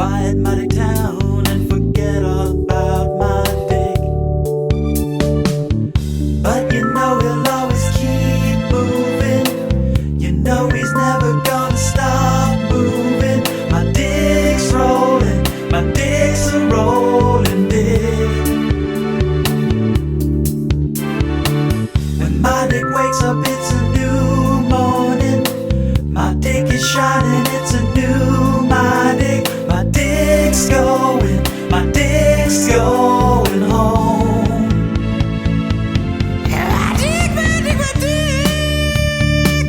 quiet mighty town and forget all about my dick. But you know he'll always keep moving. You know he's never gonna stop moving. My dick's rolling, my dick's a rolling dick. When my dick wakes up, it's a new morning. My dick is shining, it's a new my dick. My dick's going home. My dick, my dick, my dick.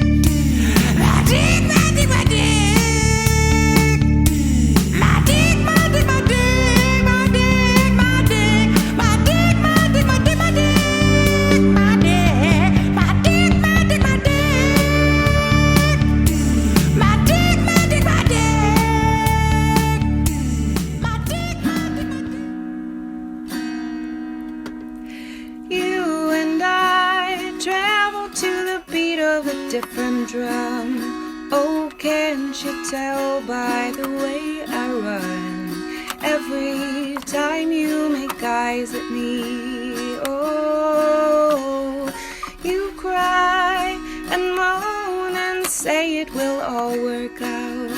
My dick, my dick, my dick. My dick, my dick, my dick. My dick, my dick. My dick, my dick, my dick, my dick. My dick, my dick, my dick, my dick. My dick, my dick, my dick. My dick, my dick, my dick. You and I travel to the beat of a different drum. Oh, can't you tell by the way I run? Every time you make eyes at me, oh, you cry and moan and say it will all work out.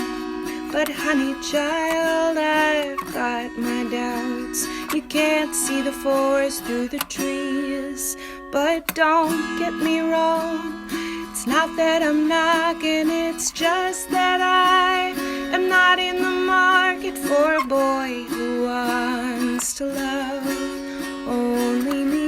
But honey child, I've got my doubts. You can't see the forest through the trees. But don't get me wrong, it's not that I'm knocking, it's just that I am not in the market for a boy who wants to love only me.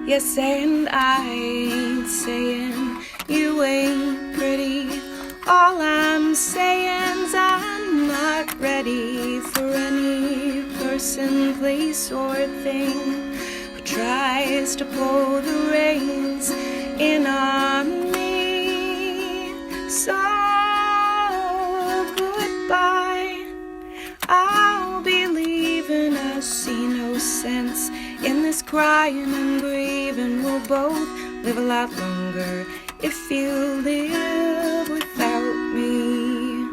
Yes, and I ain't saying you ain't pretty. All I'm saying's I'm not ready for any person, place, or thing who tries to pull the reins in on me. So goodbye, I'll be leaving. I see no sense in this crying and grieving. We'll both live a lot longer if you live without me.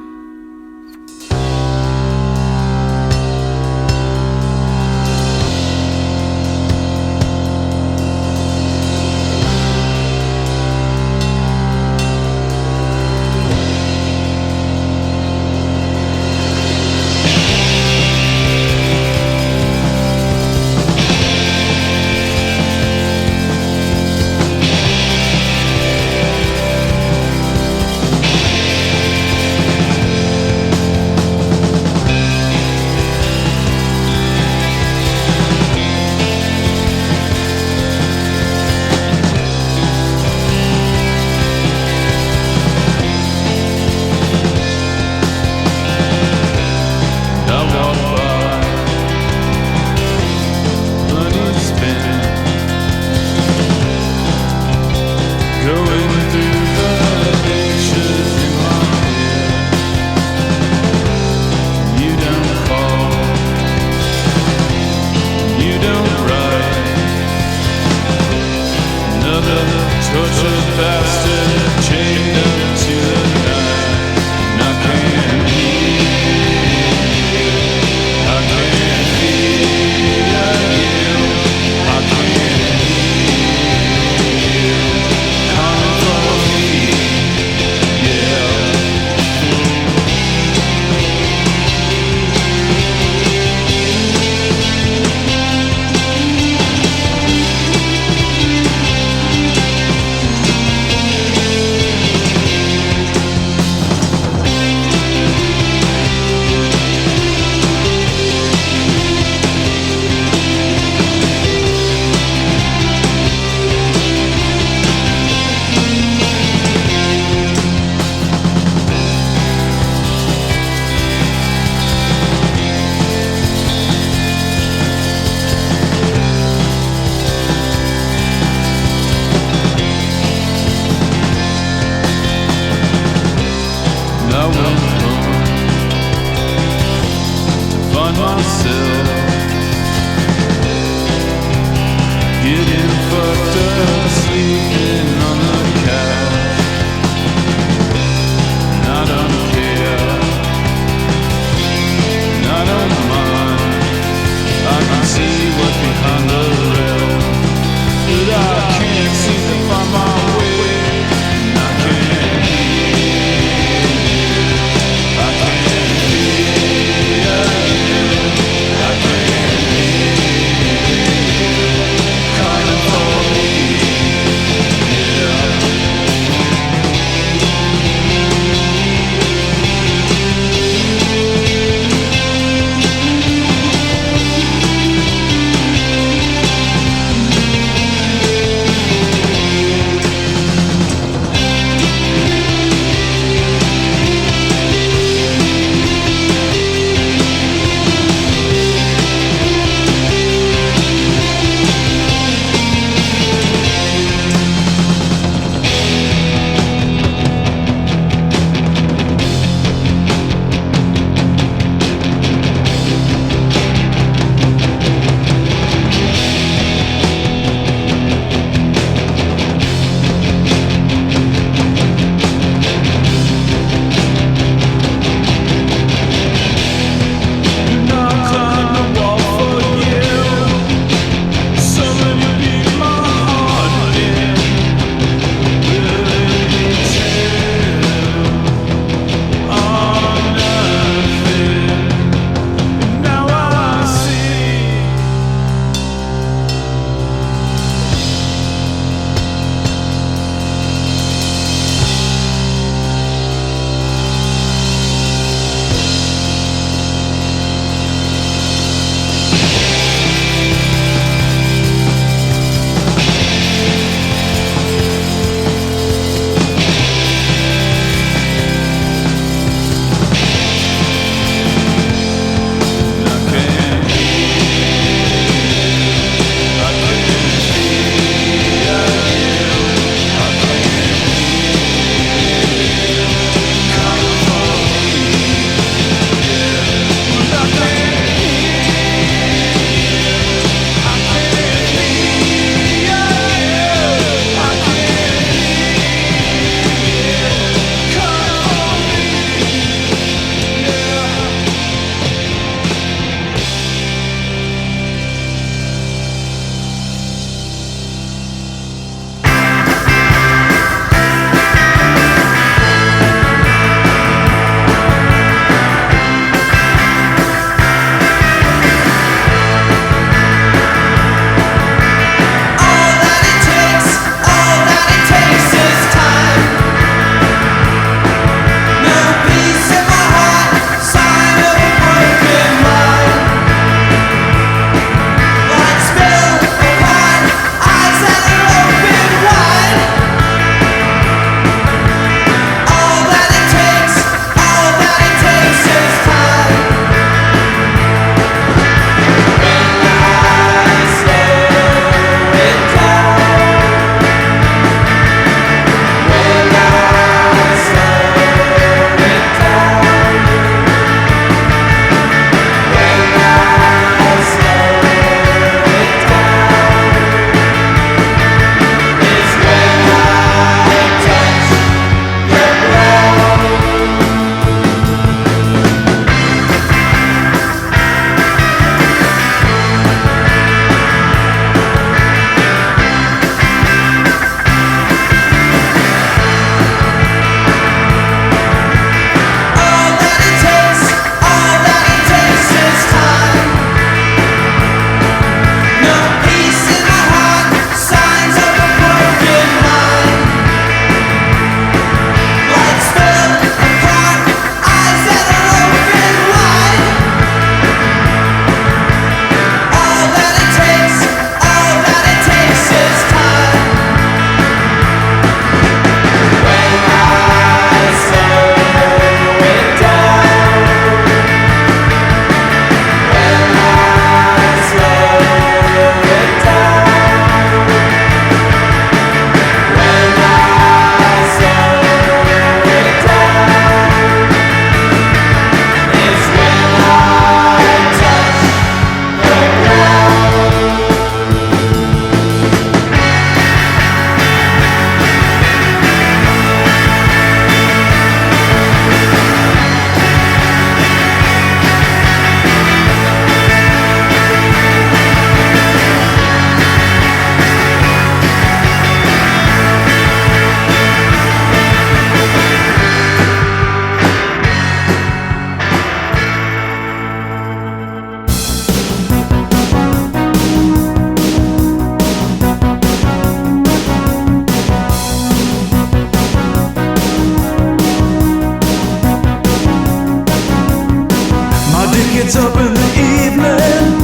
gets up in the evening.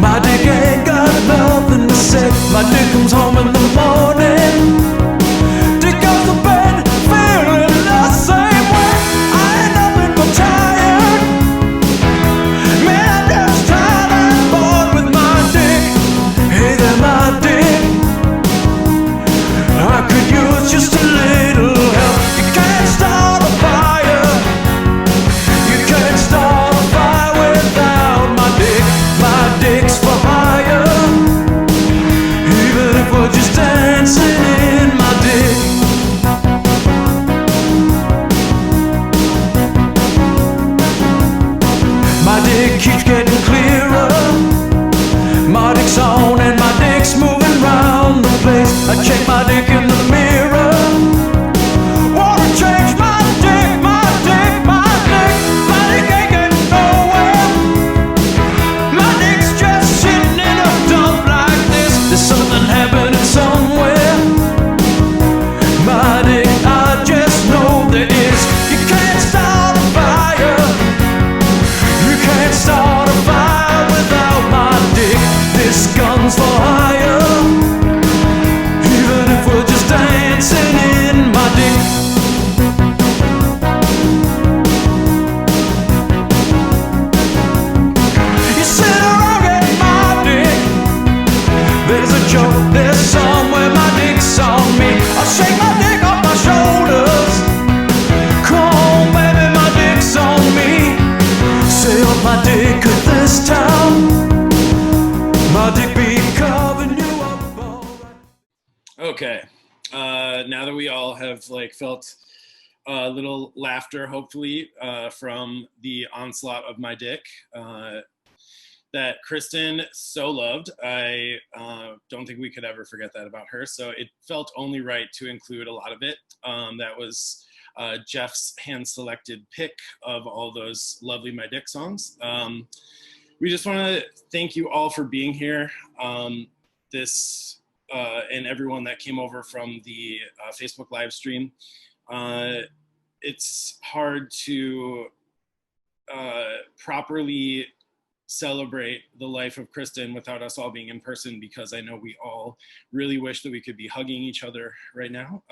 My dick ain't got nothing to say. My dick comes home in the morning. Dick goes to bed, feeling the same way. I ain't nothing but tired. Man, I'm just tired and bored with my dick. Hey there, my dick, I could use just a little help. You can't start a fire. You can't start a fire without my dick. My dick's for hire. Even if we're just dancing in my dick. My dick keeps getting clearer. My dick's on and my dick's moving round the place. I check my dick in the mirror. Wanna change my dick, my dick, my dick. My dick ain't getting nowhere. My dick's just sitting in a dump like this. There's something happening somewhere. My dick, I just know there is. You can't start a fire. You can't start a fire without my dick. This gun's for hire. Even if we're just dancing in my dick. You sit around getting my dick. There's a joke, there's somewhere my dick's on me. I'll shake my dick off my shoulders. Come on, baby, my dick's on me. Sail my dick at this town. My dick be carving you up alright. Okay. Now that we all have felt a little laughter, hopefully, from the onslaught of my dick that Christen so loved, I don't think we could ever forget that about her. So it felt only right to include a lot of it. That was Jeff's hand-selected pick of all those lovely My Dick songs. We just want to thank you all for being here. And everyone that came over from the Facebook live stream. It's hard to properly celebrate the life of Christen without us all being in person, because I know we all really wish that we could be hugging each other right now.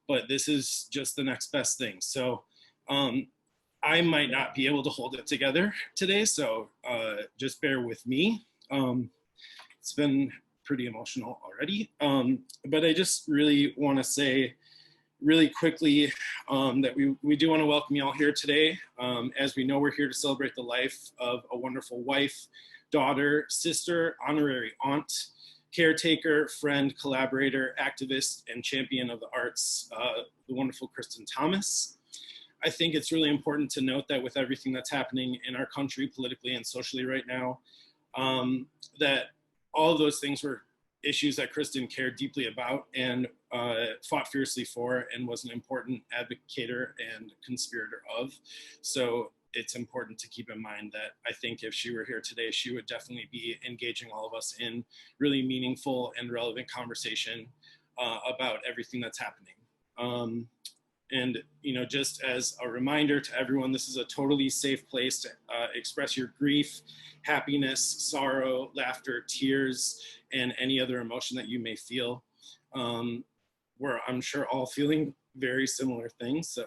But this is just the next best thing. So I might not be able to hold it together today, so just bear with me. It's been pretty emotional already, but I just really want to say really quickly that we do want to welcome you all here today. As we know, we're here to celebrate the life of a wonderful wife, daughter, sister, honorary aunt, caretaker, friend, collaborator, activist, and champion of the arts, the wonderful Christen Thomas. I think it's really important to note that with everything that's happening in our country politically and socially right now, that all of those things were issues that Christen cared deeply about and fought fiercely for, and was an important advocator and conspirator of. So it's important to keep in mind that I think if she were here today, she would definitely be engaging all of us in really meaningful and relevant conversation about everything that's happening. And, you know, just as a reminder to everyone, this is a totally safe place to express your grief, happiness, sorrow, laughter, tears, and any other emotion that you may feel. We're, I'm sure, all feeling very similar things. So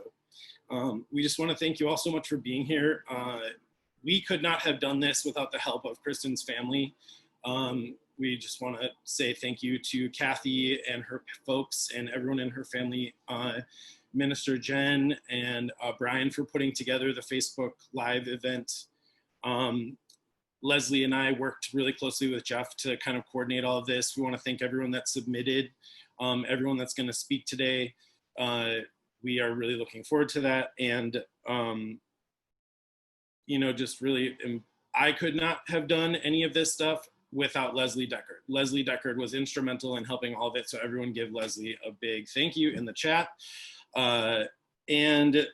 we just want to thank you all so much for being here. We could not have done this without the help of Christen's family. We just want to say thank you to Kathy and her folks and everyone in her family, Minister Jen and Brian for putting together the Facebook Live event. Leslie and I worked really closely with Jeff to kind of coordinate all of this. We want to thank everyone that submitted, everyone that's going to speak today. We are really looking forward to that. And, you know, just really, I could not have done any of this stuff without Leslie Deckard. Leslie Deckard was instrumental in helping all of it. So everyone give Leslie a big thank you in the chat. And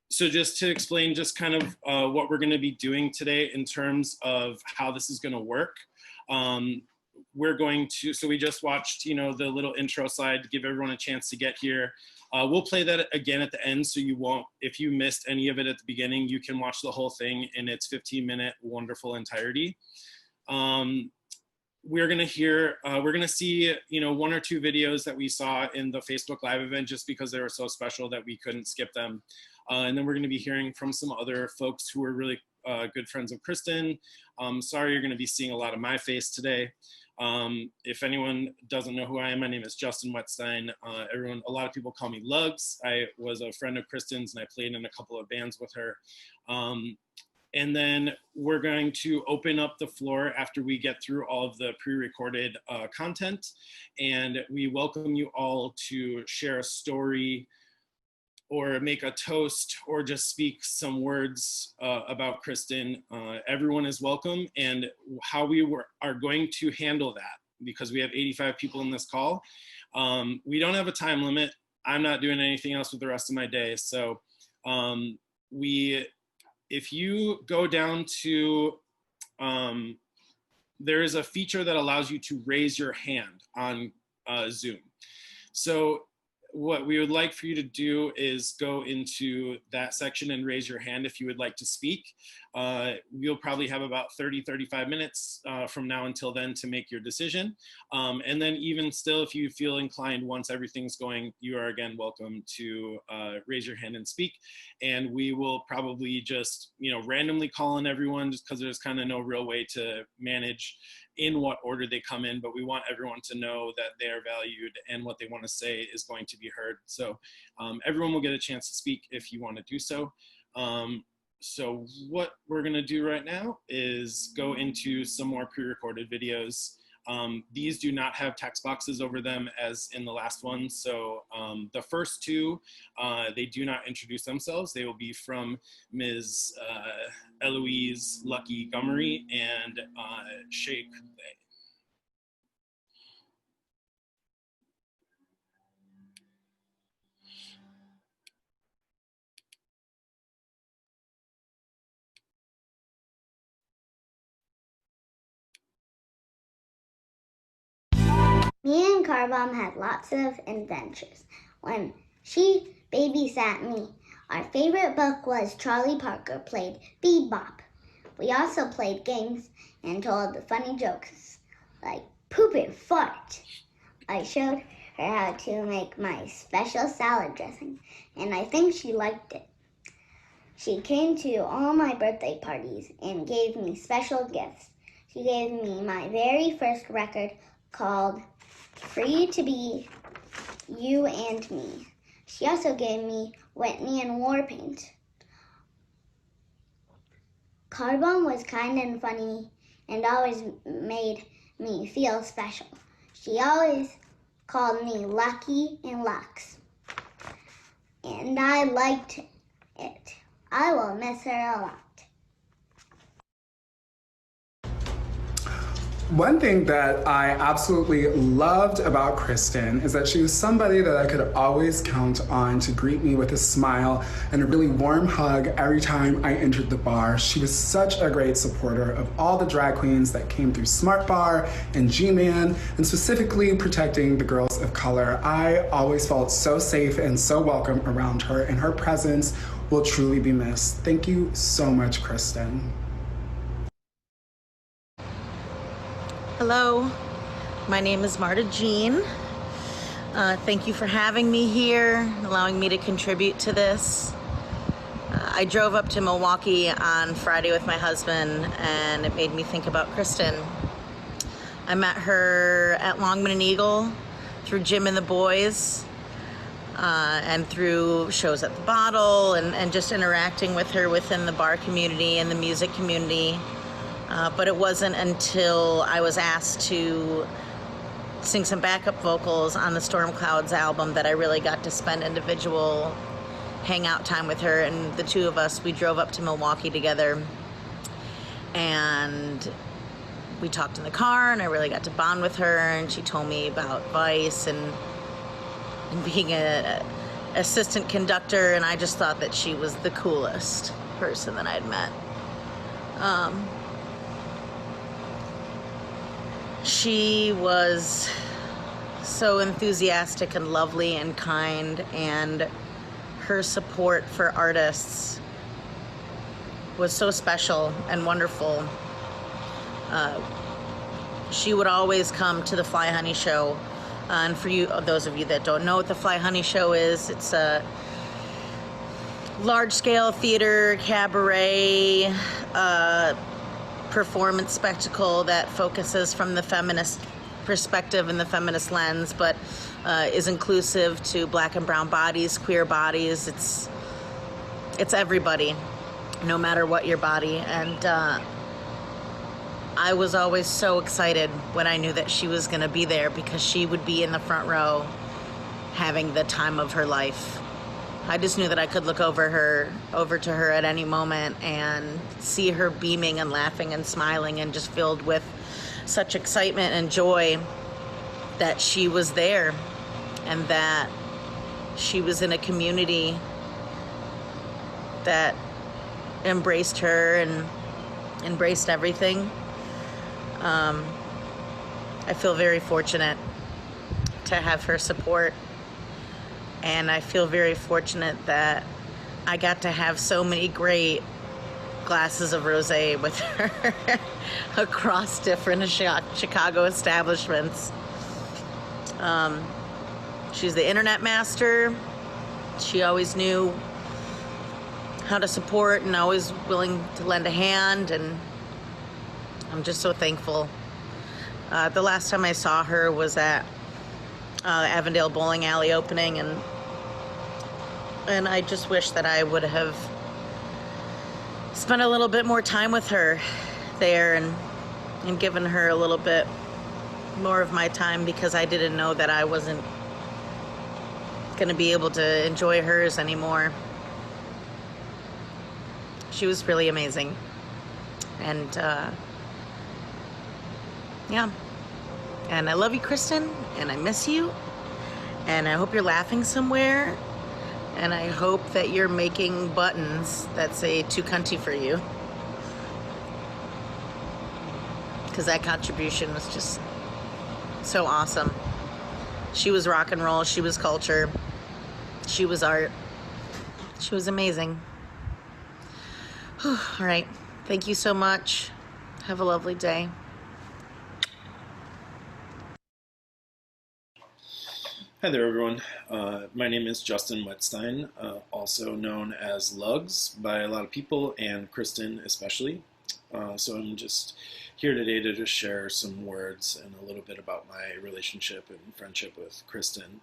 so just to explain just kind of what we're going to be doing today in terms of how this is going to work. We're going to, so we just watched, you know, the little intro slide to give everyone a chance to get here. We'll play that again at the end, so you won't, if you missed any of it at the beginning, you can watch the whole thing in its 15-minute wonderful entirety. We're gonna see, you know, 1 or 2 videos that we saw in the Facebook Live event just because they were so special that we couldn't skip them. And then we're gonna be hearing from some other folks who are really good friends of Christen. Sorry, you're gonna be seeing a lot of my face today. If anyone doesn't know who I am, my name is Justin Wetstein. A lot of people call me Lugs. I was a friend of Christen's and I played in a couple of bands with her. And then we're going to open up the floor after we get through all of the pre-recorded content. And we welcome you all to share a story or make a toast or just speak some words about Christen. Everyone is welcome. And how we are going to handle that, because we have 85 people in this call, we don't have a time limit. I'm not doing anything else with the rest of my day. So if you go down to, there is a feature that allows you to raise your hand on Zoom. So what we would like for you to do is go into that section and raise your hand if you would like to speak. We'll probably have about 30-35 minutes from now until then to make your decision. And then even still, if you feel inclined, once everything's going, you are again welcome to raise your hand and speak. And we will probably just, you know, randomly call on everyone, just because there's kind of no real way to manage in what order they come in, but we want everyone to know that they are valued and what they want to say is going to be heard. So everyone will get a chance to speak if you want to do so. So what we're going to do right now is go into some more pre-recorded videos. These do not have text boxes over them as in the last one. So the first 2, they do not introduce themselves. They will be from Ms. Eloise Lucky Gummery and Sheikh. Me and Carbomb had lots of adventures when she babysat me. Our favorite book was Charlie Parker Played Bebop. We also played games and told funny jokes like poop and fart. I showed her how to make my special salad dressing, and I think she liked it. She came to all my birthday parties and gave me special gifts. She gave me my very first record called Free to Be You and Me. She also gave me Whitney and Warpaint. Carbon was kind and funny and always made me feel special. She always called me Lucky and Lux, and I liked it. I will miss her a lot. One thing that I absolutely loved about Christen is that she was somebody that I could always count on to greet me with a smile and a really warm hug every time I entered the bar. She was such a great supporter of all the drag queens that came through Smart Bar and G-Man, and specifically protecting the girls of color. I always felt so safe and so welcome around her, and her presence will truly be missed. Thank you so much, Christen. Hello, my name is Marta Jean. Thank you for having me here, allowing me to contribute to this. I drove up to Milwaukee on Friday with my husband, and it made me think about Christen. I met her at Longman and Eagle through Jim and the Boys, and through shows at the Bottle, and just interacting with her within the bar community and the music community. But it wasn't until I was asked to sing some backup vocals on the Storm Clouds album that I really got to spend individual hangout time with her. And the two of us, we drove up to Milwaukee together, and we talked in the car, and I really got to bond with her, and she told me about Vice and being an assistant conductor, and I just thought that she was the coolest person that I'd met. She was so enthusiastic and lovely and kind, and her support for artists was so special and wonderful. She would always come to the Fly Honey show. And for you, those of you that don't know what the Fly Honey show is, it's a large-scale theater, cabaret, performance spectacle that focuses from the feminist perspective and the feminist lens, but is inclusive to black and brown bodies, queer bodies. It's everybody, no matter what your body. And I was always so excited when I knew that she was going to be there, because she would be in the front row having the time of her life. I just knew that I could look over to her at any moment and see her beaming and laughing and smiling and just filled with such excitement and joy that she was there, and that she was in a community that embraced her and embraced everything. I feel very fortunate to have her support, and I feel very fortunate that I got to have so many great glasses of rosé with her across different Chicago establishments. She's the internet master. She always knew how to support and always willing to lend a hand, and I'm just so thankful. The last time I saw her was at Avondale Bowling Alley opening, and I just wish that I would have spent a little bit more time with her there and given her a little bit more of my time, because I didn't know that I wasn't going to be able to enjoy hers anymore. She was really amazing. And yeah. And I love you, Christen, and I miss you. And I hope you're laughing somewhere. And I hope that you're making buttons that say "Too Cunty for You." Because that contribution was just so awesome. She was rock and roll. She was culture. She was art. She was amazing. All right. Thank you so much. Have a lovely day. Hi there, everyone. My name is Justin Wetstein, also known as Lugs by a lot of people, and Christen especially. So I'm just here today to just share some words and a little bit about my relationship and friendship with Christen.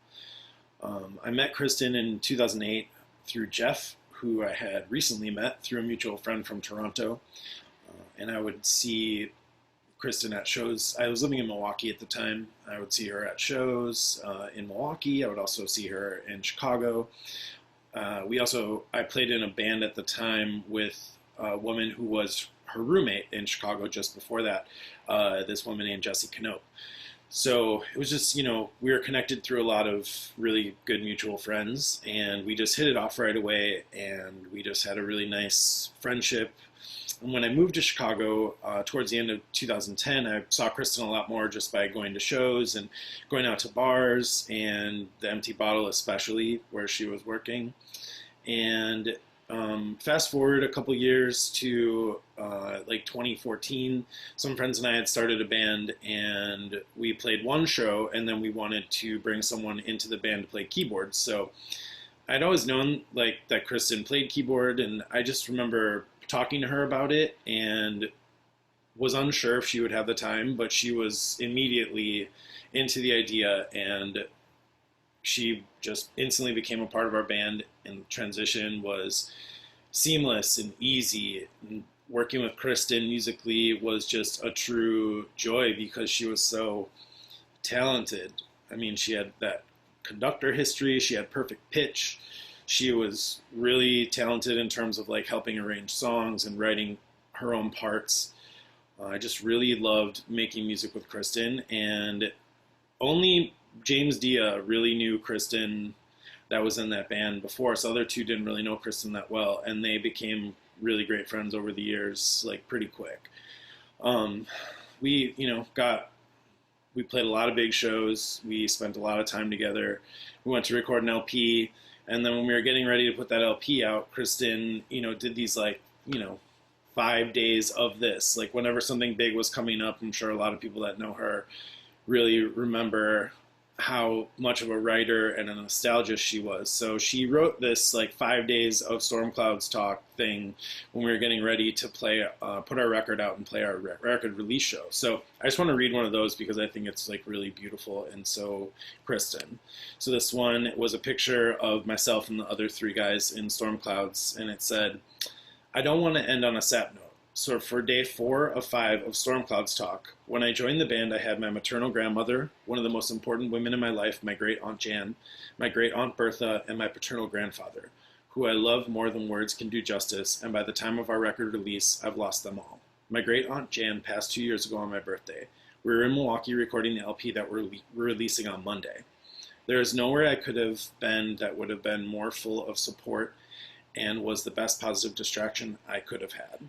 I met Christen in 2008 through Jeff, who I had recently met through a mutual friend from Toronto. And I would see Christen at shows. I was living in Milwaukee at the time. I would see her at shows in Milwaukee. I would also see her in Chicago. I played in a band at the time with a woman who was her roommate in Chicago just before that, this woman named Jessie Knope. So it was just, we were connected through a lot of really good mutual friends, and we just hit it off right away, and we just had a really nice friendship. And when I moved to Chicago towards the end of 2010, I saw Christen a lot more just by going to shows and going out to bars, and the Empty Bottle especially, where she was working. And fast forward a couple years to like 2014, some friends and I had started a band, and we played one show, and then we wanted to bring someone into the band to play keyboards. So I'd always known that Christen played keyboard, and I just remember talking to her about it and was unsure if she would have the time, but she was immediately into the idea, and she just instantly became a part of our band, and the transition was seamless and easy. And working with Christen musically was just a true joy because she was so talented. I mean, she had that conductor history, she had perfect pitch. She was really talented in terms of helping arrange songs and writing her own parts. I just really loved making music with Christen, and only James Dia really knew Christen that was in that band before us. The other two didn't really know Christen that well, and they became really great friends over the years, pretty quick. We, got we played a lot of big shows. We spent a lot of time together. We went to record an LP. And then when we were getting ready to put that LP out, Christen, did these 5 days of this. Like whenever something big was coming up, I'm sure a lot of people that know her really remember how much of a writer and a nostalgist she was. So she wrote this 5 days of Storm Clouds talk thing when we were getting ready to play, put our record out and play our record release show. So I just want to read one of those because I think it's really beautiful and so Christen. So this one was a picture of myself and the other 3 guys in Storm Clouds, and it said, "I don't want to end on a sad note. So for day 4 of 5 of Storm Clouds Talk, when I joined the band, I had my maternal grandmother, one of the most important women in my life, my great aunt Jan, my great aunt Bertha, and my paternal grandfather, who I love more than words can do justice, and by the time of our record release, I've lost them all. My great aunt Jan passed 2 years ago on my birthday. We were in Milwaukee recording the LP that we're releasing on Monday. There is nowhere I could have been that would have been more full of support and was the best positive distraction I could have had.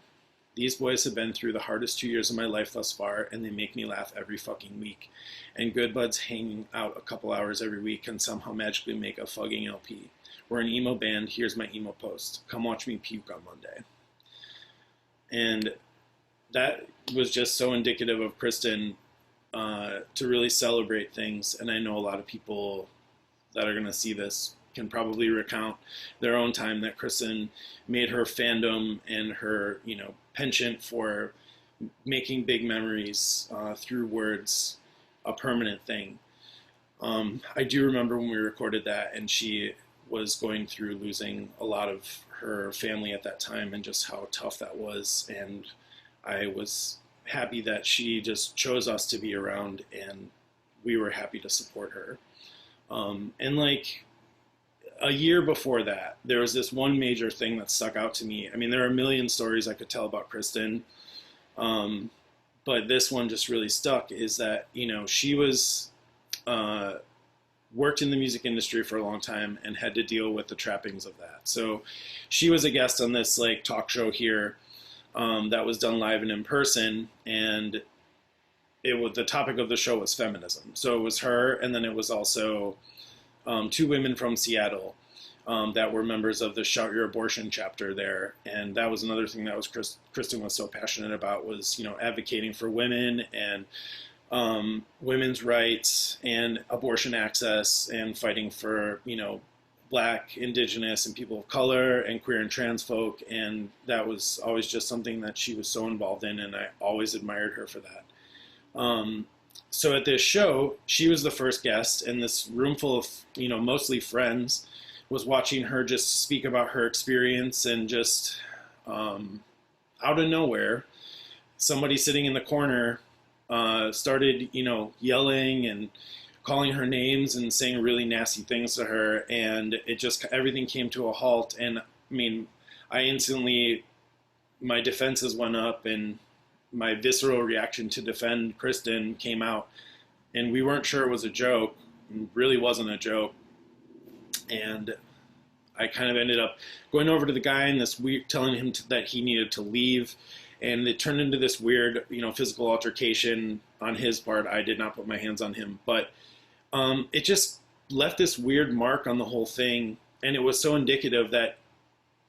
These boys have been through the hardest 2 years of my life thus far, and they make me laugh every fucking week. And good buds hanging out a couple hours every week can somehow magically make a fucking LP. We're an emo band, here's my emo post. Come watch me puke on Monday." And that was just so indicative of Christen to really celebrate things. And I know a lot of people that are going to see this can probably recount their own time that Christen made her fandom and her, penchant for making big memories through words a permanent thing. I do remember when we recorded that, and she was going through losing a lot of her family at that time and just how tough that was. And I was happy that she just chose us to be around, and we were happy to support her. A year before that, there was this one major thing that stuck out to me. I mean, there are a million stories I could tell about Christen, but this one just really stuck, is that, she was, worked in the music industry for a long time and had to deal with the trappings of that. So she was a guest on this talk show here that was done live and in person, and the topic of the show was feminism. So it was her, and then it was also 2 women from Seattle that were members of the Shout Your Abortion chapter there. And that was another thing that was Christen was so passionate about, was, advocating for women and women's rights and abortion access, and fighting for, Black, Indigenous, and people of color, and queer and trans folk. And that was always just something that she was so involved in, and I always admired her for that. So at this show, she was the first guest, and this room full of, mostly friends was watching her just speak about her experience, and just out of nowhere, somebody sitting in the corner started, yelling and calling her names and saying really nasty things to her, and everything came to a halt. And I mean, my defenses went up, and my visceral reaction to defend Christen came out, and we weren't sure it was a joke. It really wasn't a joke. And I kind of ended up going over to the guy and telling him that he needed to leave. And it turned into this weird, physical altercation on his part. I did not put my hands on him, but it just left this weird mark on the whole thing. And it was so indicative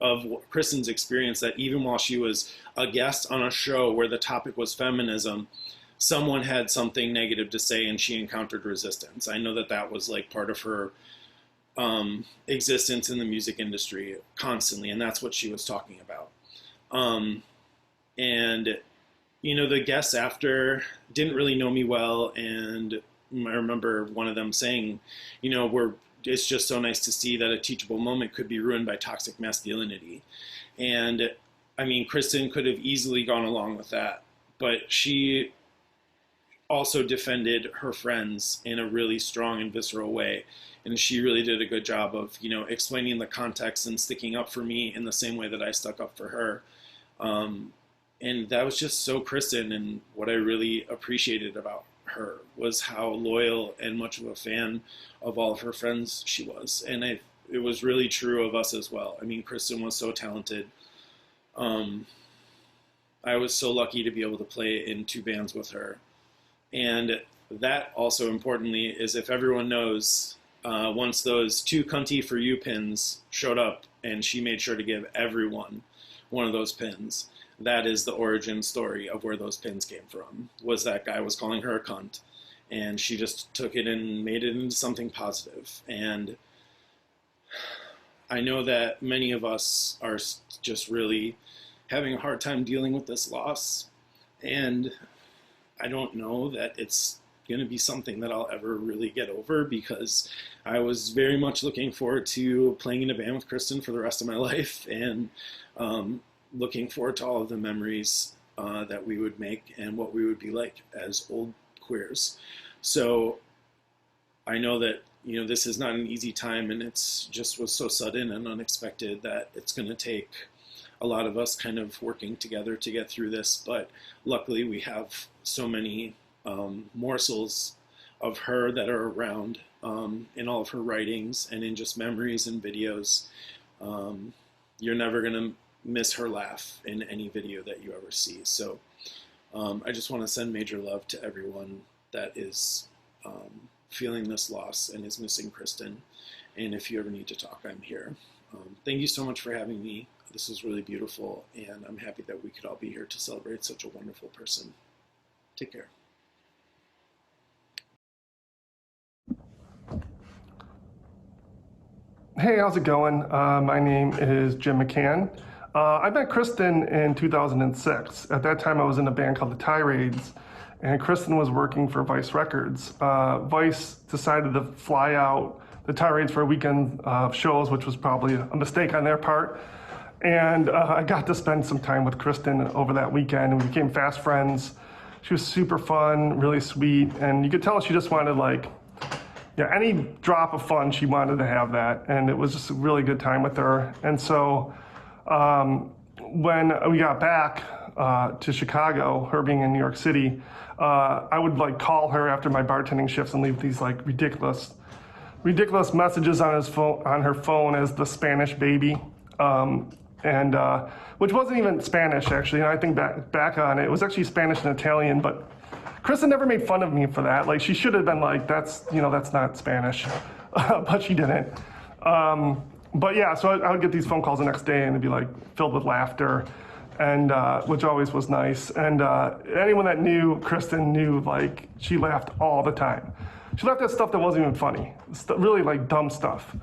of Christen's experience, that even while she was a guest on a show where the topic was feminism, someone had something negative to say, and she encountered resistance. I know that was part of her existence in the music industry constantly, and that's what she was talking about. And the guests after didn't really know me well, and I remember one of them saying, it's just so nice to see that a teachable moment could be ruined by toxic masculinity. And I mean, Christen could have easily gone along with that, but she also defended her friends in a really strong and visceral way. And she really did a good job of, explaining the context and sticking up for me in the same way that I stuck up for her. And that was just so Christen, and what I really appreciated about her was how loyal and much of a fan of all of her friends she was. And it was really true of us as well. I mean, Christen was so talented. I was so lucky to be able to play in 2 bands with her. And that also importantly is if everyone knows, once those 2 cunty for you pins showed up and she made sure to give everyone one of those pins, that is the origin story of where those pins came from, was that guy was calling her a cunt, and she just took it and made it into something positive. And I know that many of us are just really having a hard time dealing with this loss, and I don't know that it's going to be something that I'll ever really get over, because I was very much looking forward to playing in a band with Christen for the rest of my life, and looking forward to all of the memories that we would make and what we would be like as old queers. So I know that, you know, this is not an easy time, and it's just was so sudden and unexpected that it's going to take a lot of us kind of working together to get through this. But luckily we have so many morsels of her that are around in all of her writings and in just memories and videos. You're never going to miss her laugh in any video that you ever see. So I just want to send major love to everyone that is feeling this loss and is missing Christen. And if you ever need to talk, I'm here. Thank you so much for having me. This was really beautiful, and I'm happy that we could all be here to celebrate such a wonderful person. Take care. Hey, how's it going? My name is Jim McCann. I met Christen in 2006. At that time, I was in a band called the Tirades, and Christen was working for Vice Records. Vice decided to fly out the Tirades for a weekend of shows, which was probably a mistake on their part. And I got to spend some time with Christen over that weekend, and we became fast friends. She was super fun, really sweet, and you could tell she just wanted, like, yeah, any drop of fun, she wanted to have that, and it was just a really good time with her. And so when we got back to Chicago, her being in New York City, I would like call her after my bartending shifts and leave these like ridiculous messages on her phone as the Spanish baby, and which wasn't even Spanish actually. And I think back on it, it was actually Spanish and Italian, but Christen never made fun of me for that. Like, she should have been like, that's not Spanish, but she didn't. But yeah, so I would get these phone calls the next day, and it'd be like filled with laughter, and which always was nice. And anyone that knew Christen knew, like, she laughed all the time. She laughed at stuff that wasn't even funny, really like dumb stuff.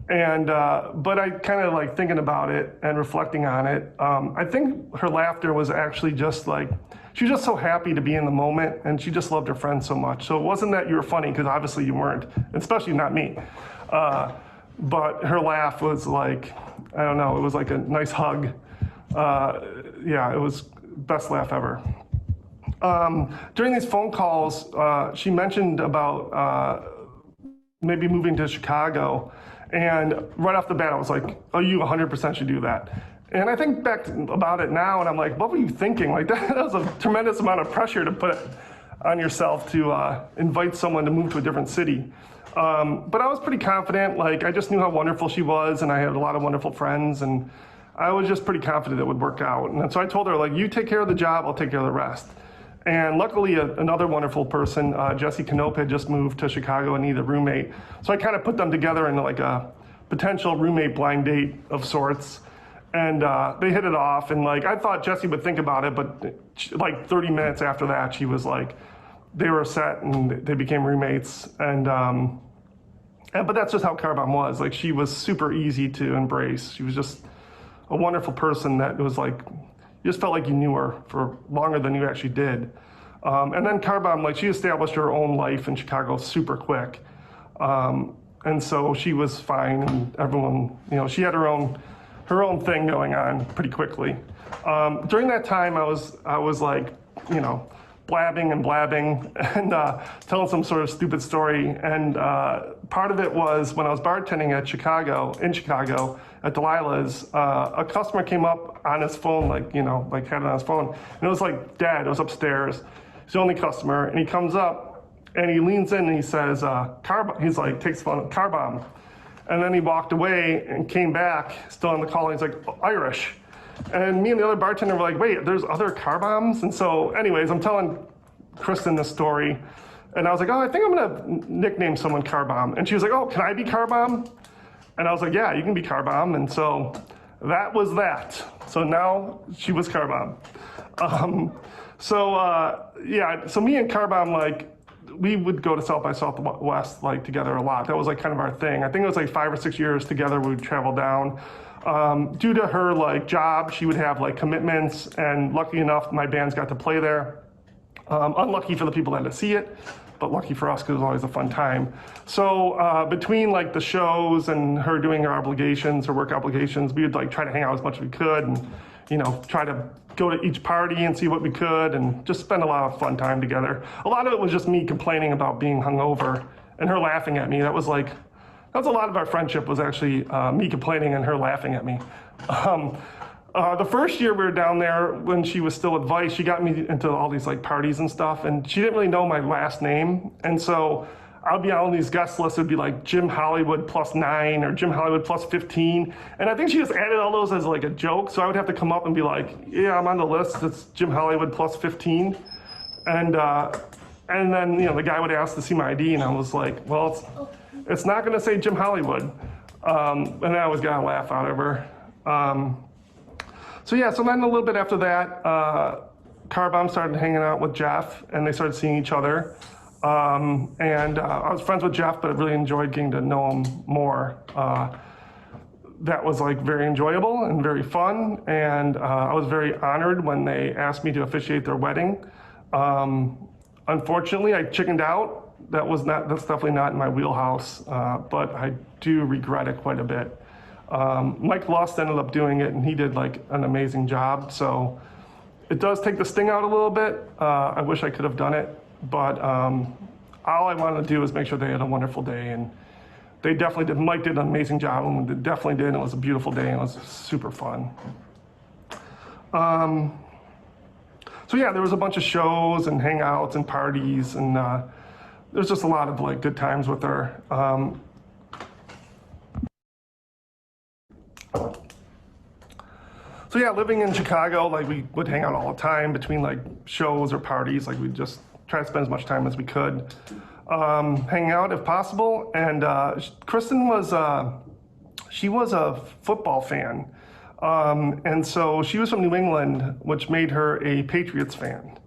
And but I kind of like thinking about it and reflecting on it. I think her laughter was actually just like, she was just so happy to be in the moment, and she just loved her friends so much. So it wasn't that you were funny, because obviously you weren't, especially not me. But her laugh was like, I don't know, it was like a nice hug. Yeah, it was best laugh ever. During these phone calls, she mentioned about maybe moving to Chicago. And right off the bat, I was like, oh, you 100% should do that. And I think back about it now, and I'm like, what were you thinking? Like, that was a tremendous amount of pressure to put on yourself to invite someone to move to a different city. But I was pretty confident. Like, I just knew how wonderful she was, and I had a lot of wonderful friends, and I was just pretty confident it would work out. And so I told her, like, you take care of the job, I'll take care of the rest. And luckily, another wonderful person, Jesse Knope, had just moved to Chicago and needed a roommate. So I kind of put them together in like a potential roommate blind date of sorts. And they hit it off, and like I thought Jessie would think about it, but like 30 minutes after that, she was like, they were set and they became roommates. And but that's just how Carbon was. Like, she was super easy to embrace. She was just a wonderful person that was like, you just felt like you knew her for longer than you actually did. And then Carbon, like, she established her own life in Chicago super quick. And so she was fine, and everyone, you know, she had her own thing going on pretty quickly. During that time, I was like, you know, blabbing and telling some sort of stupid story. And part of it was when I was bartending in Chicago at Delilah's, a customer came up on his phone, like, you know, like had it on his phone. And it was like, Dad, it was upstairs. He's the only customer. And he comes up and he leans in and he says, he's like, takes the phone, car bomb. And then he walked away and came back, still on the call, and he's like, Irish. And me and the other bartender were like, wait, there's other car bombs? And so anyways, I'm telling Christen this story, And I was like, oh, I think I'm gonna nickname someone Car Bomb. And she was like, oh, can I be Car Bomb? And I was like, yeah, you can be Car Bomb. And so that was that. So now she was Car Bomb. Yeah, so me and Car Bomb, like, we would go to South by Southwest like together a lot. That was like kind of our thing. I think it was like 5 or 6 years together we would travel down. Due to her like job, she would have like commitments, and lucky enough, my bands got to play there. Unlucky for the people that had to see it, but lucky for us because it was always a fun time. So between like the shows and her doing her obligations, her work obligations, we would like try to hang out as much as we could, and try to go to each party and see what we could, and just spend a lot of fun time together. A lot of it was just me complaining about being hungover and her laughing at me. That was a lot of our friendship, was actually me complaining and her laughing at me. The first year we were down there, when she was still at Vice, she got me into all these like parties and stuff, and she didn't really know my last name. And so I'd be on these guest lists, it'd be like Jim Hollywood +9 or Jim Hollywood +15. And I think she just added all those as like a joke. So I would have to come up and be like, yeah, I'm on the list, it's Jim Hollywood +15. And then, the guy would ask to see my ID, and I was like, well, it's not gonna say Jim Hollywood. And I always got a laugh out of her. So then a little bit after that, Car Bomb started hanging out with Jeff, and they started seeing each other. I was friends with Jeff, but I really enjoyed getting to know him more. That was like very enjoyable and very fun, and I was very honored when they asked me to officiate their wedding. Unfortunately, I chickened out. That's definitely not in my wheelhouse, but I do regret it quite a bit. Mike Lust ended up doing it, and he did like an amazing job. So it does take the sting out a little bit. I wish I could have done it, but all I wanted to do was make sure they had a wonderful day, and they definitely did. Mike did an amazing job, and they definitely did. And it was a beautiful day, and it was super fun. So yeah, there was a bunch of shows and hangouts and parties, and there's just a lot of like good times with her. So yeah, living in Chicago, like we would hang out all the time between like shows or parties. Like we'd just try to spend as much time as we could, hanging out if possible. And Christen she was a football fan. And so she was from New England, which made her a Patriots fan.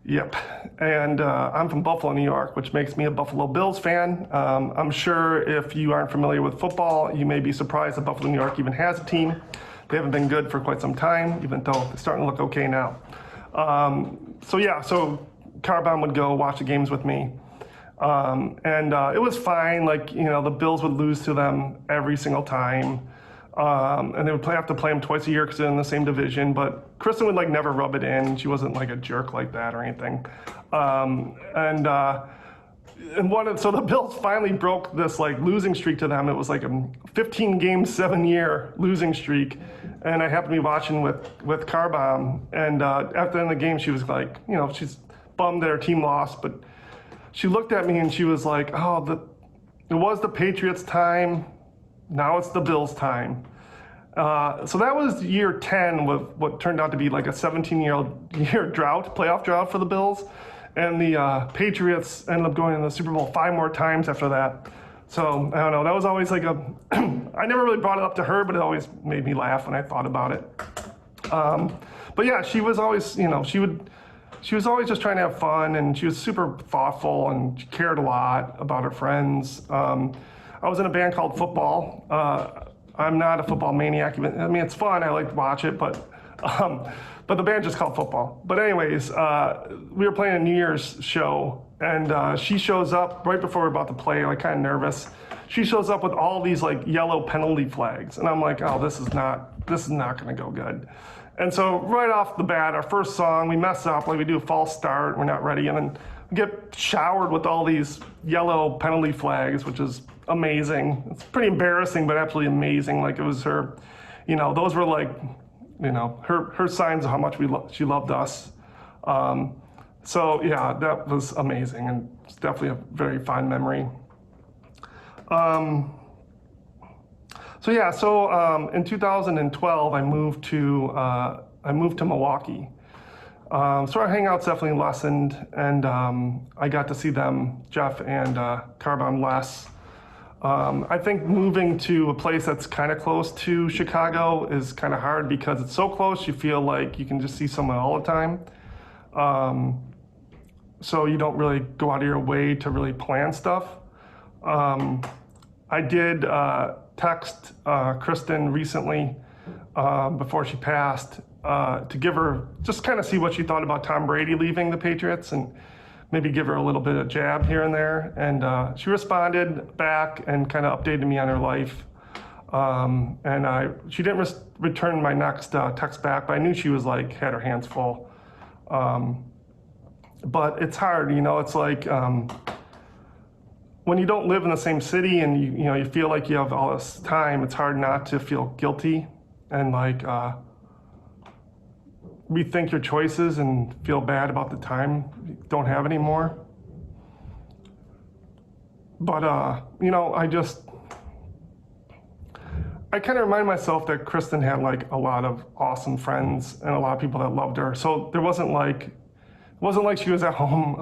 Yep. And I'm from Buffalo, New York, which makes me a Buffalo Bills fan. I'm sure if you aren't familiar with football, you may be surprised that Buffalo, New York even has a team. They haven't been good for quite some time, even though they're starting to look okay now. So Car Bomb would go watch the games with me. It was fine. Like, the Bills would lose to them every single time. And they would have to play them twice a year because they're in the same division. But Christen would like never rub it in. She wasn't like a jerk like that or anything. So the Bills finally broke this like losing streak to them. It was like a 15-game, 7-year losing streak. And I happened to be watching with Car Bomb. And after the end of the game, she was like, she's bummed that her team lost. But she looked at me and she was like, oh, it was the Patriots' time. Now it's the Bills' time. So that was year 10 with what turned out to be like a 17-year playoff drought for the Bills. And the Patriots ended up going to the Super Bowl 5 more times after that. So I don't know, that was always like I never really brought it up to her, but it always made me laugh when I thought about it. But yeah, she was always, she was always just trying to have fun, and she was super thoughtful, and she cared a lot about her friends. I was in a band called Football. I'm not a football maniac. I mean, it's fun. I like to watch it, but the band's just called Football. But anyways, we were playing a New Year's show, and she shows up right before we're about to play, like kind of nervous. She shows up with all these like yellow penalty flags, and I'm like, oh, this is not going to go good. And so right off the bat, our first song, we mess up, like we do a false start, we're not ready, and then we get showered with all these yellow penalty flags, which is amazing. It's pretty embarrassing, but absolutely amazing. Like it was her, those were like, her signs of how much she loved us. So yeah, that was amazing, and it's definitely a very fond memory. In 2012, I moved to Milwaukee. So our hangouts definitely lessened, and I got to see them, Jeff and Carbon, less. I think moving to a place that's kind of close to Chicago is kind of hard because it's so close, you feel like you can just see someone all the time. So you don't really go out of your way to really plan stuff. I did text Christen recently before she passed to give her, just kind of see what she thought about Tom Brady leaving the Patriots and maybe give her a little bit of jab here and there. And she responded back and kind of updated me on her life. She didn't return my next text back, but I knew she was like, had her hands full. But it's hard, you know, it's like when you don't live in the same city and you feel like you have all this time, it's hard not to feel guilty and like rethink your choices and feel bad about the time you don't have anymore. But you know, I kind of remind myself that Christen had like a lot of awesome friends and a lot of people that loved her. So there wasn't like she was at home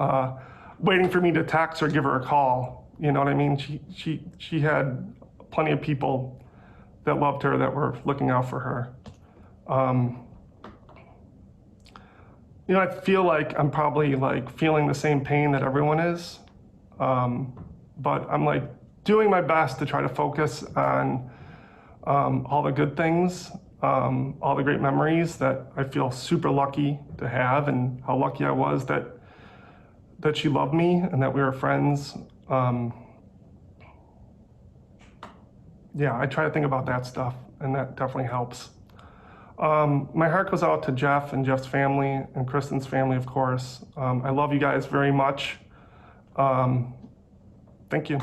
waiting for me to text or give her a call. You know what I mean? She had plenty of people that loved her, that were looking out for her. You know, I feel like I'm probably like feeling the same pain that everyone is. But I'm like doing my best to try to focus on all the good things, all the great memories that I feel super lucky to have, and how lucky I was that she loved me and that we were friends. Yeah, I try to think about that stuff, and that definitely helps. My heart goes out to Jeff and Jeff's family and Kristen's family, of course. I love you guys very much. Thank you.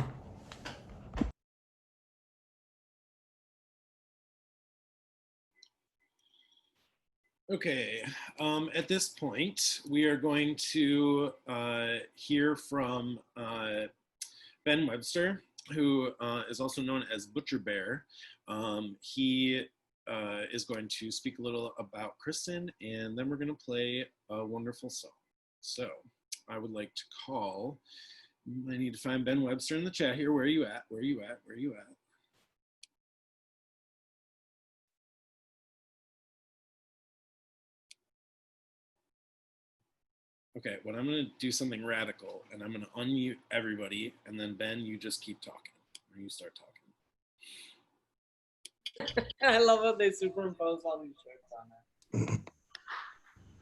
Okay, at this point, we are going to hear from Ben Webster, who is also known as Butcher Bear. He is going to speak a little about Christen, and then we're going to play a wonderful song. So I would like to call, I need to find Ben Webster in the chat here. Where are you at? Where are you at? Where are you at? Okay, well, I'm going to do something radical, and I'm going to unmute everybody, and then Ben, you just keep talking, or you start talking. I love how they superimpose all these jokes on there.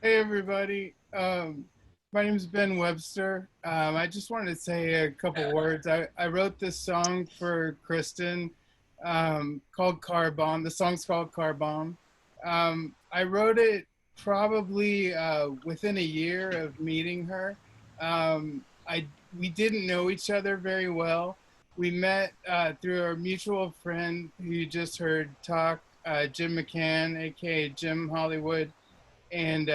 Hey everybody, my name is Ben Webster. I just wanted to say a couple words. I wrote this song for Christen called Car Bomb. The song's called Car Bomb. I wrote it probably within a year of meeting her. We didn't know each other very well. We met through our mutual friend who you just heard talk, Jim McCann, aka Jim Hollywood. And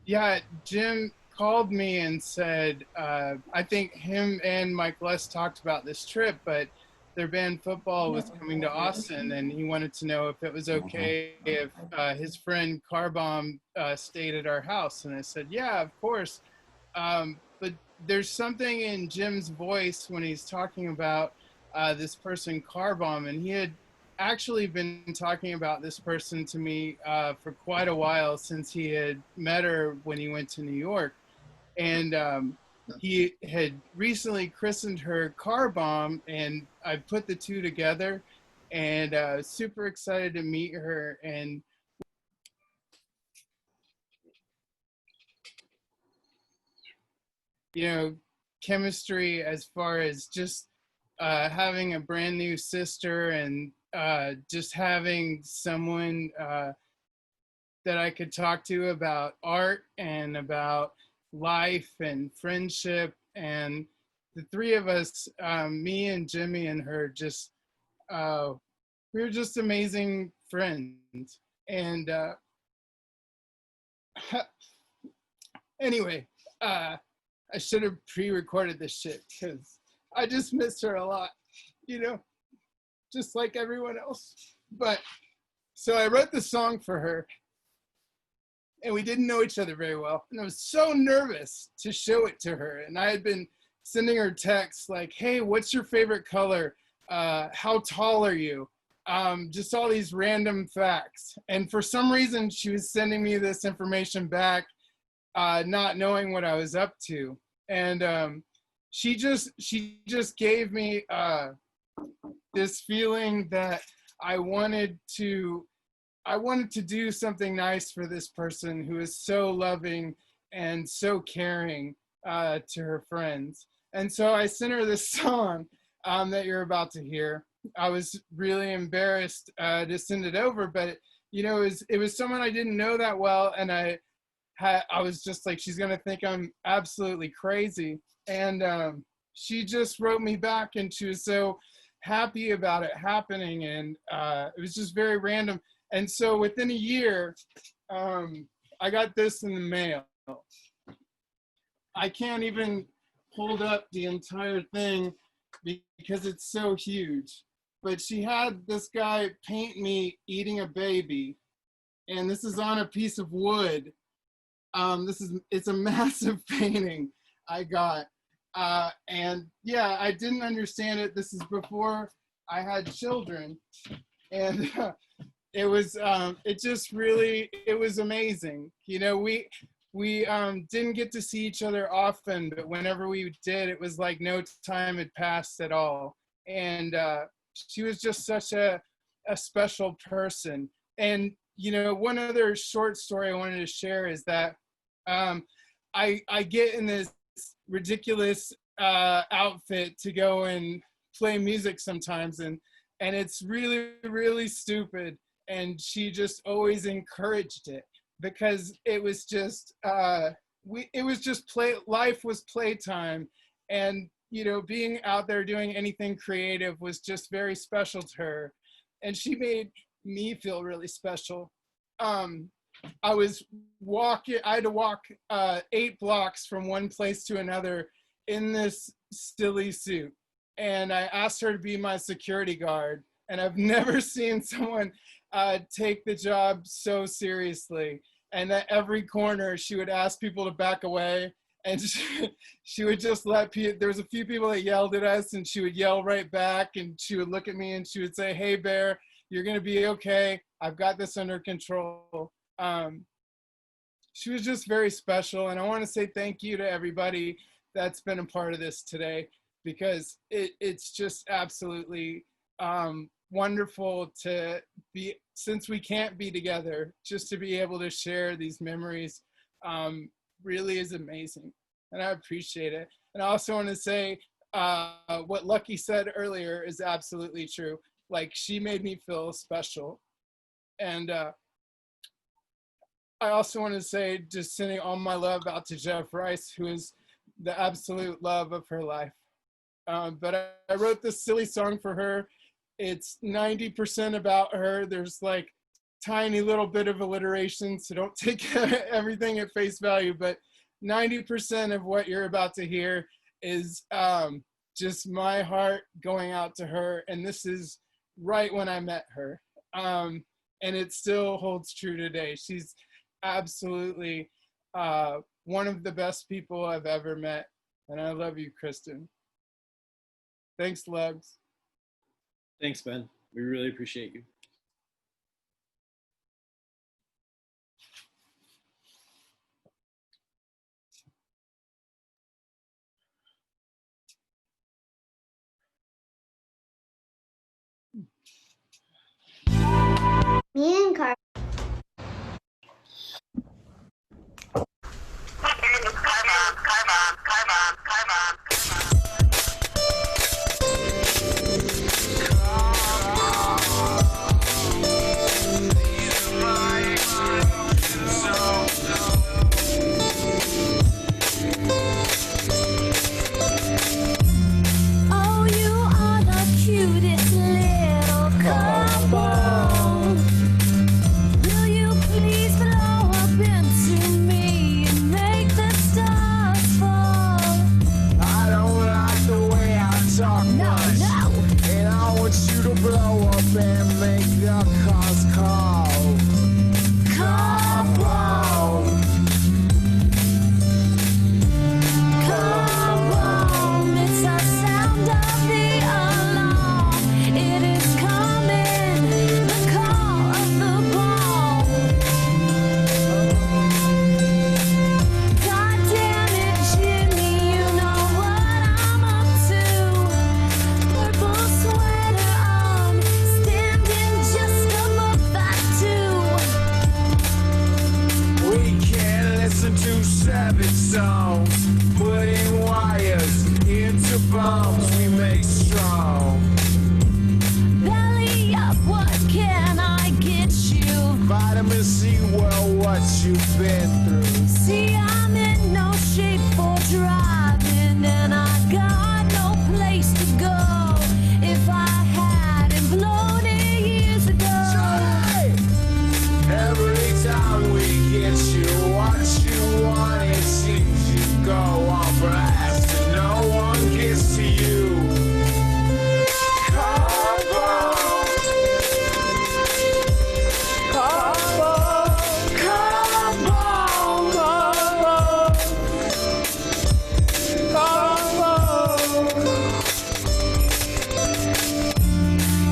yeah, Jim called me and said, I think him and Mike Les talked about this trip, but their band football was coming to Austin, and he wanted to know if it was okay if his friend Carbomb stayed at our house. And I said, yeah, of course. But there's something in Jim's voice when he's talking about this person Carbomb, and he had actually been talking about this person to me for quite a while, since he had met her when he went to New York. And he had recently christened her Car Bomb, and I put the two together, and super excited to meet her. And you know, chemistry as far as just having a brand new sister, and just having someone that I could talk to about art and about life and friendship. And the three of us, me and Jimmy and her, just we were just amazing friends. And anyway, I should have pre-recorded this shit, because I just miss her a lot, you know, just like everyone else. But so I wrote the song for her, and we didn't know each other very well. And I was so nervous to show it to her. And I had been sending her texts like, hey, what's your favorite color? How tall are you? Just all these random facts. And for some reason, she was sending me this information back, not knowing what I was up to. And she just gave me this feeling that I wanted to do something nice for this person who is so loving and so caring to her friends. And so I sent her this song that you're about to hear. I was really embarrassed to send it over, but you know, it was someone I didn't know that well, and I was just like, she's gonna think I'm absolutely crazy. And she just wrote me back, and she was so happy about it happening, and it was just very random. And so within a year, I got this in the mail. I can't even hold up the entire thing because it's so huge. But she had this guy paint me eating a baby, and this is on a piece of wood. It's a massive painting I got. And yeah, I didn't understand it. This is before I had children. And it was amazing. You know, we didn't get to see each other often, but whenever we did, it was like no time had passed at all. And she was just such a special person. And, you know, one other short story I wanted to share is that I get in this ridiculous outfit to go and play music sometimes, and it's really, really stupid. And she just always encouraged it, because it was just life was playtime, and you know, being out there doing anything creative was just very special to her, and she made me feel really special. I had to walk 8 blocks from one place to another in this silly suit, and I asked her to be my security guard, and I've never seen someone take the job so seriously. And at every corner, she would ask people to back away, and she would just let people, there was a few people that yelled at us, and she would yell right back, and she would look at me and she would say, hey, Bear, you're gonna be okay. I've got this under control. She was just very special, and I wanna say thank you to everybody that's been a part of this today, because it's just absolutely wonderful to be, since we can't be together, just to be able to share these memories really is amazing, and I appreciate it. And I also want to say what Lucky said earlier is absolutely true. Like, she made me feel special. And I also want to say, just sending all my love out to Jeff Rice, who is the absolute love of her life. But I wrote this silly song for her. It's 90% about her. There's like tiny little bit of alliteration, so don't take everything at face value, but 90% of what you're about to hear is just my heart going out to her. And this is right when I met her. And it still holds true today. She's absolutely one of the best people I've ever met. And I love you, Christen. Thanks, Lugs. Thanks, Ben. We really appreciate you. Me and Car. Oh, you are the cutest little couple. Will you please blow up into me and make the stars fall? I don't like the way I talk much. No. And I want you to blow up and make the cars call. Couple. let me see, well, what you've been through. See, I'm in no shape for driving, and I got no place to go. If I hadn't blown it years ago. Every time we get you what you want, it seems you go on blast and no one gets to you. Come on. Come on. Come on. Come on.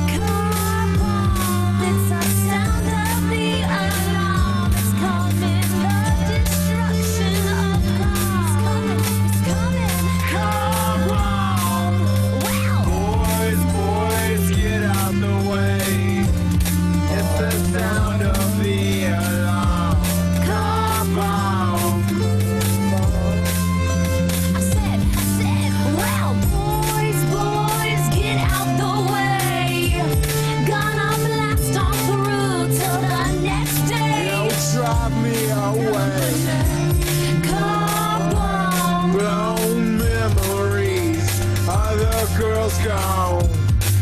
Come on, it's the sound of the alarm. It's coming, the destruction of calm. It's coming. Come on. Wow. Boys, get out the way. It's the sound of the alarm. Come on. I said, well, boys, get out the way. Gonna blast on through till the next day. Don't drive me away. Come on. Blown memories, other girls gone,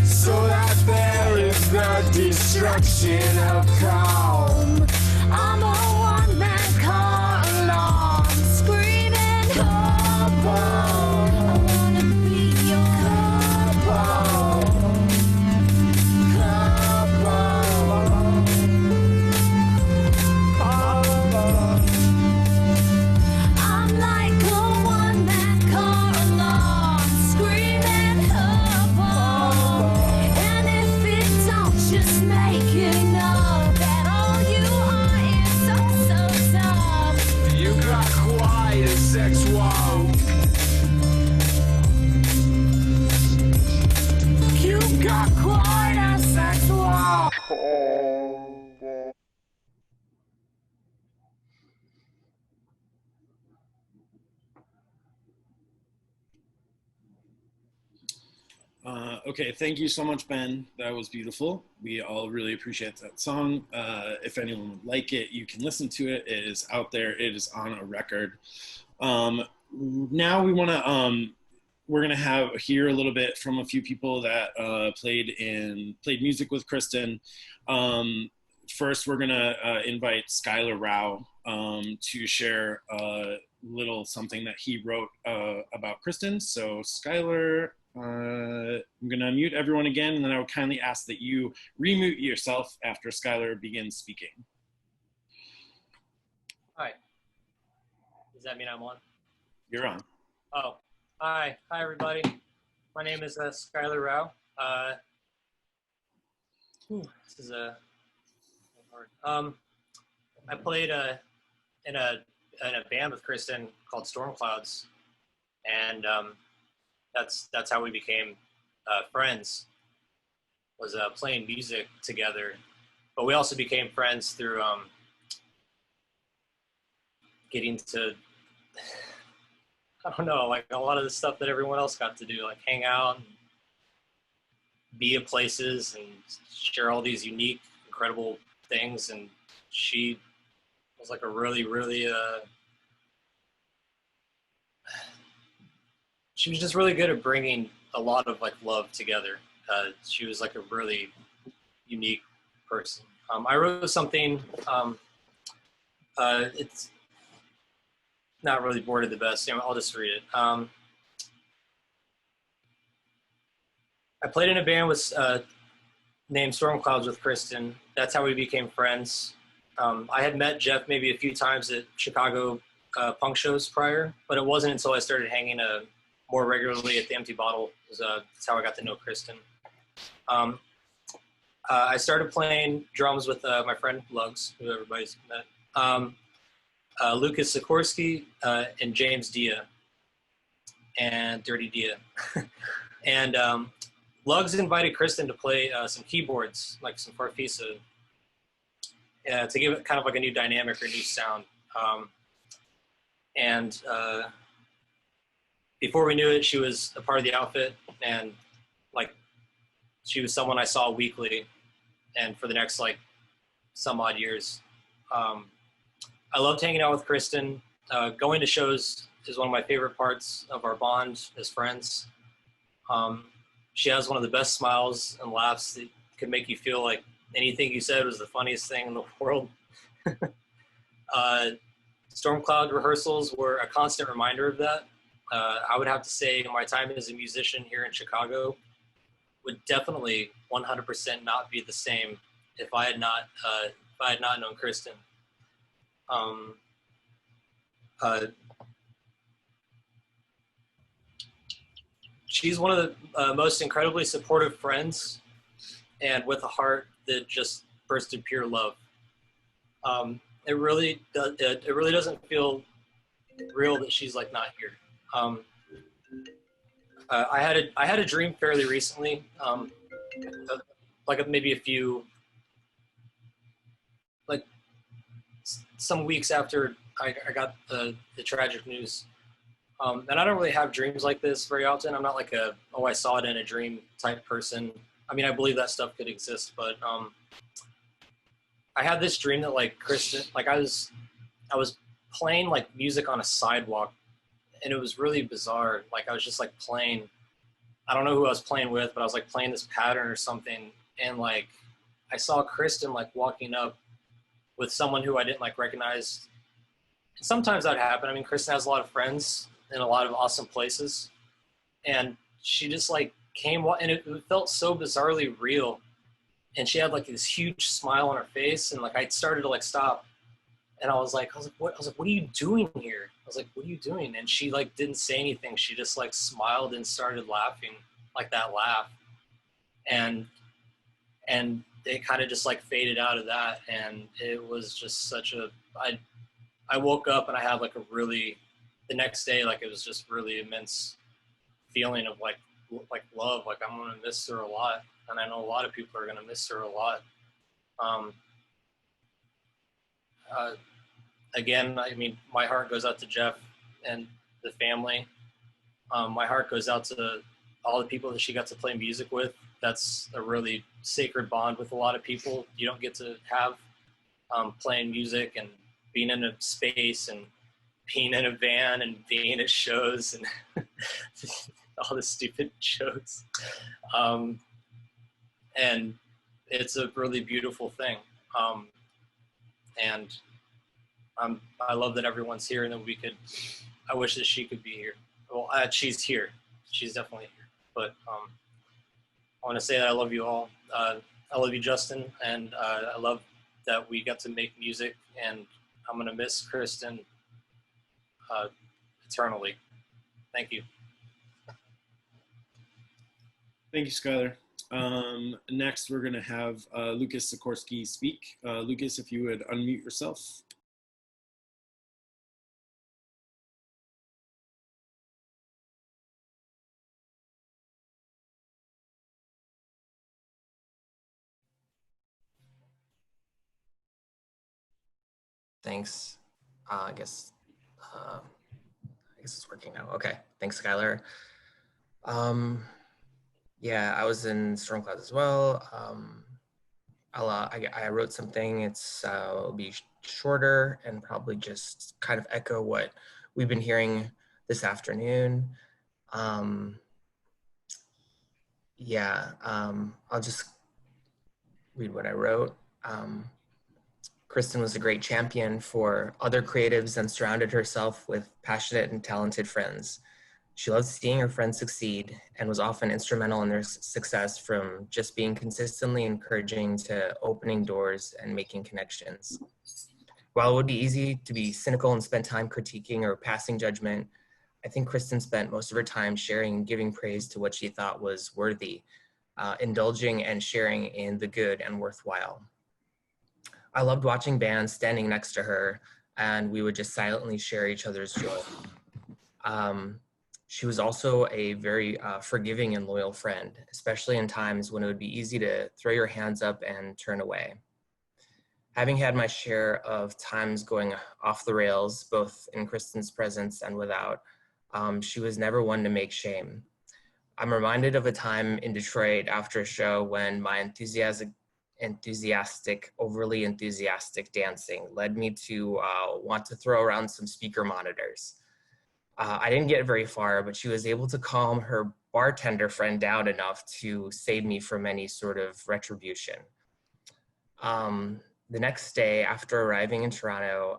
so that there is the destruction of calm. I'm a one-man car alarm, screaming, come on. I wanna be your come on. Come on. I'm like a one-man car alarm, screaming, come on. And if it don't just make it know that all you are is so dumb. You got quite a sex walk. You got quite a sex walk. Okay, thank you so much, Ben. That was beautiful. We all really appreciate that song. If anyone would like it, you can listen to it. It is out there. It is on a record. Now we're gonna hear a little bit from a few people that played music with Christen. First, we're gonna invite Skylar Rao to share a little something that he wrote about Christen. So Skylar, I'm gonna mute everyone again, and then I would kindly ask that you remute yourself after Skylar begins speaking. Hi. Does that mean I'm on? You're on. Oh, hi everybody. My name is Skylar Rao. This is hard. I played in a band with Christen called Storm Clouds, and that's how we became friends. Was playing music together, but we also became friends through getting to, I don't know, like a lot of the stuff that everyone else got to do, like hang out and be at places and share all these unique, incredible things. And she was like a really, really, she was just really good at bringing a lot of like love together. She was like a really unique person. I wrote something, it's not really worded the best. I'll just read it. I played in a band with named Storm Clouds with Christen. That's how we became friends. I had met Jeff maybe a few times at Chicago punk shows prior, but it wasn't until I started hanging more regularly at the Empty Bottle. That's how I got to know Christen. I started playing drums with my friend Lugs, who everybody's met. Lucas Sikorsky and James Dia and Dirty Dia. And Lugs invited Christen to play some keyboards, like some Farfisa, to give it kind of like a new dynamic or new sound. And before we knew it, she was a part of the outfit, and like she was someone I saw weekly, and for the next like some odd years. I loved hanging out with Christen. Going to shows is one of my favorite parts of our bond as friends. She has one of the best smiles and laughs that could make you feel like anything you said was the funniest thing in the world. Storm Cloud rehearsals were a constant reminder of that. I would have to say my time as a musician here in Chicago would definitely 100% not be the same if I had not known Christen. She's one of the most incredibly supportive friends, and with a heart that just bursts of pure love. It really doesn't feel real that she's like not here. I had a dream fairly recently, like maybe a few, like some weeks after I got the tragic news. And I don't really have dreams like this very often. I'm not like a, oh, I saw it in a dream type person. I mean, I believe that stuff could exist, but I had this dream that like Christen, like I was playing like music on a sidewalk, and it was really bizarre. Like I was just like playing, I don't know who I was playing with, but I was like playing this pattern or something. And like, I saw Christen like walking up with someone who I didn't like recognize. And sometimes that happened. I mean, Christen has a lot of friends in a lot of awesome places. And she just like came, and it felt so bizarrely real. And she had like this huge smile on her face. And like, I started to like stop. And I was like, what are you doing here? I was like, what are you doing? And she like didn't say anything. She just like smiled and started laughing, like that laugh. And it kind of just like faded out of that. And it was just such a, I woke up and I had like a really, the next day, like it was just really immense feeling of like love. Like I'm gonna miss her a lot. And I know a lot of people are gonna miss her a lot. Again, I mean, my heart goes out to Jeff and the family. My heart goes out to all the people that she got to play music with. That's a really sacred bond with a lot of people you don't get to have, playing music and being in a space and being in a van and being at shows and all the stupid jokes. And it's a really beautiful thing. And I love that everyone's here and that I wish that she could be here. Well, she's here. She's definitely here. But I want to say that I love you all. I love you, Justin. And I love that we got to make music. And I'm going to miss Christen eternally. Thank you. Thank you, Skylar. Next, we're going to have Lucas Sikorsky speak. Lucas, if you would unmute yourself. Thanks. I guess it's working now. Okay. Thanks, Skylar. Yeah, I was in Storm Clouds as well. I wrote something. It'll be shorter and probably just kind of echo what we've been hearing this afternoon. I'll just read what I wrote. Christen was a great champion for other creatives and surrounded herself with passionate and talented friends. She loved seeing her friends succeed and was often instrumental in their success, from just being consistently encouraging to opening doors and making connections. While it would be easy to be cynical and spend time critiquing or passing judgment, I think Christen spent most of her time sharing and giving praise to what she thought was worthy, indulging and sharing in the good and worthwhile. I loved watching bands standing next to her, and we would just silently share each other's joy. She was also a very forgiving and loyal friend, especially in times when it would be easy to throw your hands up and turn away. Having had my share of times going off the rails, both in Christen's presence and without, she was never one to make shame. I'm reminded of a time in Detroit after a show when my enthusiasm overly enthusiastic dancing led me to want to throw around some speaker monitors. I didn't get very far, but she was able to calm her bartender friend down enough to save me from any sort of retribution. The next day, after arriving in Toronto,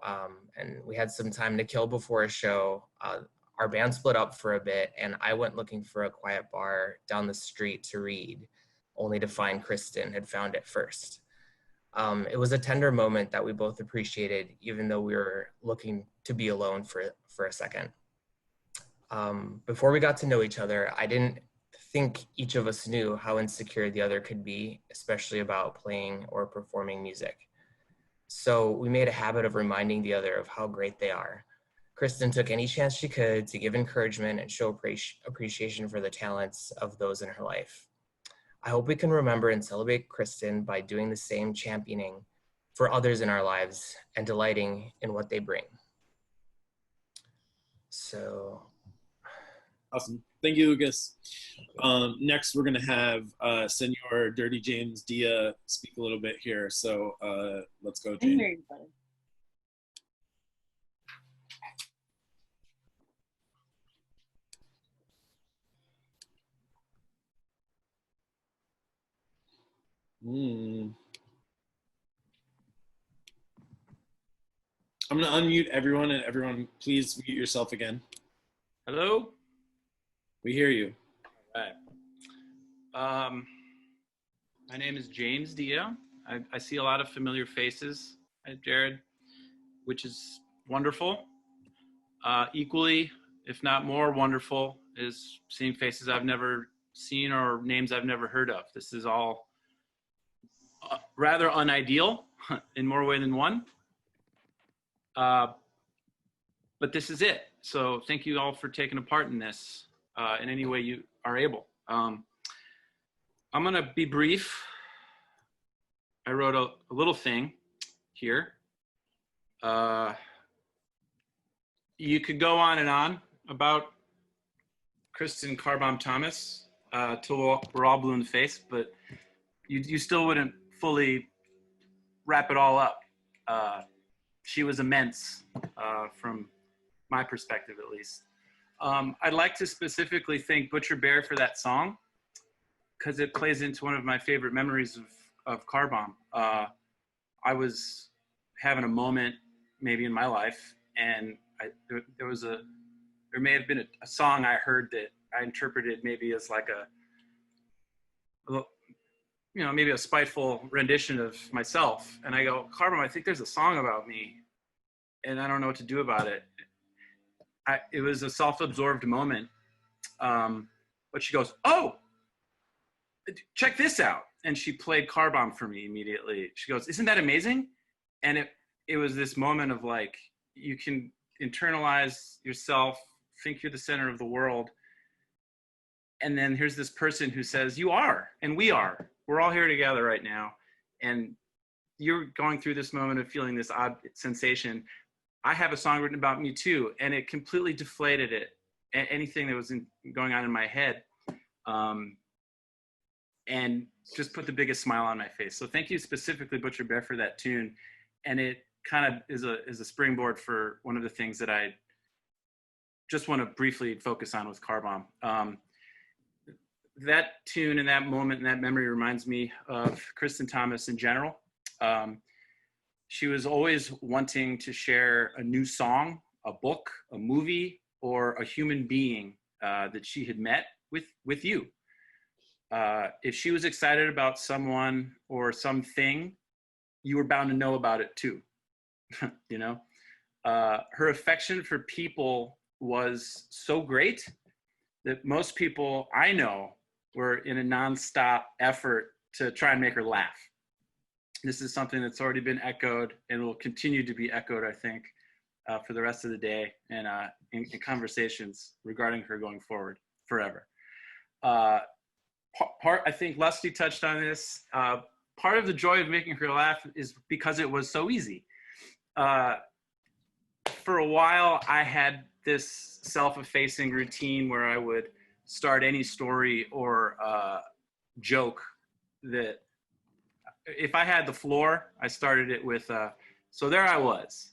and we had some time to kill before a show, our band split up for a bit, and I went looking for a quiet bar down the street to read, only to find Christen had found it first. It was a tender moment that we both appreciated, even though we were looking to be alone for a second. Before we got to know each other, I didn't think each of us knew how insecure the other could be, especially about playing or performing music. So we made a habit of reminding the other of how great they are. Christen took any chance she could to give encouragement and show appreciation for the talents of those in her life. I hope we can remember and celebrate Christen by doing the same championing for others in our lives and delighting in what they bring. So. Awesome. Thank you, Lucas. Next, we're going to have Senor Dirty James Dia speak a little bit here. So let's go, James. I'm going to unmute everyone, and everyone, please mute yourself again. Hello? We hear you. All right. My name is James Dia. I see a lot of familiar faces, Jared, which is wonderful. Equally, if not more wonderful, is seeing faces I've never seen or names I've never heard of. This is all rather unideal in more ways than one. But this is it. So thank you all for taking a part in this in any way you are able. I'm gonna be brief. I wrote a little thing here. You could go on and on about Christen Carbomb Thomas till we're all blue in the face, but you still wouldn't fully wrap it all up. She was immense from my perspective, at least. I'd like to specifically thank Butcher Bear for that song, because it plays into one of my favorite memories of Carbomb. I was having a moment maybe in my life, and there may have been a song I heard that I interpreted maybe as like maybe a spiteful rendition of myself. And I go, Carbomb, I think there's a song about me, and I don't know what to do about it. It was a self-absorbed moment. But she goes, oh, check this out. And she played Carbomb for me immediately. She goes, isn't that amazing? And it was this moment of like, you can internalize yourself, think you're the center of the world. And then here's this person who says, you are, and we are. We're all here together right now. And you're going through this moment of feeling this odd sensation. I have a song written about me too, and it completely deflated it. Anything that was going on in my head. And just put the biggest smile on my face. So thank you specifically, Butcher Bear, for that tune. And it kind of is a springboard for one of the things that I just want to briefly focus on with Carbomb. That tune and that moment and that memory reminds me of Christen Thomas in general. She was always wanting to share a new song, a book, a movie, or a human being that she had met with you. If she was excited about someone or something, you were bound to know about it too. You know, her affection for people was so great that most people I know were in a nonstop effort to try and make her laugh. This is something that's already been echoed and will continue to be echoed, I think, for the rest of the day and in conversations regarding her going forward forever. I think Lusty touched on this. Part of the joy of making her laugh is because it was so easy. For a while, I had this self-effacing routine where I would start any story or joke that if I had the floor, I started it with, so there I was,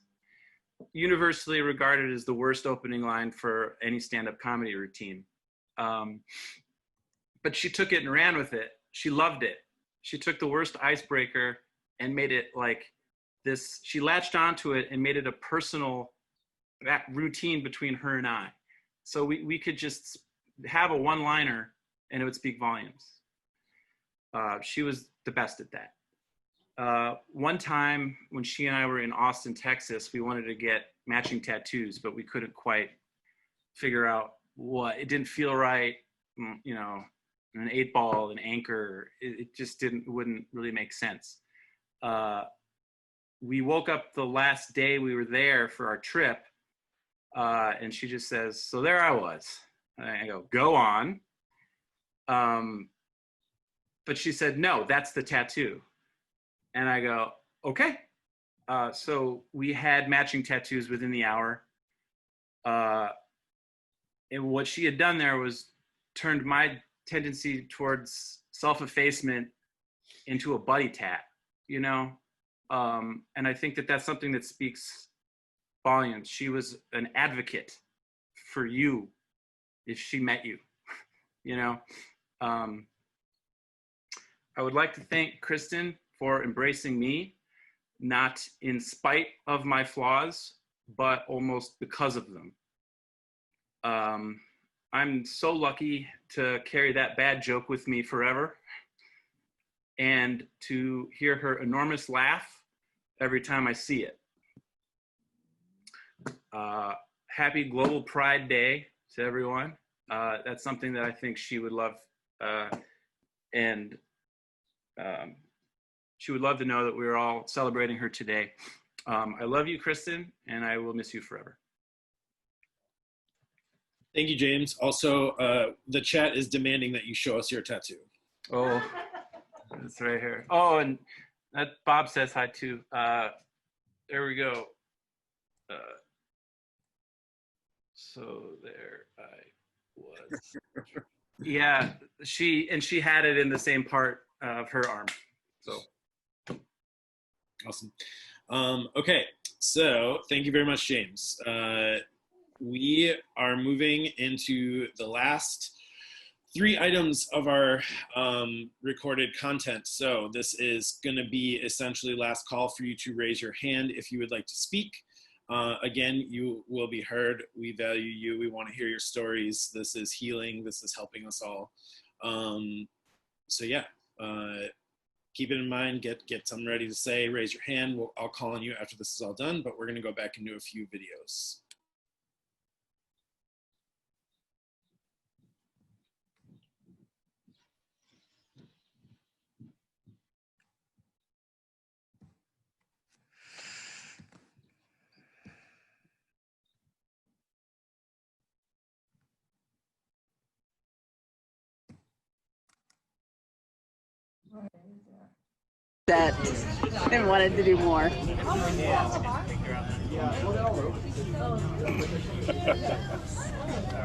universally regarded as the worst opening line for any stand-up comedy routine. But she took it and ran with it. She loved it. She took the worst icebreaker and made it like this. She latched onto it and made it a personal routine between her and I. So we could just have a one-liner and it would speak volumes. She was the best at that. One time when she and I were in Austin, Texas, we wanted to get matching tattoos, but we couldn't quite figure out what. It didn't feel right, you know, an 8-ball, an anchor. It just wouldn't really make sense. We woke up the last day we were there for our trip, and she just says, so there I was. And I go on. But she said, no, that's the tattoo. And I go, okay. So we had matching tattoos within the hour. And what she had done there was turned my tendency towards self-effacement into a buddy tat, you know? And I think that that's something that speaks volumes. She was an advocate for you if she met you, you know? I would like to thank Christen for embracing me, not in spite of my flaws, but almost because of them. I'm so lucky to carry that bad joke with me forever and to hear her enormous laugh every time I see it. Happy Global Pride Day to everyone. That's something that I think she would love, and she would love to know that we're all celebrating her today. I love you, Christen, and I will miss you forever. Thank you, James. Also, the chat is demanding that you show us your tattoo. Oh, it's right here. Oh, and that Bob says hi too. There we go. So there I was. Yeah, she had it in the same part of her arm. So awesome. Okay, so thank you very much, James. We are moving into the last 3 items of our recorded content. So this is going to be essentially last call for you to raise your hand if you would like to speak. Again, you will be heard. We value you. We want to hear your stories. This is healing. This is helping us all. So yeah, keep it in mind. Get something ready to say. Raise your hand. I'll call on you after this is all done, but we're going to go back and do a few videos. That and wanted to do more.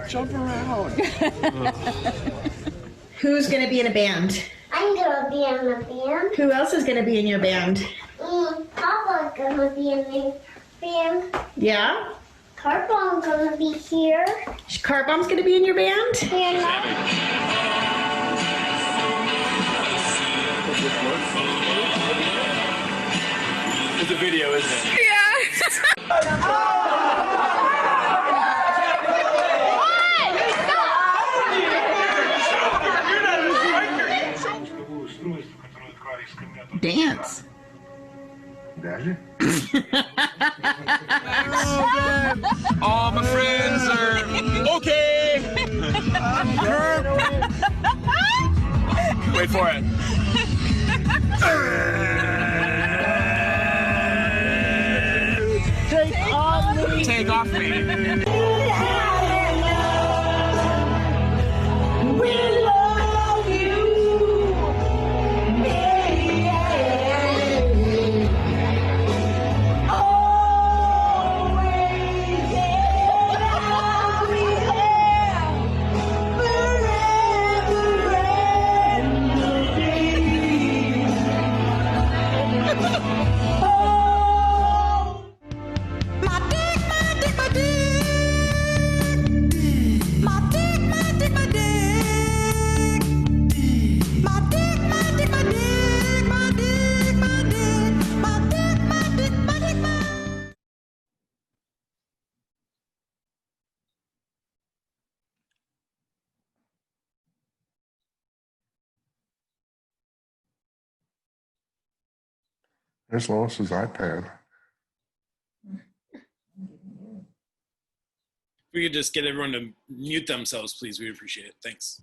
Jump around. Who's going to be in a band? I'm gonna be in the band. Who else is going to be in your band? Papa's gonna be in the band. Yeah? Carbomb's gonna be here. Carbomb's going to be in your band? It's a video, isn't it? Dance. All my friends are okay. Wait for it. Take off me. There's Lois's iPad. If we could just get everyone to mute themselves, please, we'd appreciate it. Thanks.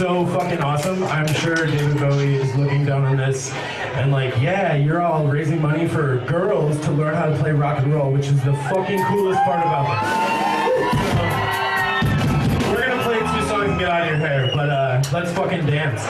so fucking awesome. I'm sure David Bowie is looking down on this and like, yeah, you're all raising money for girls to learn how to play rock and roll, which is the fucking coolest part about this. We're gonna play 2 songs and get out of your hair, but let's fucking dance.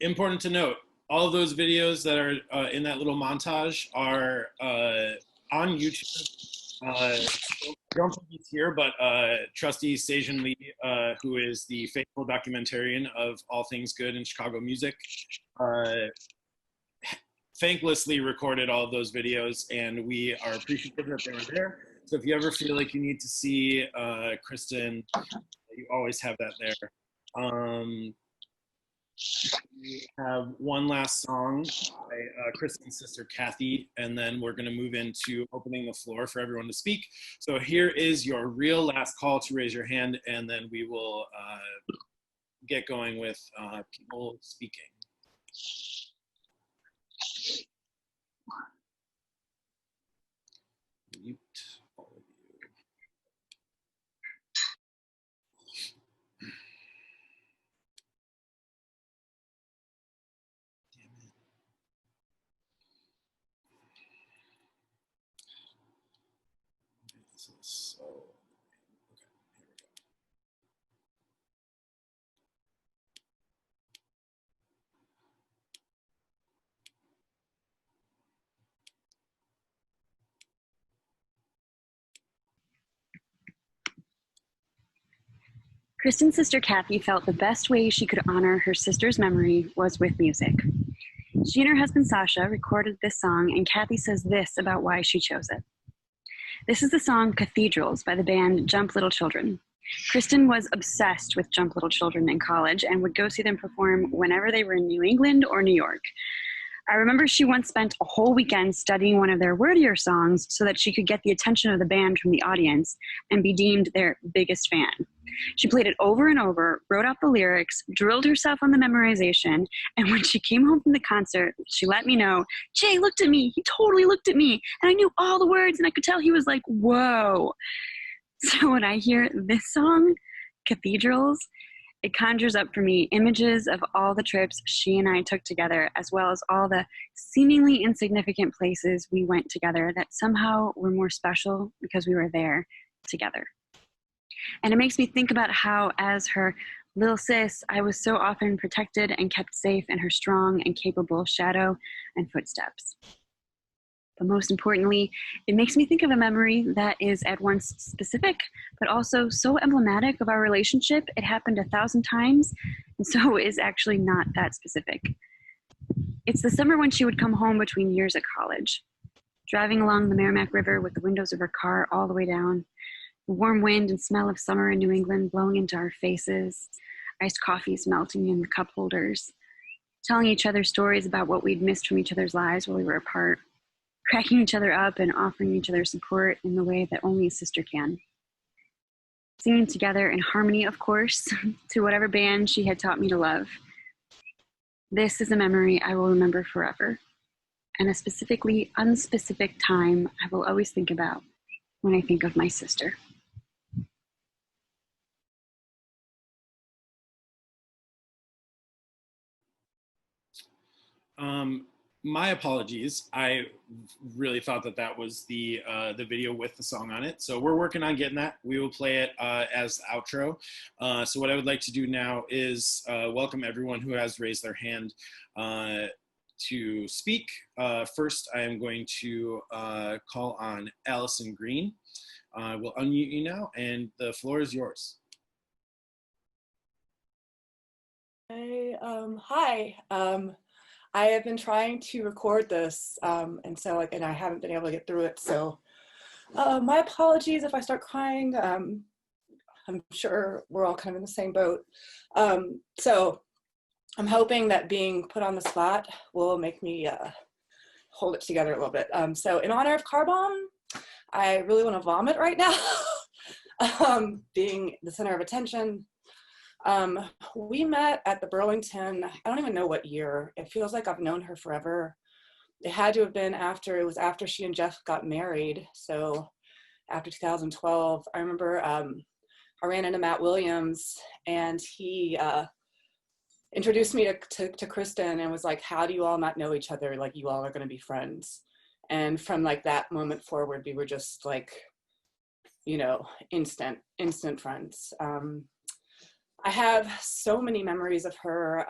Important to note, all of those videos that are in that little montage are on YouTube. I don't think he's here, but Trustee Sejan Lee, who is the faithful documentarian of all things good in Chicago music, thanklessly recorded all of those videos, and we are appreciative that they were there. So if you ever feel like you need to see Christen, you always have that there. We have one last song by Christen's sister Kathy, and then we're going to move into opening the floor for everyone to speak. So here is your real last call to raise your hand, and then we will get going with people speaking. Mute all of you. So, okay, here we go. Christen's sister Kathy felt the best way she could honor her sister's memory was with music. She and her husband Sasha recorded this song, and Kathy says this about why she chose it. This is the song Cathedrals by the band Jump Little Children. Christen was obsessed with Jump Little Children in college and would go see them perform whenever they were in New England or New York. I remember she once spent a whole weekend studying one of their wordier songs so that she could get the attention of the band from the audience and be deemed their biggest fan. She played it over and over, wrote out the lyrics, drilled herself on the memorization, and when she came home from the concert, she let me know, Jay looked at me, he totally looked at me, and I knew all the words, and I could tell he was like, whoa. So when I hear this song, Cathedrals, it conjures up for me images of all the trips she and I took together, as well as all the seemingly insignificant places we went together that somehow were more special because we were there together. And it makes me think about how, as her little sis, I was so often protected and kept safe in her strong and capable shadow and footsteps. But most importantly, it makes me think of a memory that is at once specific, but also so emblematic of our relationship, it happened 1,000 times, and so is actually not that specific. It's the summer when she would come home between years at college, driving along the Merrimack River with the windows of her car all the way down, the warm wind and smell of summer in New England blowing into our faces, iced coffees melting in the cup holders, telling each other stories about what we'd missed from each other's lives while we were apart, cracking each other up and offering each other support in the way that only a sister can. Singing together in harmony, of course, to whatever band she had taught me to love. This is a memory I will remember forever, and a specifically unspecific time I will always think about when I think of my sister. My apologies. I really thought that that was the video with the song on it. So we're working on getting that. We will play it as the outro. So what I would like to do now is welcome everyone who has raised their hand to speak. First, I am going to call on Allison Green. We'll unmute you now, and the floor is yours. Hi. I have been trying to record this, and I haven't been able to get through it. So, my apologies if I start crying. I'm sure we're all kind of in the same boat. So, I'm hoping that being put on the spot will make me hold it together a little bit. So in honor of Car Bomb, I really want to vomit right now. Being the center of attention. We met at the Burlington, I don't even know what year. It feels like I've known her forever. It had to have been after she and Jeff got married. So after 2012, I remember I ran into Matt Williams, and he introduced me to Christen and was like, how do you all not know each other? Like, you all are going to be friends. And from like that moment forward, we were just like, you know, instant friends. I have so many memories of her.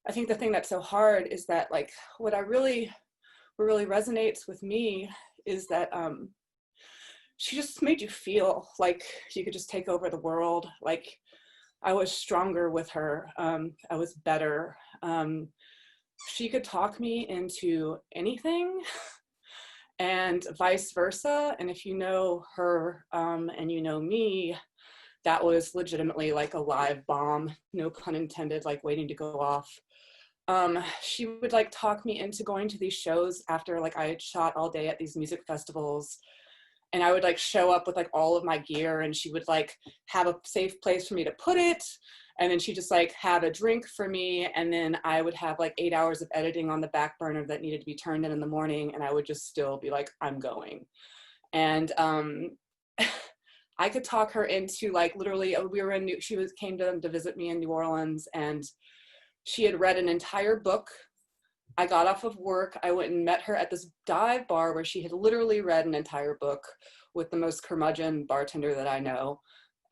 I think the thing that's so hard is that like what really resonates with me is that she just made you feel like you could just take over the world. Like I was stronger with her. I was better. She could talk me into anything and vice versa. And if you know her and you know me, that was legitimately like a live bomb, no pun intended, like waiting to go off. She would like talk me into going to these shows after like I had shot all day at these music festivals, and I would like show up with like all of my gear, and she would like have a safe place for me to put it, and then she'd just like have a drink for me, and then I would have like 8 hours of editing on the back burner that needed to be turned in the morning, and I would just still be like, I'm going. And I could talk her into like literally, she came to visit me in New Orleans, and she had read an entire book. I got off of work, I went and met her at this dive bar where she had literally read an entire book with the most curmudgeon bartender that I know.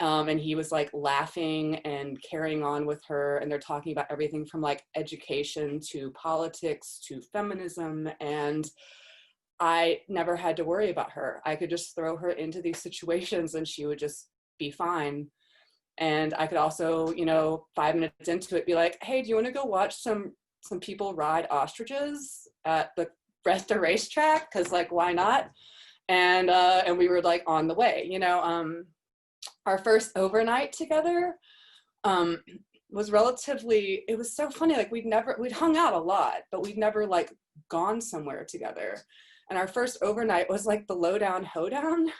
And he was like laughing and carrying on with her, and they're talking about everything from like education to politics to feminism, and I never had to worry about her. I could just throw her into these situations and she would just be fine. And I could also, you know, 5 minutes into it, be like, hey, do you want to go watch some people ride ostriches at the racetrack? Because like, why not? And we were like on the way, you know. Our first overnight together was relatively, it was so funny. Like we'd hung out a lot, but we'd never like gone somewhere together. And our first overnight was like the Lowdown Hoedown,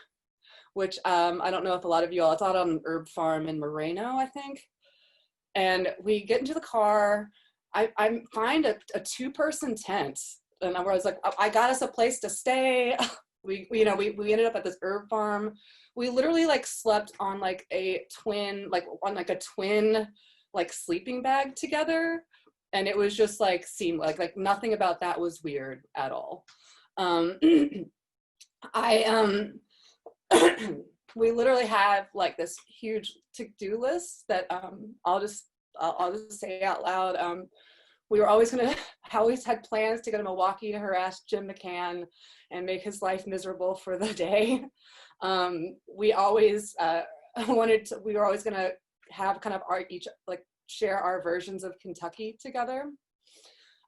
which I don't know if a lot of you all, it's out on an herb farm in Moreno, I think. And we get into the car, I find a 2-person tent, and I was like, I got us a place to stay. We ended up at this herb farm. We literally like slept on like a twin like sleeping bag together. And it was just like seemed like nothing about that was weird at all. We literally have like this huge to-do list that I'll just say out loud. We were always had plans to go to Milwaukee to harass Jim McCann and make his life miserable for the day. We always we were always gonna have kind of share our versions of Kentucky together.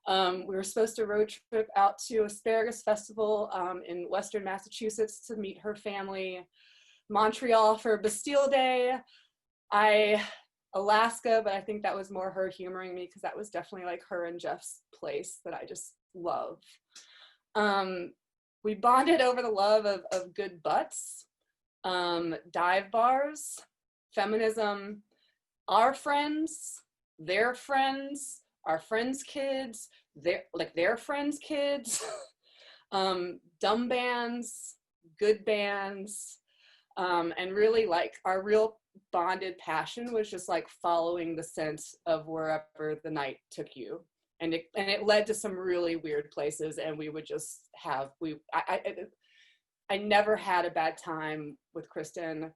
We were supposed to road trip out to Asparagus Festival in Western Massachusetts to meet her family, Montreal for Bastille Day, Alaska, but I think that was more her humoring me because that was definitely like her and Jeff's place that I just love. We bonded over the love of good butts, dive bars, feminism, our friends, their friends, our friends' kids, their friends' kids, dumb bands, good bands, and really like our real bonded passion was just like following the sense of wherever the night took you. And it led to some really weird places, and we would just have, I never had a bad time with Christen.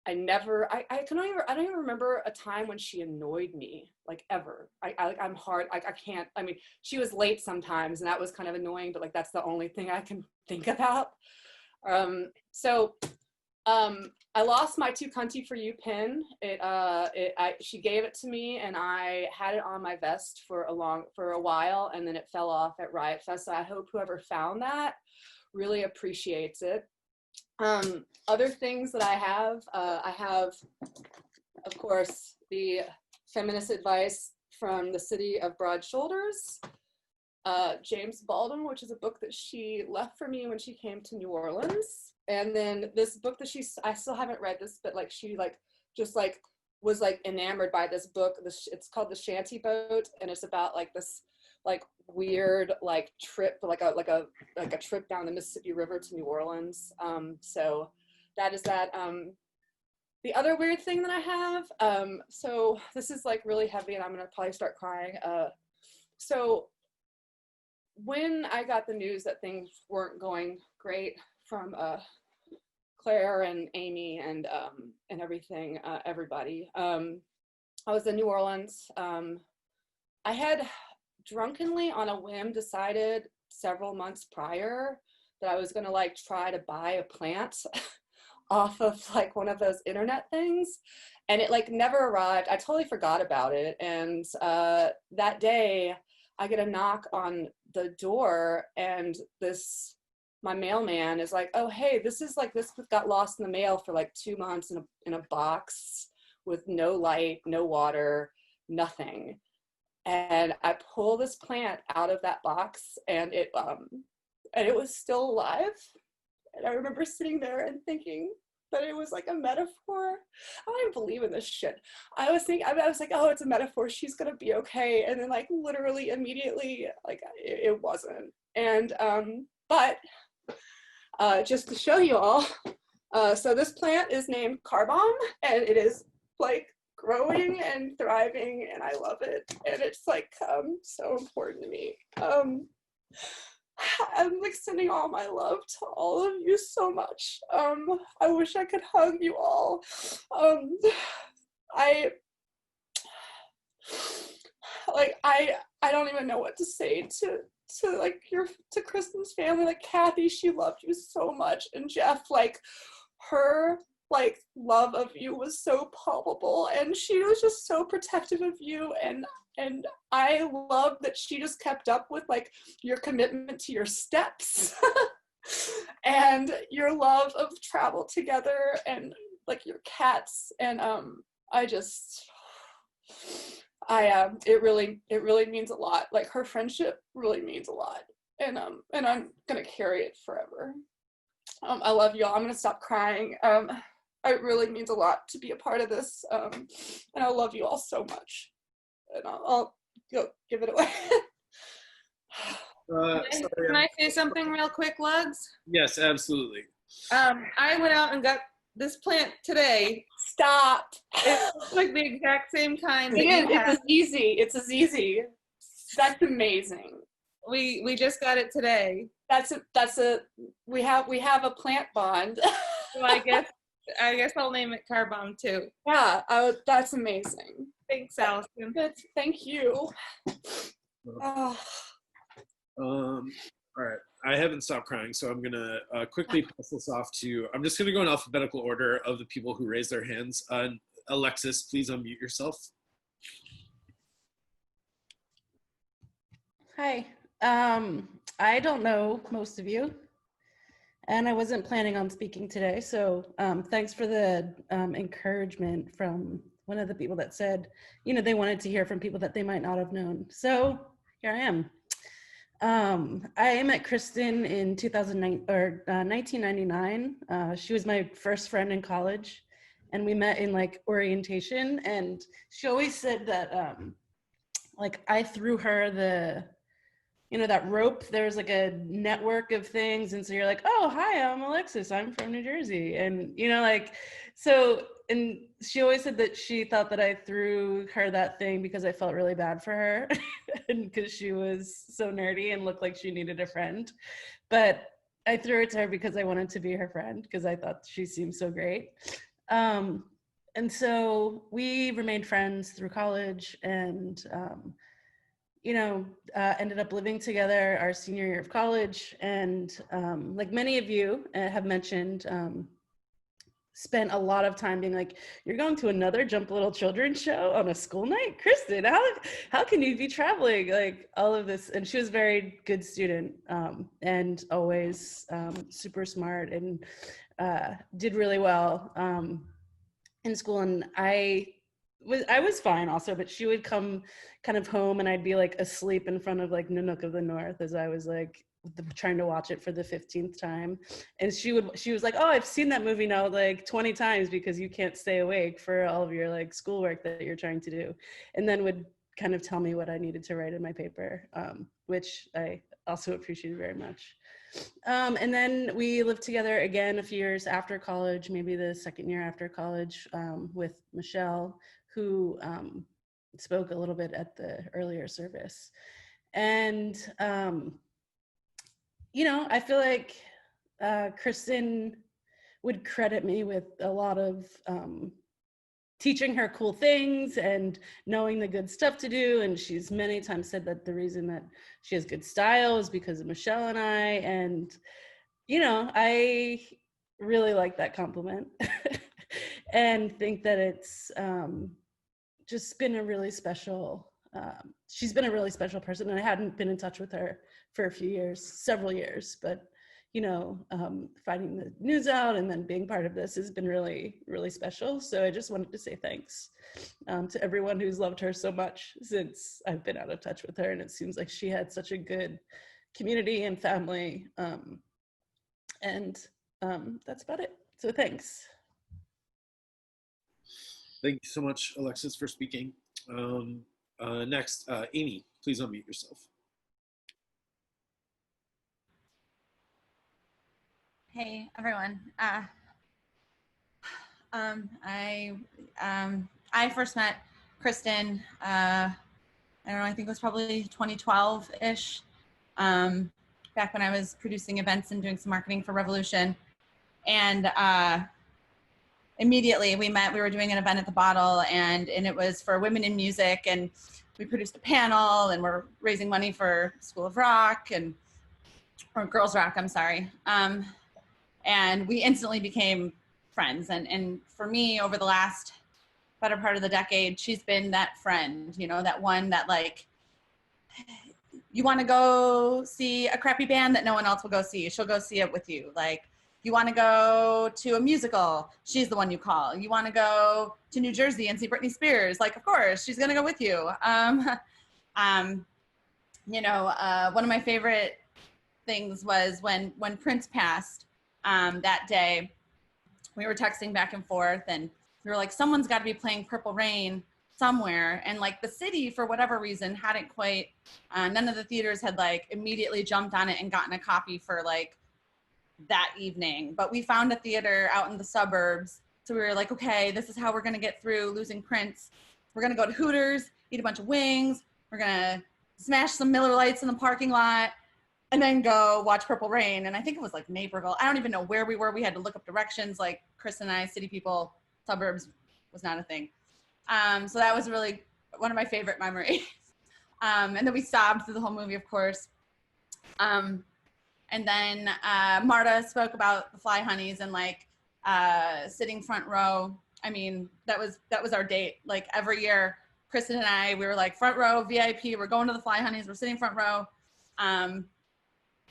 I don't even remember a time when she annoyed me, like ever. I'm hard, I can't, I mean, she was late sometimes and that was kind of annoying, but like, that's the only thing I can think about. I lost my "Too Cunty for You" pin. She gave it to me and I had it on my vest for a while, and then it fell off at Riot Fest. So I hope whoever found that really appreciates it. Other things that I have, of course, the feminist advice from the city of Broad Shoulders. James Baldwin, which is a book that she left for me when she came to New Orleans. And then this book that I still haven't read this, but like she like just like was like enamored by this book. It's called The Shanty Boat, and it's about like this like weird like trip, like a trip down the Mississippi River to New Orleans. So that is that. The other weird thing that I have, so this is like really heavy, and I'm gonna probably start crying. So when I got the news that things weren't going great from Claire and Amy and everything, everybody, I was in New Orleans. I had drunkenly on a whim decided several months prior that I was gonna like try to buy a plant off of like one of those internet things, and it like never arrived. I totally forgot about it, and that day I get a knock on the door, and my mailman is like, oh hey, this got lost in the mail for like 2 months in a box with no light, no water, nothing. And I pull this plant out of that box, and it was still alive. And I remember sitting there and thinking that it was like a metaphor. I don't even believe in this shit. I was like, oh, it's a metaphor. She's gonna be okay. And then like literally immediately, like it wasn't. And but just to show you all, so this plant is named Car Bomb, and it is like growing and thriving, and I love it. And it's like so important to me. I'm like sending all my love to all of you so much. I wish I could hug you all. I don't even know what to say to Kristen's family. Like Kathy, she loved you so much, and Jeff, like her like love of you was so palpable, and she was just so protective of you, and I love that she just kept up with like your commitment to your steps and your love of travel together, and like your cats, and it really means a lot. Like her friendship really means a lot, and I'm gonna carry it forever. I love y'all. I'm gonna stop crying. It really means a lot to be a part of this, and I love you all so much. And I'll go give it away. Can I say something real quick, Lugs? Yes, absolutely. I went out and got this plant today. Stop. It's like the exact same kind. It's a ZZ. That's amazing. We just got it today. We have a plant bond. So I guess I'll name it Car Bomb too. Yeah, that's amazing. Thanks, Allison. Thank you. All right, I haven't stopped crying, so I'm gonna quickly pass this off to, I'm just gonna go in alphabetical order of the people who raised their hands. Alexis, please unmute yourself. Hi, I don't know most of you, and I wasn't planning on speaking today, so thanks for the encouragement from one of the people that said, they wanted to hear from people that they might not have known. So here I am. I met Christen in 1999. She was my first friend in college, and we met in like orientation, and she always said that like I threw her that rope. There's like a network of things, and so you're like, oh hi, I'm Alexis, I'm from New Jersey, and and she always said that she thought that I threw her that thing because I felt really bad for her and because she was so nerdy and looked like she needed a friend. But I threw it to her because I wanted to be her friend, because I thought she seemed so great. And so we remained friends through college, and ended up living together our senior year of college. And like many of you have mentioned, spent a lot of time being like, you're going to another Jump Little Children show on a school night? Christen, how can you be traveling? Like all of this. And she was a very good student, and always super smart, and did really well in school. And I I was fine also, but she would come kind of home and I'd be like asleep in front of like Nanook of the North as I was like trying to watch it for the 15th time. And she was like, oh, I've seen that movie now like 20 times because you can't stay awake for all of your like schoolwork that you're trying to do. And then would kind of tell me what I needed to write in my paper, which I also appreciated very much. And then we lived together again a few years after college, maybe the second year after college, with Michelle, who spoke a little bit at the earlier service. And, you know, I feel like Christen would credit me with a lot of teaching her cool things and knowing the good stuff to do. And she's many times said that the reason that she has good style is because of Michelle and I. And, you know, I really like that compliment and think that it's just been a really special, she's been a really special person. And I hadn't been in touch with her for a few years, several years, but you know, finding the news out and then being part of this has been really, really special. So I just wanted to say thanks to everyone who's loved her so much since I've been out of touch with her. And it seems like she had such a good community and family. And that's about it. So thanks. Thank you so much, Alexis, for speaking. Next, Amy, please unmute yourself. Hey everyone. I first met Christen. I don't know. I think it was probably 2012-ish. Back when I was producing events and doing some marketing for Revolution, and immediately we met. We were doing an event at the Bottle, and it was for women in music, and we produced a panel, and we're raising money for School of Rock or Girls Rock. I'm sorry. And we instantly became friends. And for me, over the last better part of the decade, she's been that friend, you know, that one that like, you want to go see a crappy band that no one else will go see. She'll go see it with you. Like, you want to go to a musical, she's the one you call. You want to go to New Jersey and see Britney Spears, like, of course, she's going to go with you. You know, one of my favorite things was when Prince passed. That day, we were texting back and forth, and we were like, someone's got to be playing Purple Rain somewhere. And like the city, for whatever reason, hadn't quite, none of the theaters had like immediately jumped on it and gotten a copy for like that evening. But we found a theater out in the suburbs. So we were like, okay, this is how we're going to get through losing Prince. We're going to go to Hooters, eat a bunch of wings. We're going to smash some Miller Lights in the parking lot, and then go watch Purple Rain. And I think it was like Naperville. I don't even know where we were. We had to look up directions. Like Chris and I, city people, suburbs was not a thing. So that was really one of my favorite memories. And then we sobbed through the whole movie, of course. And then Marta spoke about the Fly Honeys and like sitting front row. I mean, that was our date. Like every year, Christen and I, we were like front row VIP. We're going to the Fly Honeys. We're sitting front row.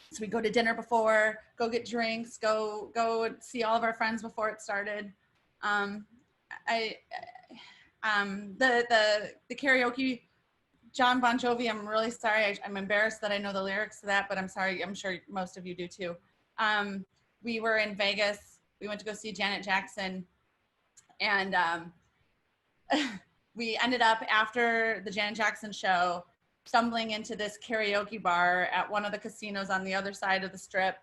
So we go to dinner before, go get drinks, go see all of our friends before it started. The karaoke, John Bon Jovi, I'm really sorry. I'm embarrassed that I know the lyrics to that, but I'm sorry. I'm sure most of you do too. We were in Vegas. We went to go see Janet Jackson, and we ended up after the Janet Jackson show stumbling into this karaoke bar at one of the casinos on the other side of the strip.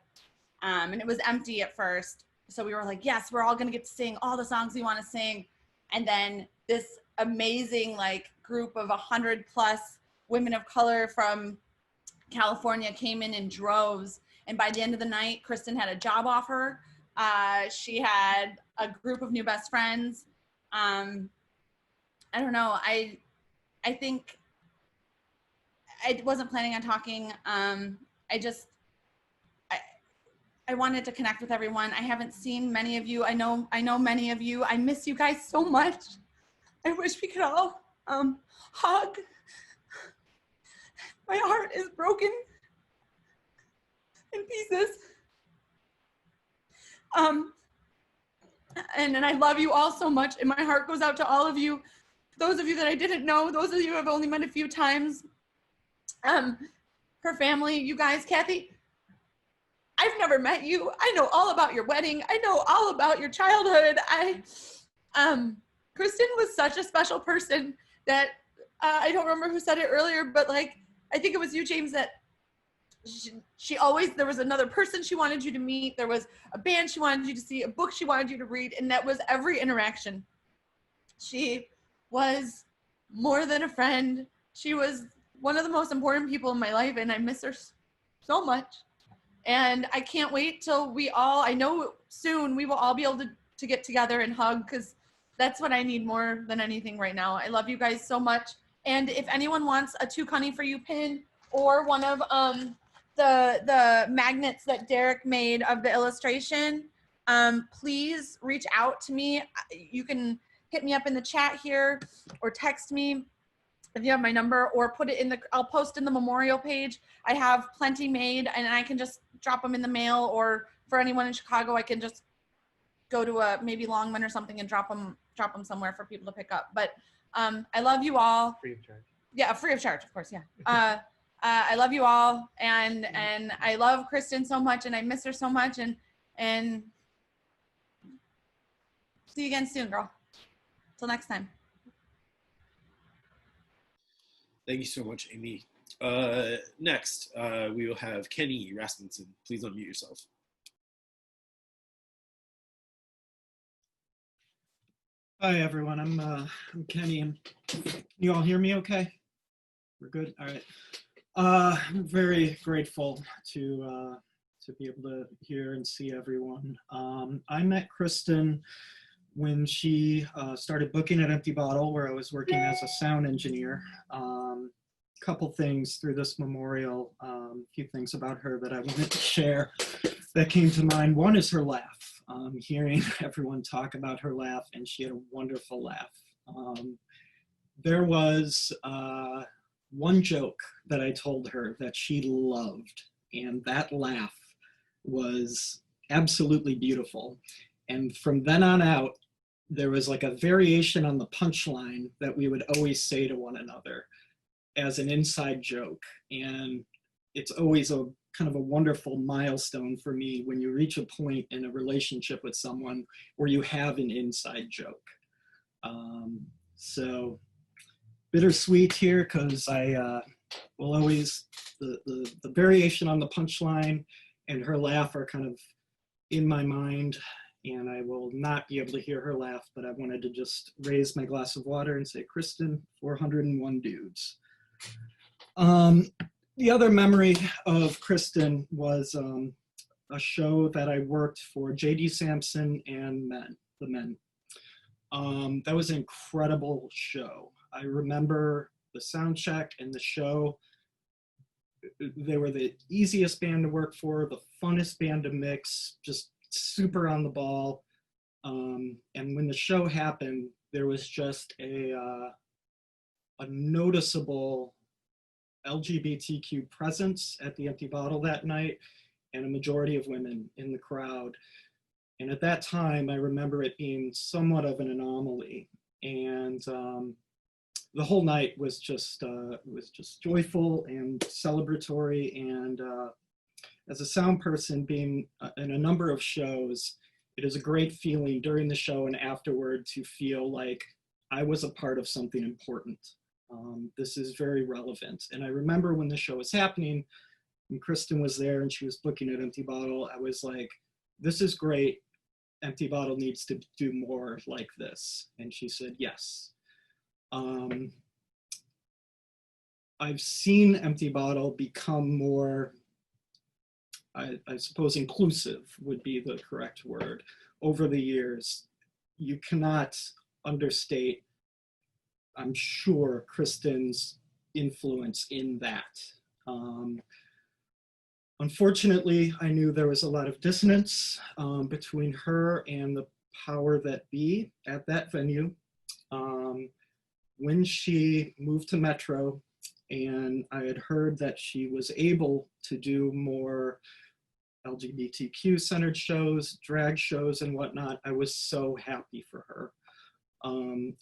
And it was empty at first. So we were like, yes, we're all gonna get to sing all the songs we wanna sing. And then this amazing like group of 100+ women of color from California came in droves. And by the end of the night, Christen had a job offer. She had a group of new best friends. I don't know, I think, I wasn't planning on talking. I wanted to connect with everyone. I haven't seen many of you. I know many of you. I miss you guys so much. I wish we could all hug. My heart is broken in pieces. And I love you all so much, and my heart goes out to all of you those of you that I didn't know, those of you I've only met a few times, her family, you guys, Kathy, I've never met you. I know all about your wedding. I know all about your childhood. Christen was such a special person that I don't remember who said it earlier, but like, I think it was you, James, that she always, there was another person she wanted you to meet. There was a band she wanted you to see, a book she wanted you to read. And that was every interaction. She was more than a friend. She was one of the most important people in my life, and I miss her so much. And I can't wait till I know soon we will all be able to get together and hug, because that's what I need more than anything right now. I love you guys so much. And if anyone wants a Too Cunning For You pin or one of the magnets that Derek made of the illustration, please reach out to me. You can hit me up in the chat here or text me if you have my number, or put it I'll post in the memorial page. I have plenty made, and I can just drop them in the mail, or for anyone in Chicago, I can just go to a maybe Longman or something and drop them somewhere for people to pick up. But I love you all. Free of charge. Yeah, free of charge, of course. Yeah. I love you all, and I love Christen so much, and I miss her so much, and see you again soon, girl. Till next time. Thank you so much, Amy. Next, we will have Kenny Rasmussen. Please unmute yourself. Hi everyone, I'm Kenny. Can you all hear me okay? We're good? All right. I'm very grateful to be able to hear and see everyone. I met Christen when she started booking at Empty Bottle, where I was working as a sound engineer. Couple things through this memorial, a few things about her that I wanted to share that came to mind. One is her laugh. Hearing everyone talk about her laugh, and she had a wonderful laugh. There was one joke that I told her that she loved, and that laugh was absolutely beautiful. And from then on out, there was like a variation on the punchline that we would always say to one another as an inside joke. And it's always a kind of a wonderful milestone for me when you reach a point in a relationship with someone where you have an inside joke. So bittersweet here, because I will always, the variation on the punchline and her laugh are kind of in my mind, and I will not be able to hear her laugh, but I wanted to just raise my glass of water and say, Christen, 401 dudes. The other memory of Christen was a show that I worked for J.D. Sampson and the Men. That was an incredible show. I remember the sound check and the show. They were the easiest band to work for, the funnest band to mix, just super on the ball. And when the show happened, there was just a noticeable LGBTQ presence at the Empty Bottle that night, and a majority of women in the crowd. And at that time, I remember it being somewhat of an anomaly. And the whole night was just joyful and celebratory. And as a sound person, being in a number of shows, it is a great feeling during the show and afterward to feel like I was a part of something important. This is very relevant. And I remember when the show was happening, and Christen was there and she was booking at Empty Bottle, I was like, this is great. Empty Bottle needs to do more like this. And she said, yes. I've seen Empty Bottle become more, I suppose inclusive would be the correct word, over the years. You cannot understate, I'm sure, Christen's influence in that. Unfortunately, I knew there was a lot of dissonance between her and the power that be at that venue. When she moved to Metro, and I had heard that she was able to do more LGBTQ-centered shows, drag shows and whatnot, I was so happy for her.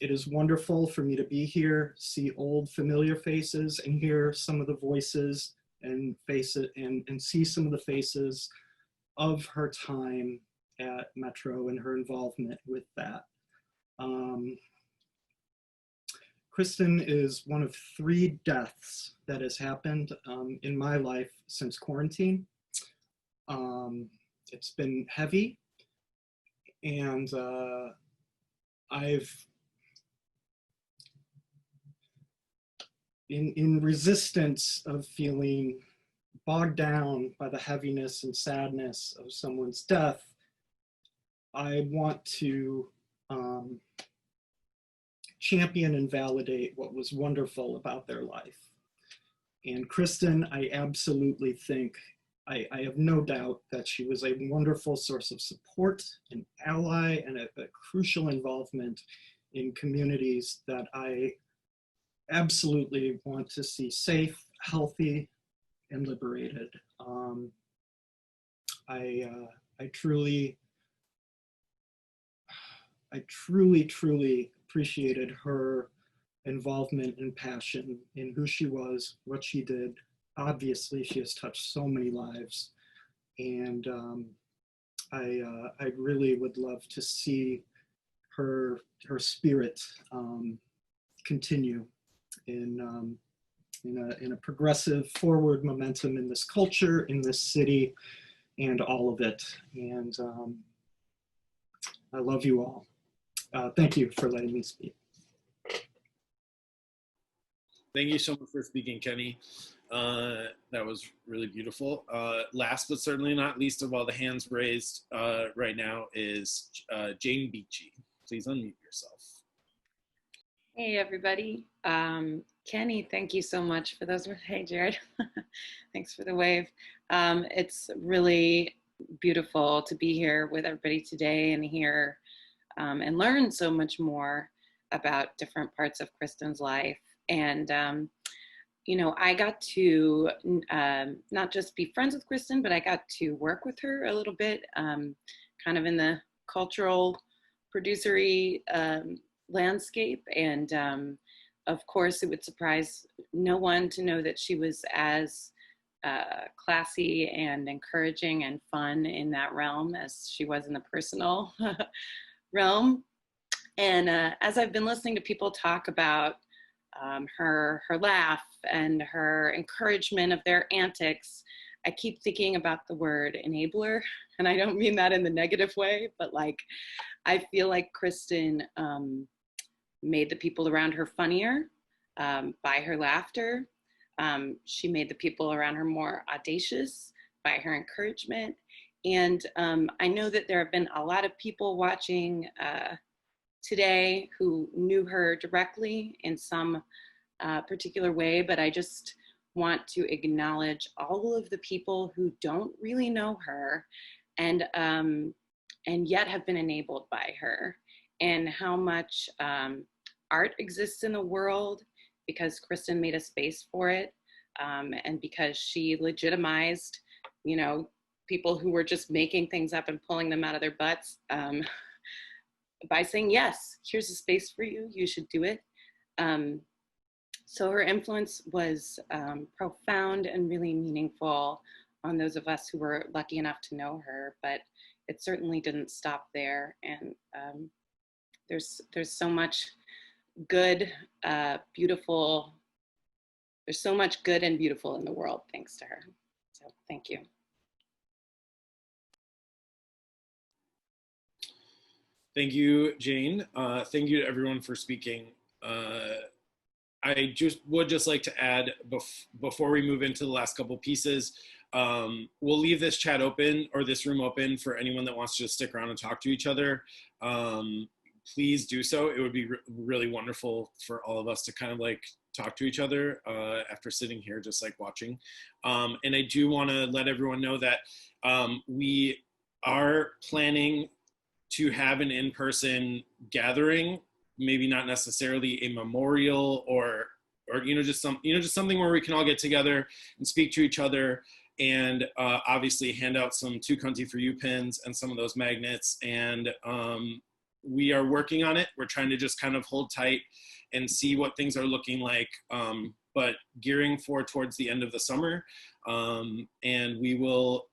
It is wonderful for me to be here, see old familiar faces, and hear some of the voices and see some of the faces of her time at Metro and her involvement with that. Christen is one of 3 deaths that has happened in my life since quarantine. It's been heavy, and I've in resistance of feeling bogged down by the heaviness and sadness of someone's death, I want to champion and validate what was wonderful about their life. And Christen, I absolutely think, I have no doubt that she was a wonderful source of support, an ally, and a crucial involvement in communities that I absolutely want to see safe, healthy, and liberated. I truly appreciated her involvement and passion in who she was, what she did. Obviously, she has touched so many lives, and I really would love to see her spirit continue in a progressive forward momentum in this culture, in this city, and all of it. And I love you all. Thank you for letting me speak. Thank you so much for speaking, Kenny. That was really beautiful. Last but certainly not least of all the hands raised right now is Jane Beachy. Please unmute yourself. Hey, everybody. Kenny, thank you so much for those. Hey, Jared. Thanks for the wave. It's really beautiful to be here with everybody today and hear and learn so much more about different parts of Christen's life. And, you know, I got to not just be friends with Christen, but I got to work with her a little bit, kind of in the cultural producery landscape. And of course, it would surprise no one to know that she was as classy and encouraging and fun in that realm as she was in the personal realm. And as I've been listening to people talk about her laugh and her encouragement of their antics, I keep thinking about the word enabler. And I don't mean that in the negative way, but like, I feel like Christen made the people around her funnier by her laughter. She made the people around her more audacious by her encouragement. And I know that there have been a lot of people watching today who knew her directly in some particular way, but I just want to acknowledge all of the people who don't really know her and yet have been enabled by her, and how much art exists in the world because Christen made a space for it, and because she legitimized, you know, people who were just making things up and pulling them out of their butts by saying, yes, here's a space for you, you should do it. So her influence was profound and really meaningful on those of us who were lucky enough to know her, but it certainly didn't stop there. And there's so much good, beautiful, there's so much good and beautiful in the world thanks to her. So thank you. Thank you, Jane. Thank you to everyone for speaking. I would just like to add, before we move into the last couple pieces, we'll leave this chat open, or this room open, for anyone that wants to just stick around and talk to each other. Please do so. It would be really wonderful for all of us to kind of like talk to each other after sitting here just like watching. And I do want to let everyone know that we are planning to have an in-person gathering, maybe not necessarily a memorial or just something where we can all get together and speak to each other, and obviously hand out some Too Cunty for You pins and some of those magnets, and we are working on it. We're trying to just kind of hold tight and see what things are looking like, but gearing towards the end of the summer. And we will,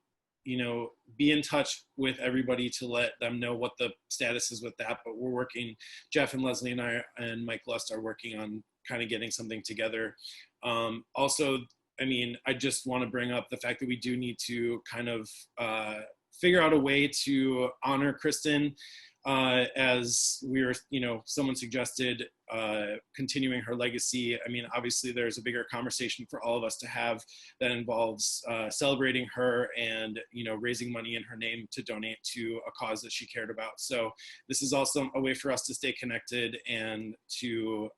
be in touch with everybody to let them know what the status is with that. But we're working, Jeff and Leslie and I and Mike Lust are working on kind of getting something together. Also, I just want to bring up the fact that we do need to kind of figure out a way to honor Christen, as we were, someone suggested continuing her legacy. Obviously there's a bigger conversation for all of us to have that involves celebrating her and, raising money in her name to donate to a cause that she cared about. So this is also a way for us to stay connected and to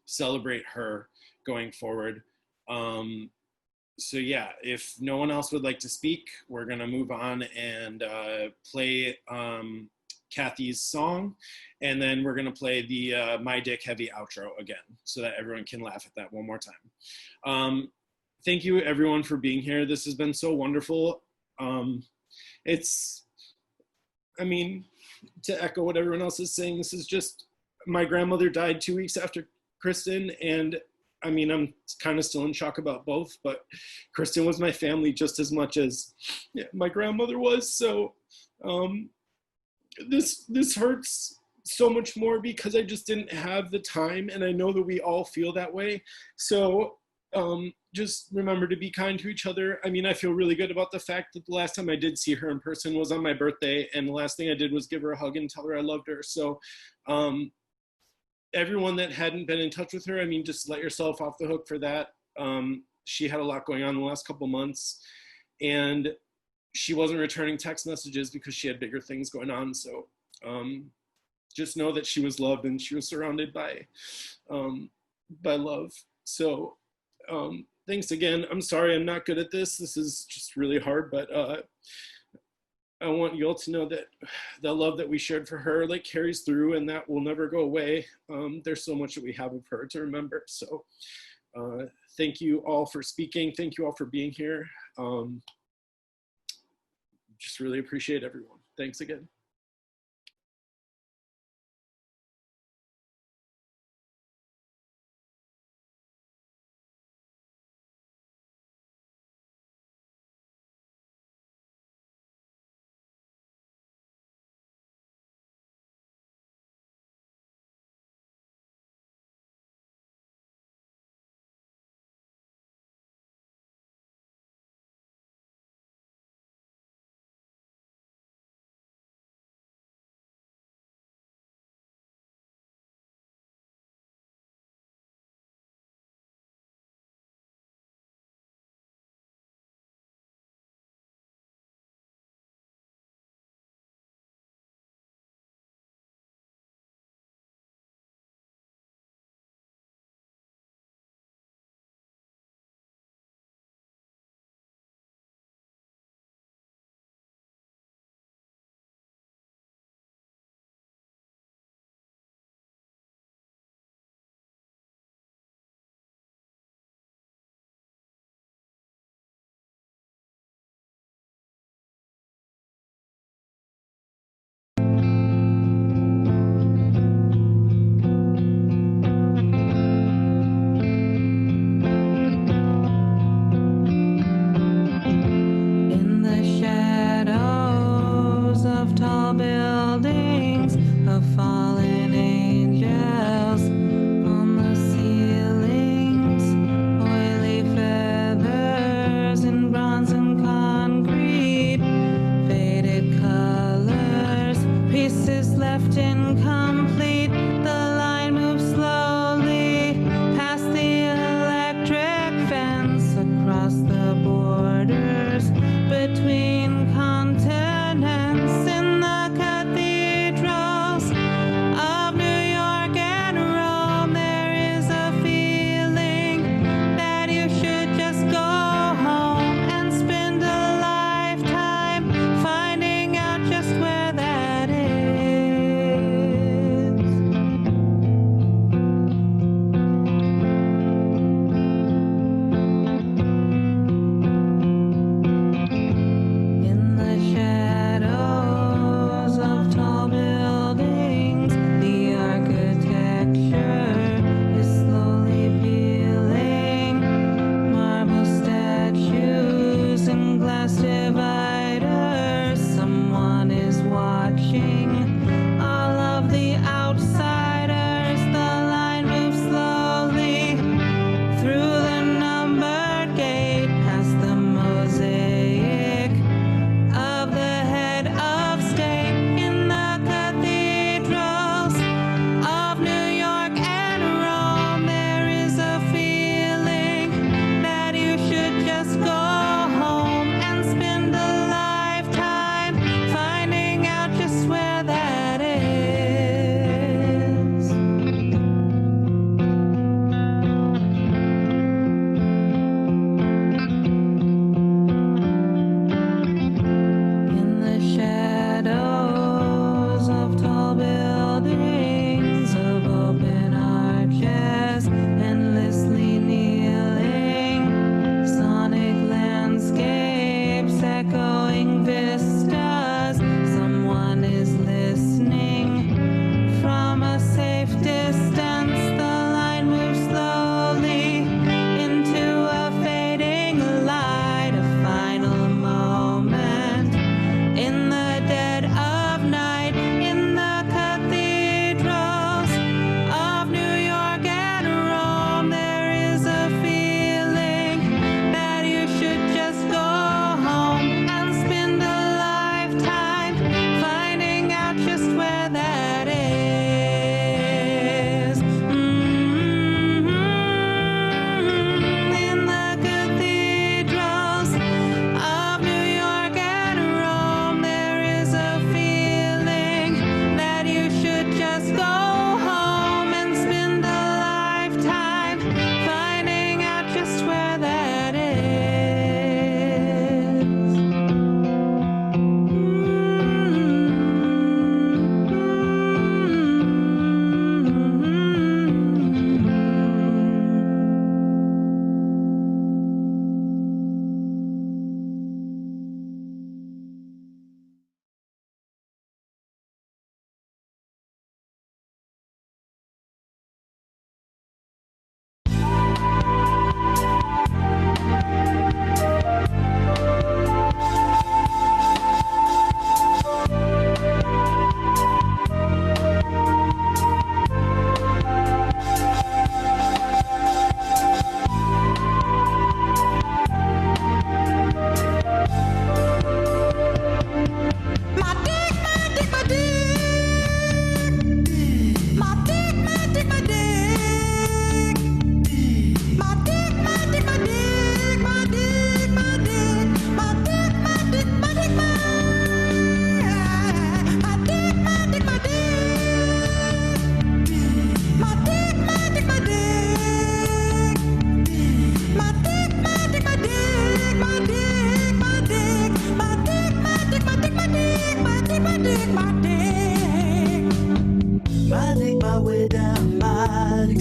celebrate her going forward. So yeah, if no one else would like to speak, we're gonna move on and play Kathy's song, and then we're gonna play the My Dick Heavy outro again, so that everyone can laugh at that one more time. Thank you everyone for being here. This has been so wonderful. To echo what everyone else is saying, this is just, my grandmother died 2 weeks after Christen, and I'm kind of still in shock about both, but Christen was my family just as much as my grandmother was. So this hurts so much more because I just didn't have the time, and I know that we all feel that way. So just remember to be kind to each other. I feel really good about the fact that the last time I did see her in person was on my birthday, and the last thing I did was give her a hug and tell her I loved her. So everyone that hadn't been in touch with her, just let yourself off the hook for that. She had a lot going on the last couple months, and she wasn't returning text messages because she had bigger things going on. So just know that she was loved and she was surrounded by love. So thanks again. I'm sorry I'm not good at this. This is just really hard, but I want you all to know that the love that we shared for her carries through, and that will never go away. There's so much that we have of her to remember. So thank you all for speaking. Thank you all for being here. Just really appreciate everyone. Thanks again.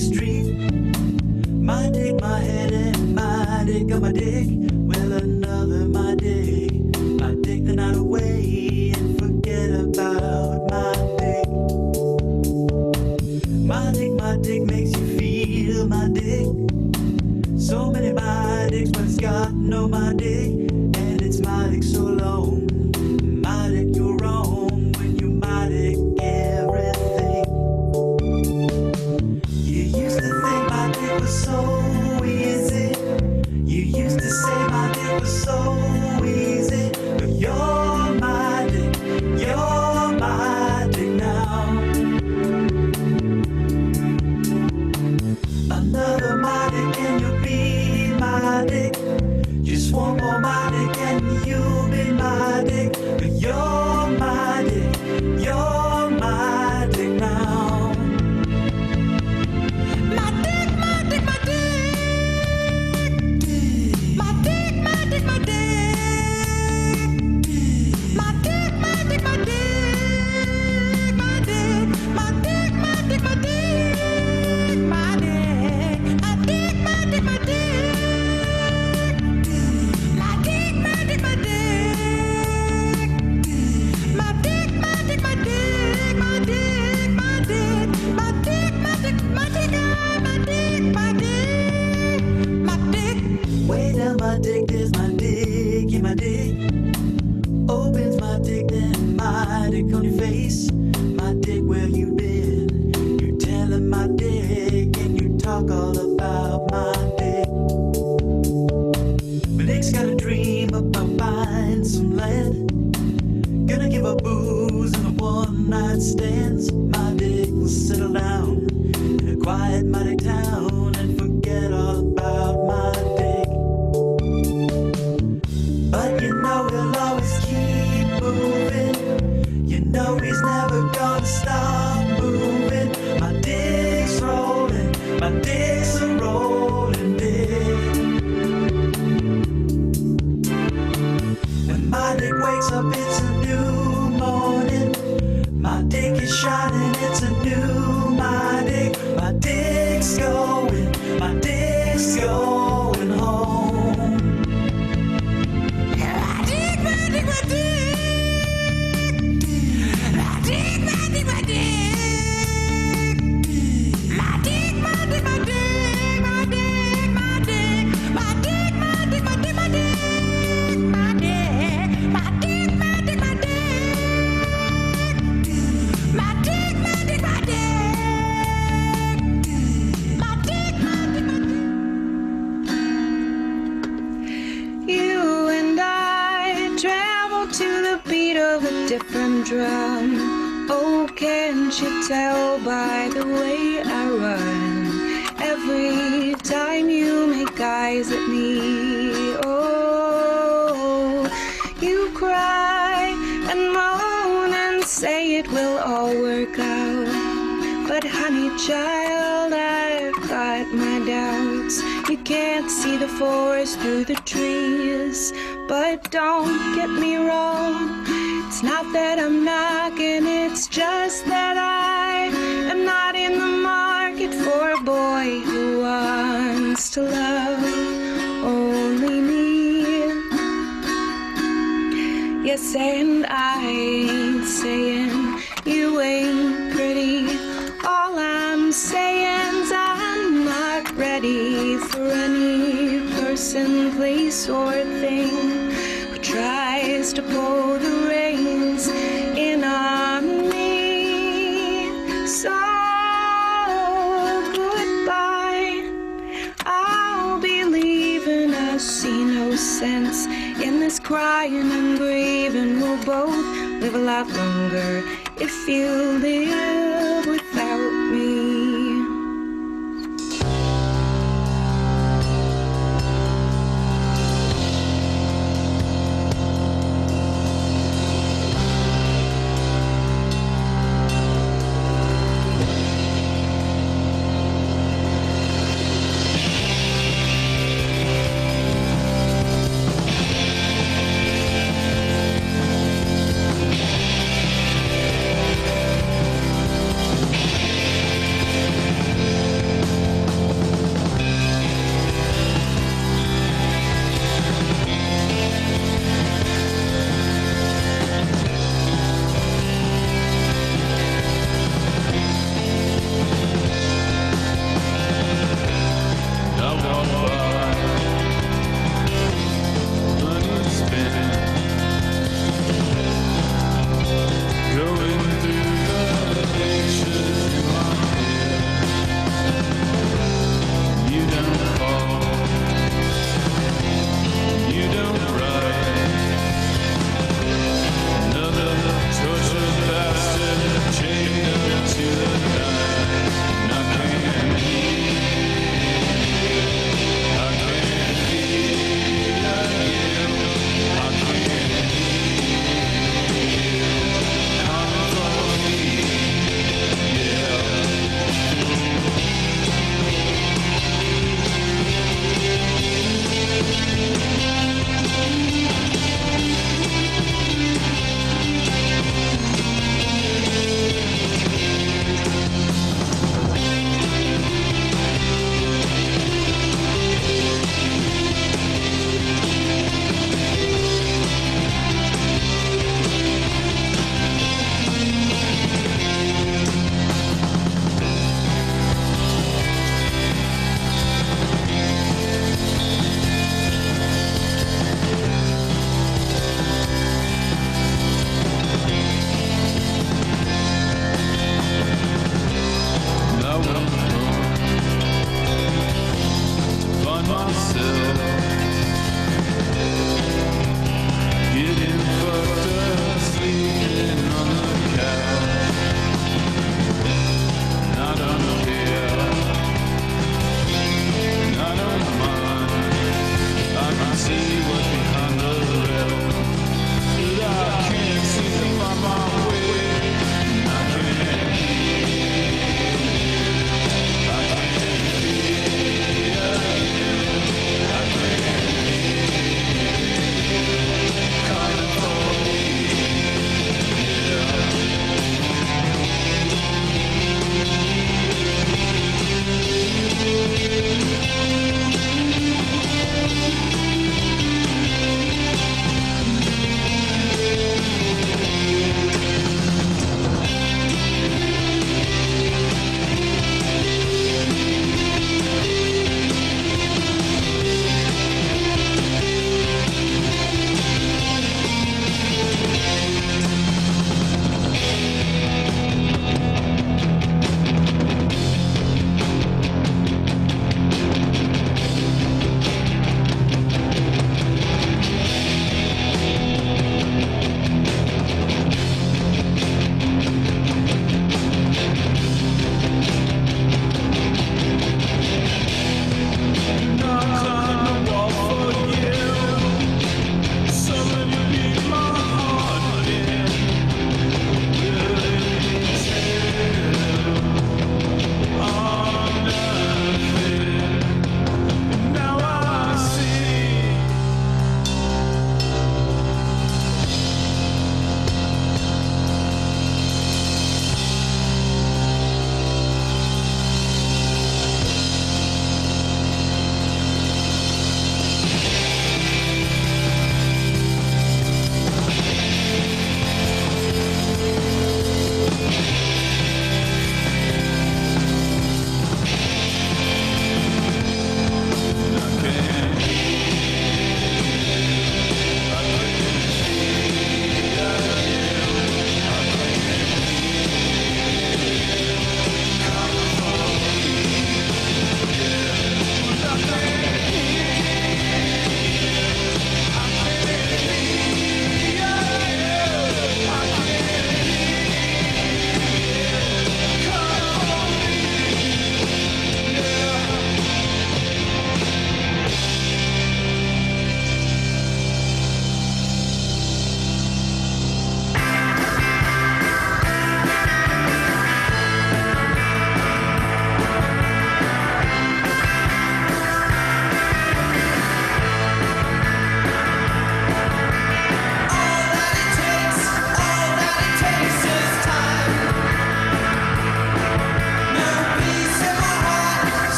street. My dick, my head, and my dick on my dick. Well, another my dick. My dick the night away and forget about my dick. My dick makes you feel my dick. So many my dicks, but it's got no my dick. And it's my dick so long. My dick, you're wrong when you my dick everything. You used to think my dick was so easy. You used to say my dick was so easy. But you're my dick now. Another my dick and you'll be my dick. Just one more my dick and you'll be my dick. But you're my dick now. My dick, my dick, my dick. My dick, my dick, my dick. My dick, my dick, my dick. My dick, my dick, my dick, my dick. My dick, my dick, my dick, my dick. My dick, my dick, my dick. My dick, my dick, my dick. My dick, my dick, my dick, my dick, my dick, my dick, my dick, my dick. Way down my dick, there's my dick in my dick. Opens my dick, then my dick on your face. My dick, where you been? You telling my dick, and you talk all about my dick. My dick's got a dream about buying some land. Gonna give up booze and a one-night stands. My dick will settle down in a quiet, mighty town and forget all about my dick. But you know he'll always keep moving. You know he's never gonna stop moving. My dick's rolling, my dick's a rolling dick. When my dick wakes up, it's a new morning. My dick is shining, it's a new my dick. My dick's going home. My dick, my dick, my dick. My dick, my dick, my dick. My dick, my dick, my dick. My dick, my dick, my dick, my dick, my dick, my dick. My dick, my dick, my dick, my dick. My dick, my dick, my dick. My dick, my dick, my dick. You and I travel to the beat of a different drum. Oh, can't you tell by the way I run? Every time you make eyes at me, oh, you cry and moan and say it will all work out. But honey child, I've got my doubts. You can't see the forest through the trees. But don't get me wrong, it's not that I'm knocking, it's just that I am not in the market for a boy who wants to love only me. Yes, and I ain't saying you ain't pretty. All I'm saying's I'm not ready for any person, place, or thing who tries to pull the reins in on me. So goodbye, I'll be leaving. I see no sense in this crying and grieving. We'll both live a lot longer if you live without me.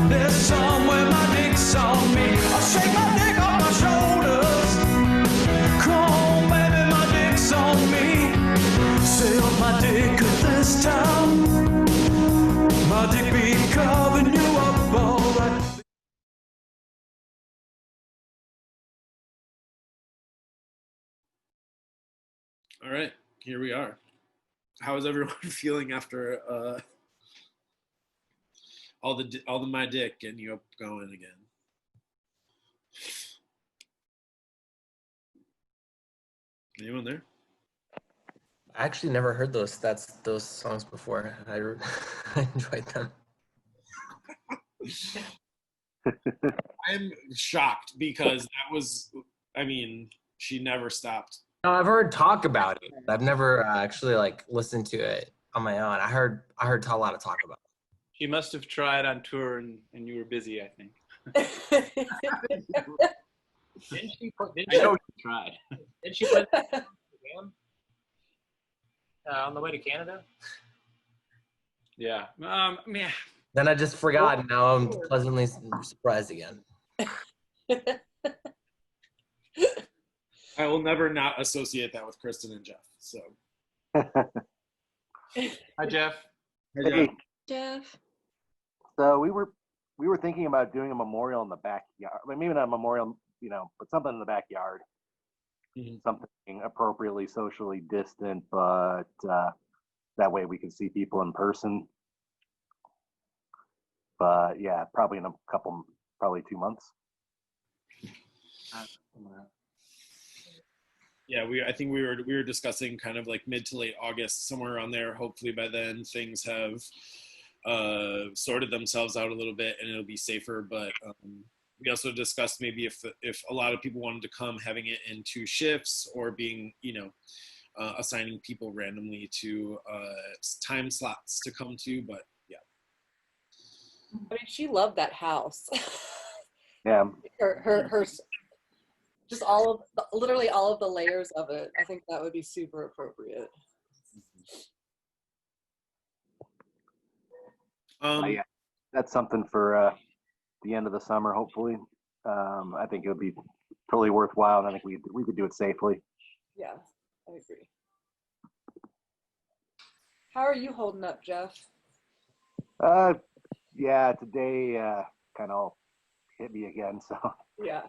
There's somewhere my dick's on me. I'll shake my dick off my shoulders. Come on, baby, my dick's on me. Say on my dick at this time. My dick be covering you up all right. All right, here we are. How is everyone feeling after all the my dick getting you up going again? Anyone there? I actually never heard those songs before. I enjoyed them. I'm shocked because that was, I mean, she never stopped. No, I've heard talk about it. I've never actually like listened to it on my own. I heard a lot of talk about it. She must have tried on tour and you were busy, I think. Didn't she put? Didn't I she, know she tried. didn't she put on the way to Canada? Yeah. Yeah. Then I just forgot, and now I'm pleasantly surprised again. I will never not associate that with Kristen and Jeff. So. Hi, Jeff. Hey. Jeff. So we were thinking about doing a memorial in the backyard. I mean, maybe not a memorial, but something in the backyard. Mm-hmm. Something appropriately socially distant, but that way we can see people in person. But yeah, probably in probably 2 months. Yeah, I think we were discussing kind of like mid to late August, somewhere around there. Hopefully by then things have sorted themselves out a little bit and it'll be safer. But we also discussed maybe if a lot of people wanted to come, having it in 2 shifts or being, assigning people randomly to time slots to come to. But yeah. I mean, she loved that house. Yeah. Her just literally all of the layers of it. I think that would be super appropriate. Yeah, that's something for the end of the summer, hopefully. I think it would be totally worthwhile, and I think we could do it safely. Yeah, I agree. How are you holding up, Jeff? Yeah, today kind of hit me again, so Yeah.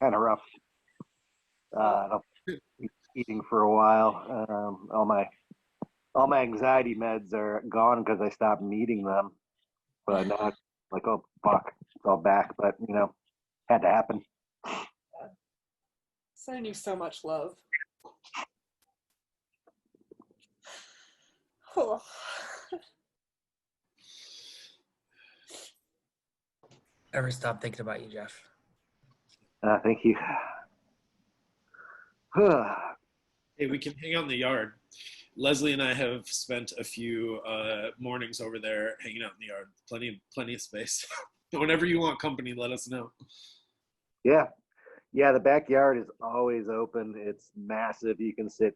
kind of rough. I'll be eating for a while. All my anxiety meds are gone because I stopped needing them. But now it's like, oh fuck, it's all back. But had to happen. Sending you so much love. Oh. Ever stop thinking about you, Jeff? Thank you. Hey, we can hang out in the yard. Leslie and I have spent a few mornings over there hanging out in the yard. Plenty of space. Whenever you want company, let us know. Yeah. The backyard is always open. It's massive. You can sit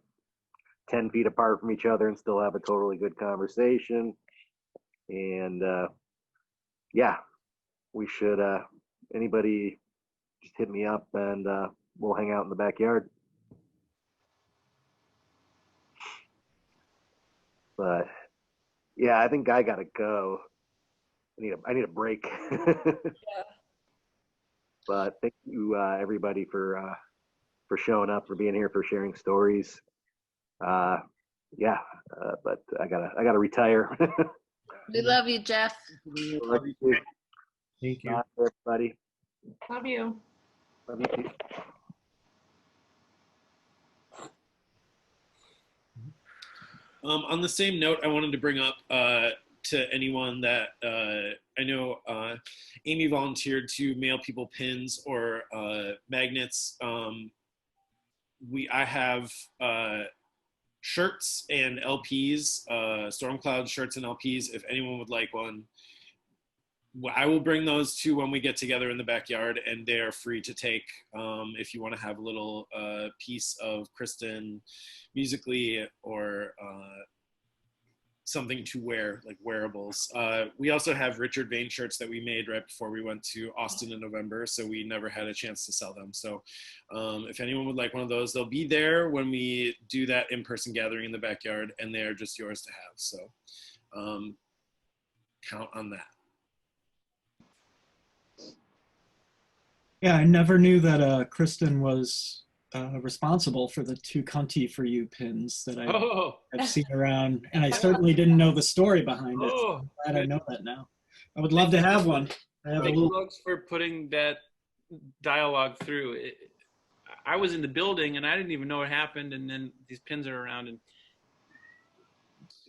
10 feet apart from each other and still have a totally good conversation. And yeah, we should. Anybody just hit me up and we'll hang out in the backyard. But yeah, I think I gotta go. I need a break. Yeah. But thank you everybody for showing up, for being here, for sharing stories. Yeah, but I gotta retire. We love you, Jeff. Love you too. Thank you. Bye, everybody. Love you. Love you too. On the same note, I wanted to bring up to anyone that I know Amy volunteered to mail people pins or magnets. I have shirts and LPs, Stormcloud shirts and LPs. If anyone would like one, I will bring those to when we get together in the backyard, and they are free to take if you want to have a little piece of Kristen musically or something to wear, like wearables. We also have Richard Vane shirts that we made right before we went to Austin in November, so we never had a chance to sell them. So if anyone would like one of those, they'll be there when we do that in-person gathering in the backyard, and they are just yours to have. So count on that. Yeah, I never knew that Christen was responsible for the 2 Cunty for You pins that I've seen around, and I certainly didn't know the story behind it. So I'm glad I know that now. I would love to have one. I have a Thank little. you, folks, for putting that dialogue through. I was in the building and I didn't even know what happened, and then these pins are around, and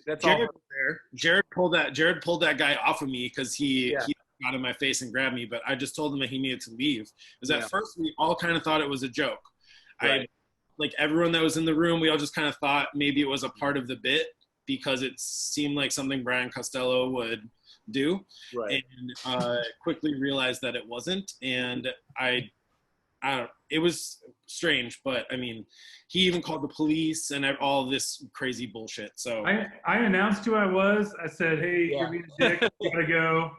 that's Jared all. was there. Jared pulled that guy off of me because he got in my face and grabbed me, but I just told him that he needed to leave. Because at first we all kind of thought it was a joke. Right. Like everyone that was in the room, we all just kind of thought maybe it was a part of the bit because it seemed like something Brian Costello would do. Right. And quickly realized that it wasn't. And I don't, it was strange, but I mean, he even called the police and all this crazy bullshit. So I announced who I was. I said, "Hey, you're being a dick. You gotta go."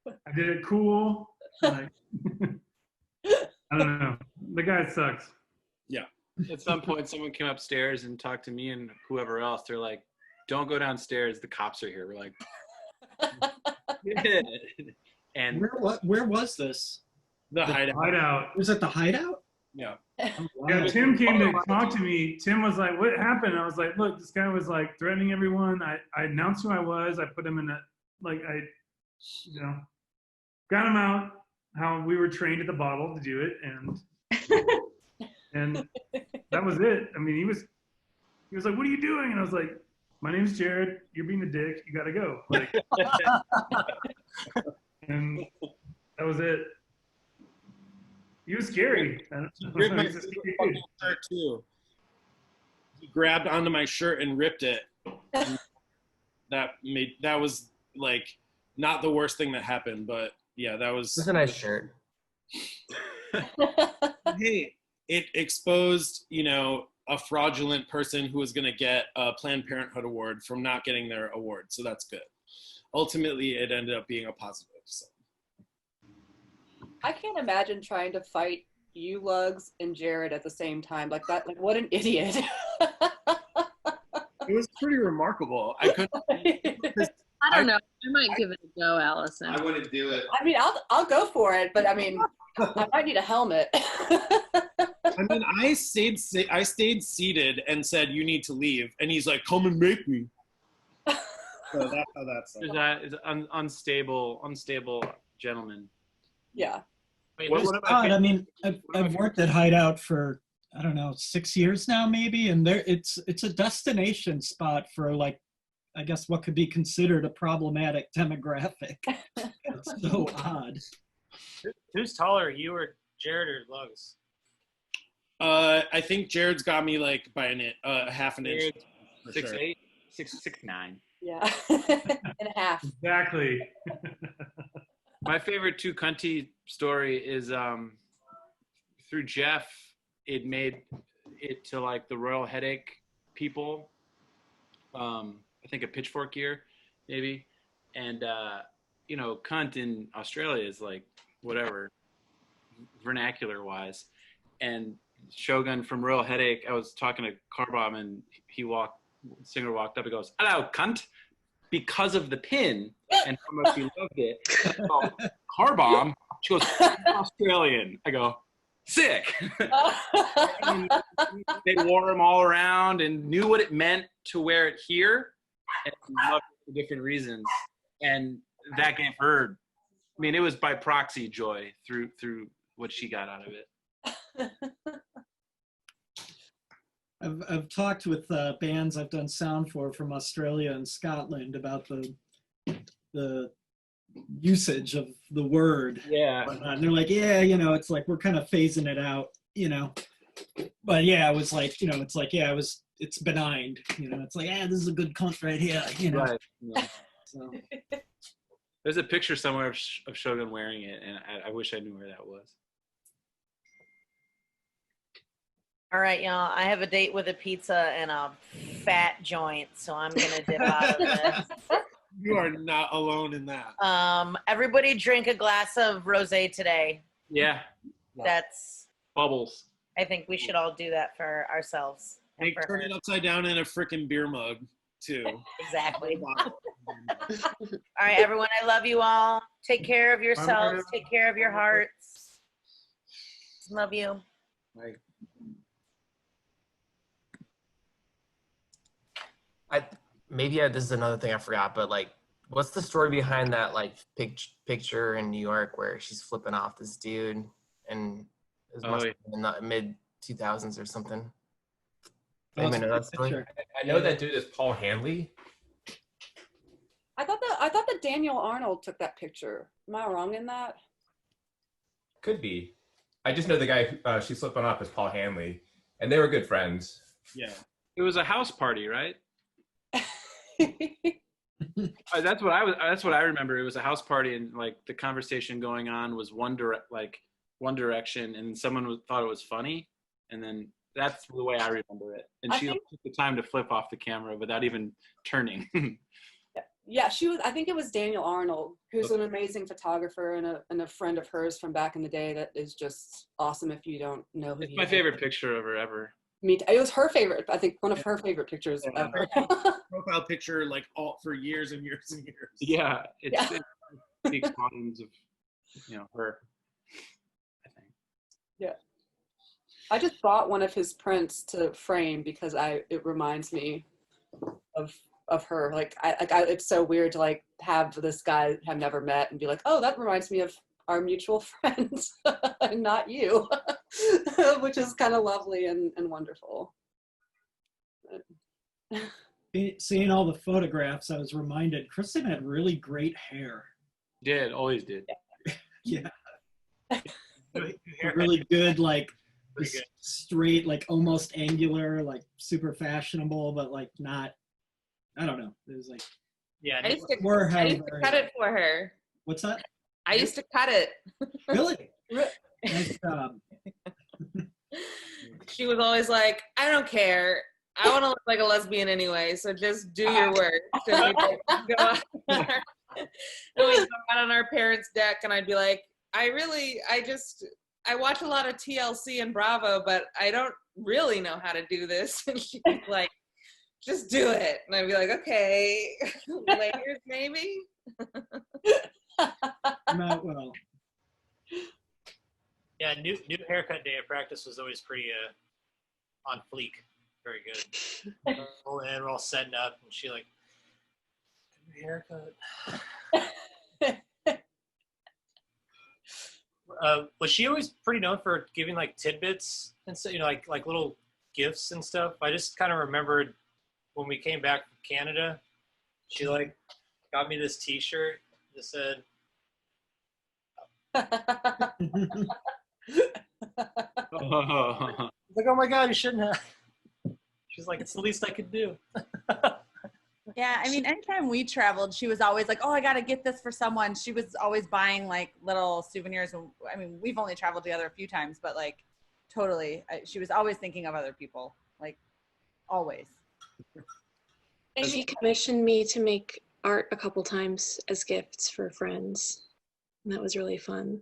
I did it cool. Like, I don't know. The guy sucks. Yeah. At some point, someone came upstairs and talked to me and whoever else. They're like, "Don't go downstairs. The cops are here." We're like, and Where was this? The hideout. Was it the hideout? Yeah. Yeah, Tim came to talk to me. Tim was like, "What happened?" I was like, "Look, this guy was like threatening everyone. I announced who I was. I put him in a, like, got him out how we were trained at the bottle to do it, and that was it. I mean, he was like, "What are you doing?" And I was like, "My name's Jared. You're being a dick. You got to go." Like, and that was it. He was scary. Ripped my shirt too. He grabbed onto my shirt and ripped it. And that was like not the worst thing that happened, but yeah, that was. It was a nice shirt. Hey, it exposed, a fraudulent person who was going to get a Planned Parenthood award from not getting their award, so that's good. Ultimately, it ended up being a positive. So. I can't imagine trying to fight you, Lugs, and Jared at the same time. Like that, like what an idiot. It was pretty remarkable. I couldn't. I don't know. I might give it a go, Allison. I wouldn't do it. I mean, I'll go for it, but I mean, I might need a helmet. I mean, I stayed seated and said, "You need to leave," and he's like, "Come and make me." So that's how that's. Is unstable gentleman. Yeah. God, I mean, I've worked at Hideout for, I don't know, 6 years now, maybe, and it's a destination spot for, like, I guess what could be considered a problematic demographic. It's so odd. Who's taller, you or Jared or Lugs? I think Jared's got me like by a half an inch. 6'8", 6'9". Yeah, and a half. Exactly. My favorite 2 Cunty story is through Jeff. It made it to like the Royal Headache people. I think a pitchfork year, maybe. And cunt in Australia is like whatever, vernacular wise. And Shogun from Royal Headache, I was talking to Carbomb, and singer walked up and goes, "Hello, cunt," because of the pin and how much he loved it. Oh, Carbomb. She goes, "Australian." I go, "Sick." They wore them all around and knew what it meant to wear it here, and loved it for different reasons. And that gave her, I mean, it was by proxy joy through what she got out of it. I've talked with bands I've done sound for from Australia and Scotland about the usage of the word. Yeah. And they're like, yeah, it's like we're kind of phasing it out, But yeah, it was like, it's like, yeah, it's benign, It's like, this is a good cunt right here, Right. So. There's a picture somewhere of Shogun wearing it, and I wish I knew where that was. All right, y'all. I have a date with a pizza and a fat joint, so I'm gonna dip out of this. You are not alone in that. Everybody drink a glass of rosé today. Yeah. That's. Bubbles. I think we should all do that for ourselves. And Make for turn her. it upside down in a freaking beer mug too. Exactly. All right, everyone. I love you all. Take care of yourselves. Take care of your hearts. Love you. Bye. This is another thing I forgot, but like, what's the story behind that like picture in New York where she's flipping off this dude, and it must have been in the mid 2000s or something? Anybody know that story? I know that dude is Paul Hanley. I thought that Daniel Arnold took that picture. Am I wrong in that? Could be. I just know the guy she's flipping off is Paul Hanley, and they were good friends. Yeah. It was a house party, right? That's what I remember. It was a house party, and like the conversation going on was one direction, and someone thought it was funny, and then that's the way I remember it. And she took the time to flip off the camera without even turning. Yeah, I think it was Daniel Arnold, who's an amazing photographer and a friend of hers from back in the day that is just awesome if you don't know who he is. My favorite picture of her ever. It was her favorite. I think one of her favorite pictures ever. Profile picture like all for years and years and years. Yeah, it speaks volumes of her. I think. Yeah, I just bought one of his prints to frame because it reminds me of her. Like it's so weird to like have this guy I've never met and be like, oh, that reminds me of our mutual friends, and not you, which is kind of lovely and wonderful. Seeing all the photographs, I was reminded Christen had really great hair. Always did. Yeah. Really good, like straight, like almost angular, like super fashionable, but like not. I don't know. It was like. Yeah, I used to cut it for her. What's that? I used to cut it. Really? Nice job. She was always like, I don't care. I want to look like a lesbian anyway, so just do your work. So we'd go out on our parents' deck, and I'd be like, I watch a lot of TLC and Bravo, but I don't really know how to do this. And she'd be like, just do it. And I'd be like, okay, layers maybe? Not well. Yeah, new haircut day at practice was always pretty on fleek. Very good. We're all setting up, and she like, new haircut. Was she always pretty known for giving like tidbits and so like little gifts and stuff? I just kind of remembered when we came back from Canada, she like got me this T-shirt that said. Like, oh my God, you shouldn't have. She's like, it's the least I could do. Yeah, I mean, anytime we traveled, she was always like, oh, I got to get this for someone. She was always buying like little souvenirs. I mean, we've only traveled together a few times, but like totally, she was always thinking of other people, like always. She commissioned me to make art a couple times as gifts for friends. And that was really fun.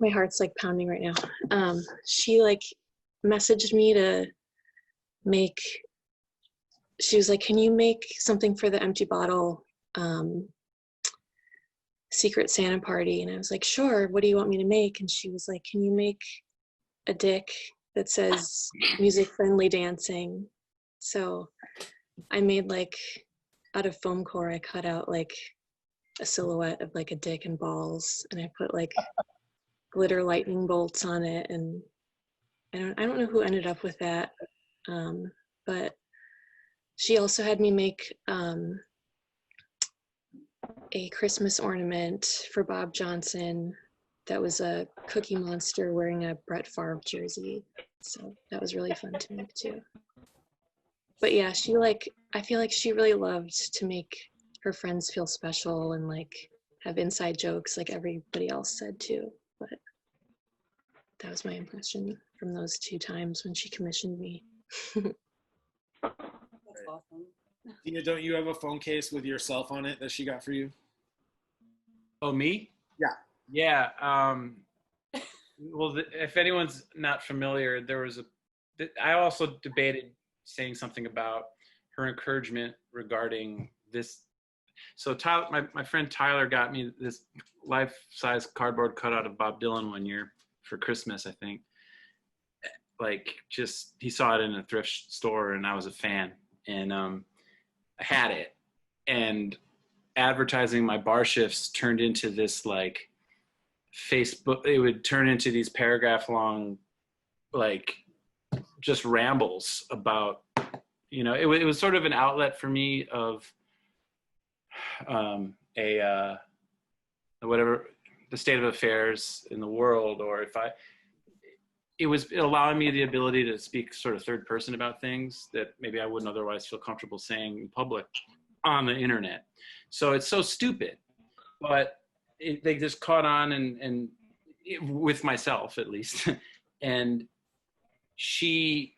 My heart's like pounding right now. She like messaged me to make, she was like, can you make something for the Empty Bottle Secret Santa party? And I was like, sure, what do you want me to make? And she was like, can you make a dick that says music friendly dancing? So I made like, out of foam core, I cut out like a silhouette of like a dick and balls, and I put like glitter lightning bolts on it, and I don't know who ended up with that, but she also had me make a Christmas ornament for Bob Johnson that was a Cookie Monster wearing a Brett Favre jersey, so that was really fun to make too. But yeah, I feel like she really loved to make her friends feel special and like have inside jokes like everybody else said too. But that was my impression from those 2 times when she commissioned me. That's awesome. Tina, don't you have a phone case with yourself on it that she got for you? Oh, me? Yeah. Yeah. Well, if anyone's not familiar, I also debated saying something about her encouragement regarding this. So Tyler, my friend Tyler got me this life-size cardboard cutout of Bob Dylan one year for Christmas, I think. Like, just, he saw it in a thrift store and I was a fan, and I had it. And advertising my bar shifts turned into this like Facebook, it would turn into these paragraph long, like, just rambles about, you know, it was sort of an outlet for me of whatever the state of affairs in the world, or it was allowing me the ability to speak sort of third person about things that maybe I wouldn't otherwise feel comfortable saying in public on the internet. So it's so stupid, but they just caught on, and with myself at least. And she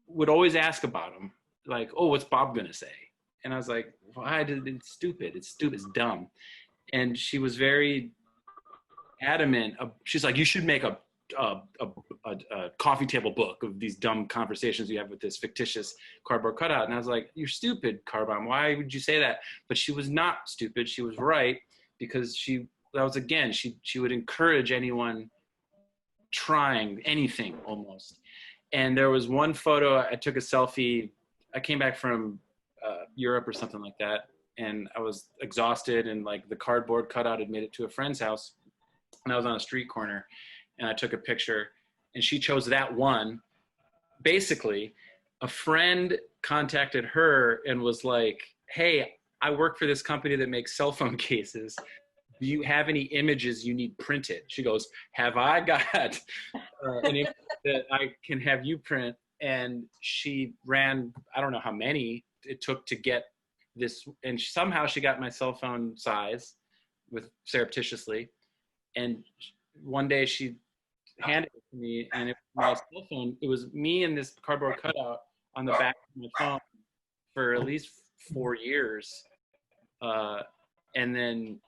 would always ask about him, like, oh, what's Bob gonna say? And I was like, why did it's stupid, it's dumb. And she was very adamant. She's like, you should make a coffee table book of these dumb conversations you have with this fictitious cardboard cutout. And I was like, you're stupid, Carbon. Why would you say that? But she was not stupid. She was right, because she would encourage anyone trying anything almost. And there was one photo, I took a selfie. I came back from Europe or something like that, and I was exhausted, and like the cardboard cutout had made it to a friend's house, and I was on a street corner, and I took a picture, and she chose that one. Basically, a friend contacted her and was like, hey, I work for this company that makes cell phone cases. Do you have any images you need printed? She goes, have I got an image that I can have you print? And she ran, I don't know how many it took to get this, and somehow she got my cell phone size with surreptitiously. And one day she handed it to me, and it was my cell phone. It was me and this cardboard cutout on the back of my phone for at least 4 years. And then,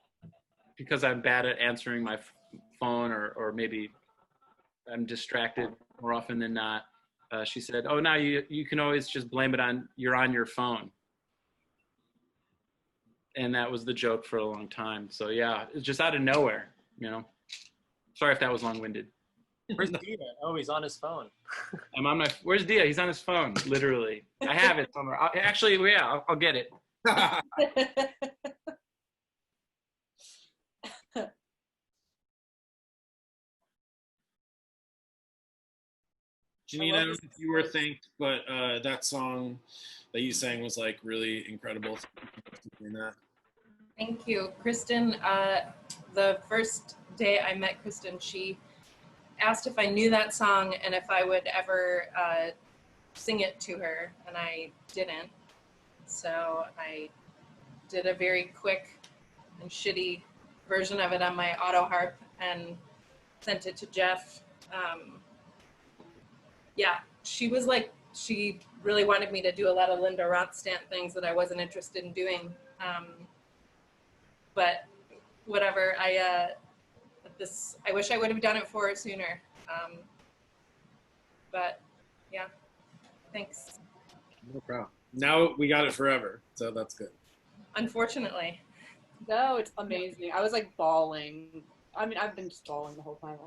because I'm bad at answering my phone, or maybe I'm distracted more often than not, she said, oh, now you can always just blame it on, you're on your phone. And that was the joke for a long time. So yeah, it's just out of nowhere, you know. Sorry if that was long-winded. Where's Dia? Oh, he's on his phone. Where's Dia? He's on his phone, literally. I have it somewhere. Actually, yeah, I'll get it. Janine, I don't know if you were thanked, but that song that you sang was like really incredible. Thank you, Kristen. The first day I met Kristen, she asked if I knew that song and if I would ever sing it to her, and I didn't. So I did a very quick and shitty version of it on my auto harp and sent it to Jeff. Yeah, she was like, she really wanted me to do a lot of Linda Ronstadt things that I wasn't interested in doing. But whatever, I wish I would have done it for her sooner. But yeah, thanks. No problem. Now we got it forever, so that's good. Unfortunately. No, it's amazing. I was like bawling. I mean, I've been just bawling the whole time.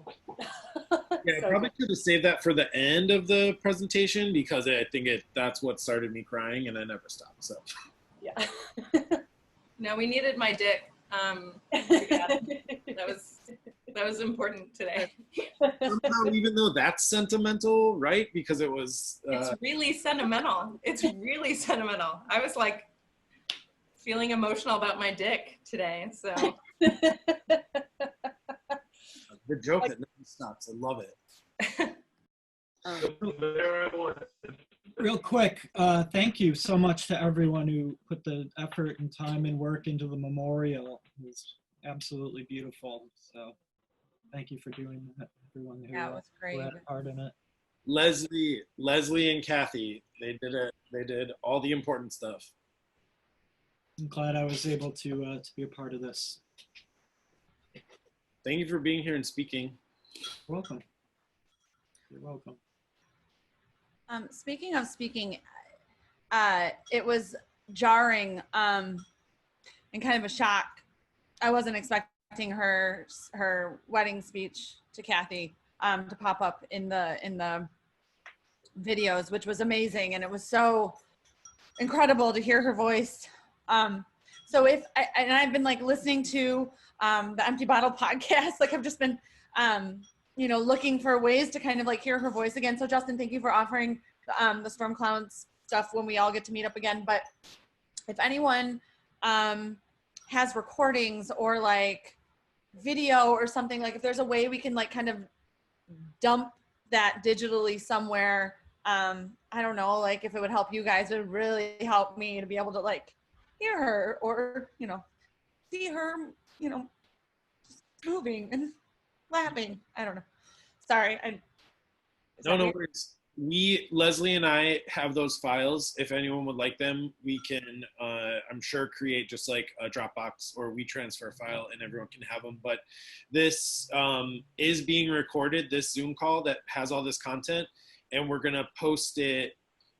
Yeah, I probably should have saved that for the end of the presentation, because I think that's what started me crying, and I never stopped. So yeah. No, we needed my dick. Yeah, that was important today. somehow, even though that's sentimental, right? Because it was. It's really sentimental. It's really sentimental. I was like feeling emotional about my dick today. So. The joke that never stops. I love it. Real quick, thank you so much to everyone who put the effort and time and work into the memorial. It was absolutely beautiful. So thank you for doing that. everyone who Yeah, it was great. who had a part in it. Leslie and Kathy, they did it. They did all the important stuff. I'm glad I was able to be a part of this. Thank you for being here and speaking. You're welcome. You're welcome. Speaking of speaking, it was jarring and kind of a shock. I wasn't expecting her wedding speech to Kathy to pop up in the videos, which was amazing, and it was so incredible to hear her voice. So I've been like listening to the Empty Bottle podcast, like I've just been looking for ways to kind of like hear her voice again. So Justin, thank you for offering the Storm Clowns stuff when we all get to meet up again. But if anyone has recordings or like video or something, like if there's a way we can like kind of dump that digitally somewhere, I don't know, like if it would help you guys, it would really help me to be able to like hear her or, see her, just moving and laughing. I don't know. Sorry. No worries. Leslie and I have those files. If anyone would like them, we can, I'm sure, create just like a Dropbox or WeTransfer file and everyone can have them. But this is being recorded, this Zoom call that has all this content, and we're going to post it.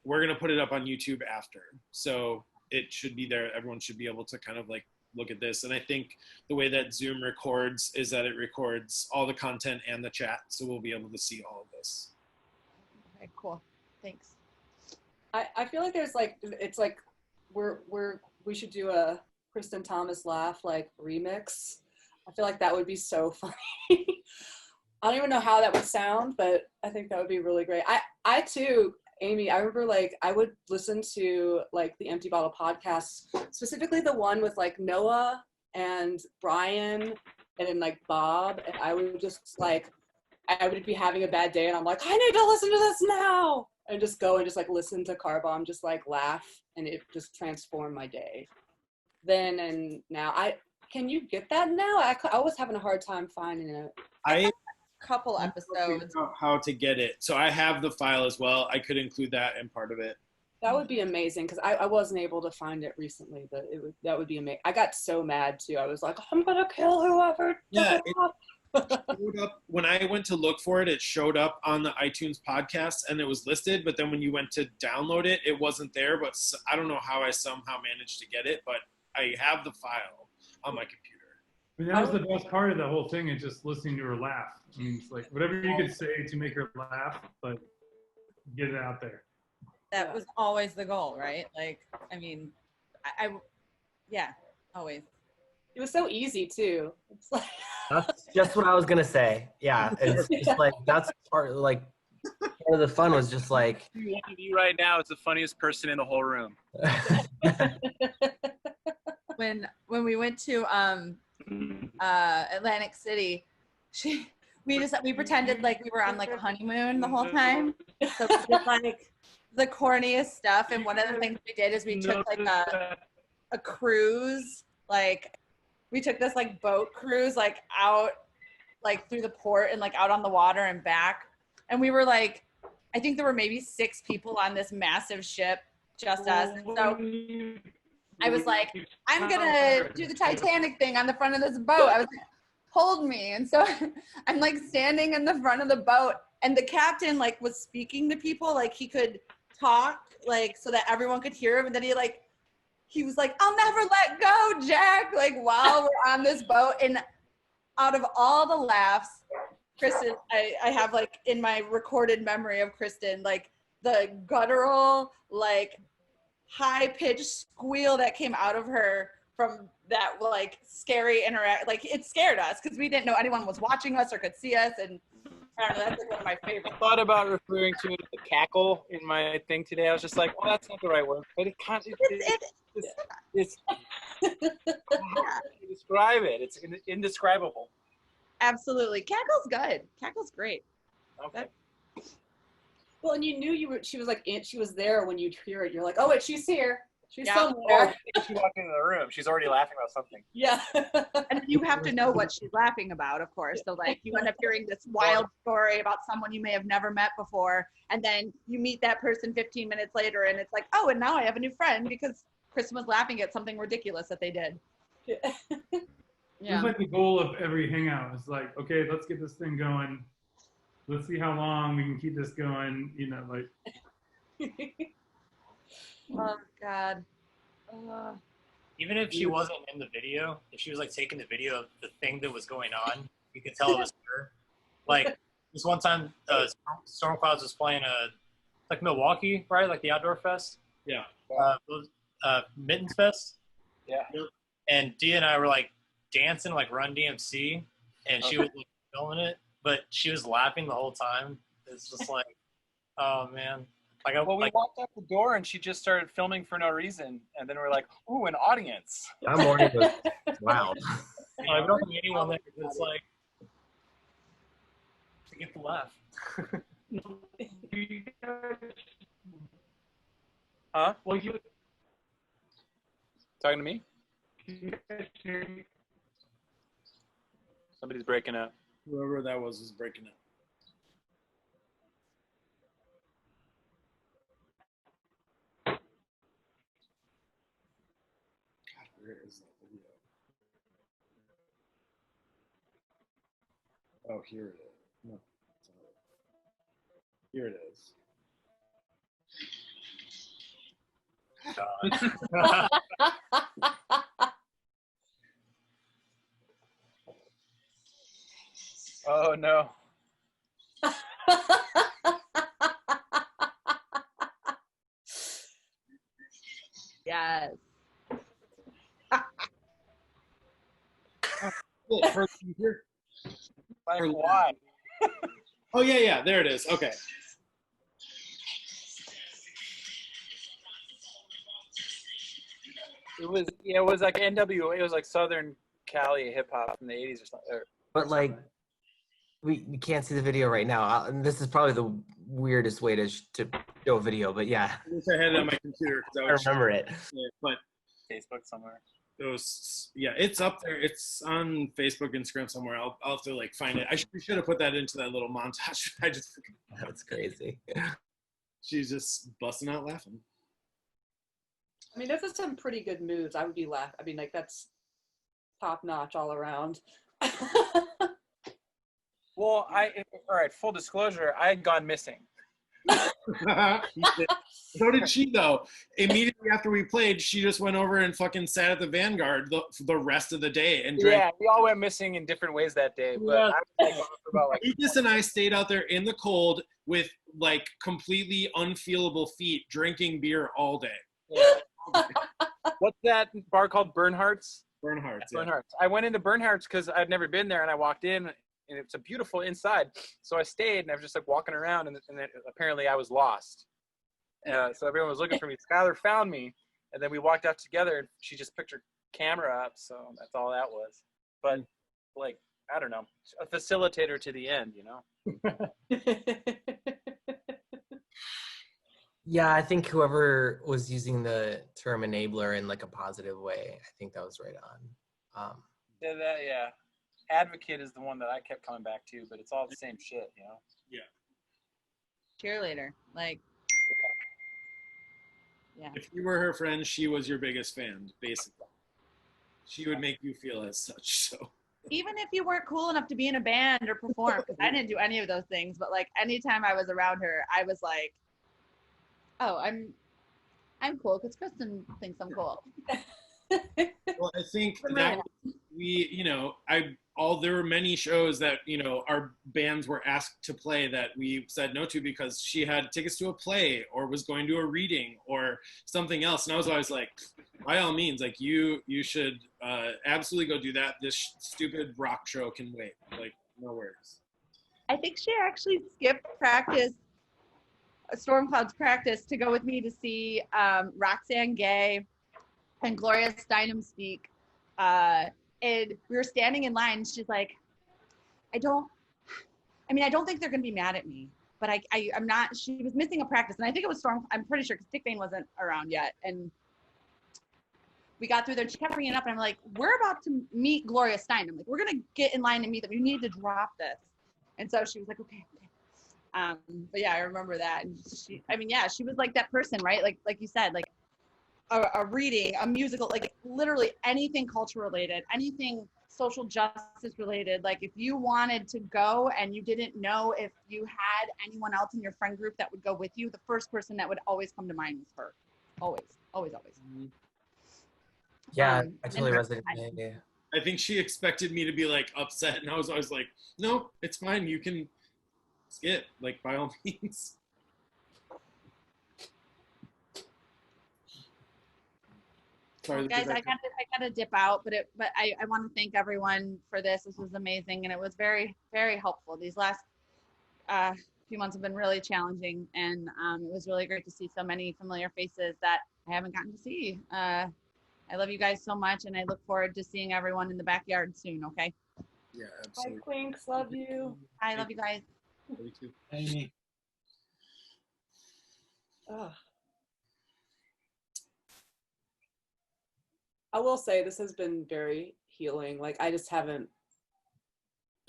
We're going to put it up on YouTube after. So it should be there. Everyone should be able to kind of like look at this. And I think the way that Zoom records is that it records all the content and the chat. So we'll be able to see all of this. Okay, cool. Thanks. I feel like there's like, it's like we should do a Christen Thomas laugh like remix. I feel like that would be so funny. I don't even know how that would sound, but I think that would be really great. I too, Amy, I remember like I would listen to like the Empty Bottle podcast, specifically the one with like Noah and Brian and then like Bob, and I would just like, I would be having a bad day and I'm like, I need to listen to this now, and just go and just like listen to Car Bomb, just like laugh, and it just transformed my day. Then and now, can you get that now? I was having a hard time finding it. Couple episodes. How to get it. So I have the file as well. I could include that in part of it. That would be amazing, because I wasn't able to find it recently, but that would be amazing. I got so mad too. I was like, I'm gonna kill whoever. Yeah. It showed up, when I went to look for it, it showed up on the iTunes podcast and it was listed, but then when you went to download it, it wasn't there. But I don't know how I somehow managed to get it, but I have the file on my computer. I mean, that was the best part of the whole thing, is just listening to her laugh. I mean, it's like whatever you could say to make her laugh, but get it out there. That was always the goal, right? Like, I mean, yeah, always. It was so easy too. It's like That's just what I was gonna say. Yeah, it's just like that's part of the fun was just like. You right now is the funniest person in the whole room. When we went to Atlantic City, we pretended like we were on like a honeymoon the whole time. So we did like the corniest stuff, and one of the things we did is we took like a cruise, like we took this like boat cruise like out like through the port and like out on the water and back, and we were like, I think there were maybe 6 people on this massive ship, just us. And so I was like, I'm gonna do the Titanic thing on the front of this boat. I was like, hold me. And so I'm like standing in the front of the boat, and the captain like was speaking to people, like he could talk like so that everyone could hear him, and then he was like, I'll never let go, Jack, like while we're on this boat. And out of all the laughs, Christen, I have like in my recorded memory of Christen, like the guttural, like high-pitched squeal that came out of her from that like scary like it scared us because we didn't know anyone was watching us or could see us, and I don't know, that's like one of my favorites. I thought about referring to it as the cackle in my thing today. I was just like, well, that's not the right word, but it can't. It's describe it. It's indescribable. Absolutely, cackle's good. Cackle's great. Okay. Well, and you knew she was like she was there when you'd hear it. You're like, oh wait, she's here. She's Yeah. somewhere. She walked into the room. She's already laughing about something. Yeah. And you have to know what she's laughing about, of course. So like you end up hearing this wild story about someone you may have never met before, and then you meet that person 15 minutes later, and it's like, oh, and now I have a new friend because Kristen was laughing at something ridiculous that they did. It's like the goal of every hangout. It's like, okay, let's get this thing going. Let's see how long we can keep this going. You know, like. Oh God. Even if she wasn't in the video, if she was like taking the video of the thing that was going on, you could tell it was her. Like this one time, Storm Clouds was playing like Milwaukee, right? Like the outdoor fest. Yeah. Mittens Fest. Yeah. And Dia and I were like dancing like Run DMC, and she was like, filming it, but she was laughing the whole time. It's just like, oh man. Like, we walked out the door and she just started filming for no reason, and then we're like, "Ooh, an audience!" That morning was wild. I don't think anyone there. It's like to get the laugh. Huh? Well, you talking to me? Somebody's breaking up. Whoever that was breaking up. Where is that video? Oh, here it is. No, it's not it. Here it is. Oh no. Yes. Like, why? Oh yeah, there it is. Okay. It was like NWA. It was like Southern Cali hip hop from the 80s or something. But like, we can't see the video right now. And this is probably the weirdest way to show a video, but yeah. I wish I had it on my computer because I remember it. But Facebook somewhere. It's up there. It's on Facebook, Instagram somewhere. I'll have to like find it. We should have put that into that little montage. I just forgot. That's crazy. She's just busting out laughing. I mean, those are some pretty good moves. I would be laughing. I mean, like that's top notch all around. Well, all right, full disclosure, I had gone missing. So did she though. Immediately after we played, she just went over and fucking sat at the Vanguard the rest of the day and drank. Yeah, we all went missing in different ways that day. But Yeah. I was like, about like Aegis and I stayed out there in the cold with like completely unfeelable feet, drinking beer all day. Yeah. What's that bar called? Bernhardt's? Bernhardt's. Yeah. Bernhardt's. I went into Bernhardt's because I'd never been there, and I walked in, and it's a beautiful inside. So I stayed, and I was just like walking around, and then apparently I was lost. So everyone was looking for me. Skylar found me, and then we walked out together, and she just picked her camera up. So that's all that was. But like, I don't know, a facilitator to the end, you know. Yeah, I think whoever was using the term enabler in like a positive way, I think that was right on. Yeah. Advocate is the one that I kept coming back to, but it's all the same shit, you know? Yeah. Cheerleader, like. Yeah. If you were her friend, she was your biggest fan, basically. She would make you feel as such. So. Even if you weren't cool enough to be in a band or perform, because I didn't do any of those things, but like anytime I was around her, I was like, oh, I'm cool because Kristen thinks I'm cool. Well, I think that there were many shows that, our bands were asked to play that we said no to because she had tickets to a play or was going to a reading or something else. And I was always like, by all means, like you should absolutely go do that. This stupid rock show can wait. Like, no worries. I think she actually skipped practice, Storm Cloud's practice, to go with me to see Roxanne Gay and Gloria Steinem speak. And we were standing in line. She's like, I don't think they're going to be mad at me, but I'm not, she was missing a practice. And I think it was I'm pretty sure because Dick Vane wasn't around yet. And we got through there. And she kept bringing it up, and I'm like, we're about to meet Gloria Steinem. I'm like, we're gonna get in line to meet them. We need to drop this. And so she was like, okay. But yeah, I remember that. And she, I mean, yeah, she was like that person, right? Like you said, like a reading, a musical, like literally anything culture related, anything social justice related. Like if you wanted to go and you didn't know if you had anyone else in your friend group that would go with you, the first person that would always come to mind was her. Always, always, always. Yeah, I totally resonate. Yeah. I think she expected me to be like upset, and I was always like, no, it's fine. You can skip, like, by all means. Well, guys, I gotta dip out, but I want to thank everyone for this. This was amazing, and it was very, very helpful. These last few months have been really challenging, and it was really great to see so many familiar faces that I haven't gotten to see. I love you guys so much, and I look forward to seeing everyone in the backyard soon. Okay. Yeah, absolutely. Bye, Quinks. Love you. I love you guys. Me too. Amy. Oh. I will say this has been very healing. Like I just haven't,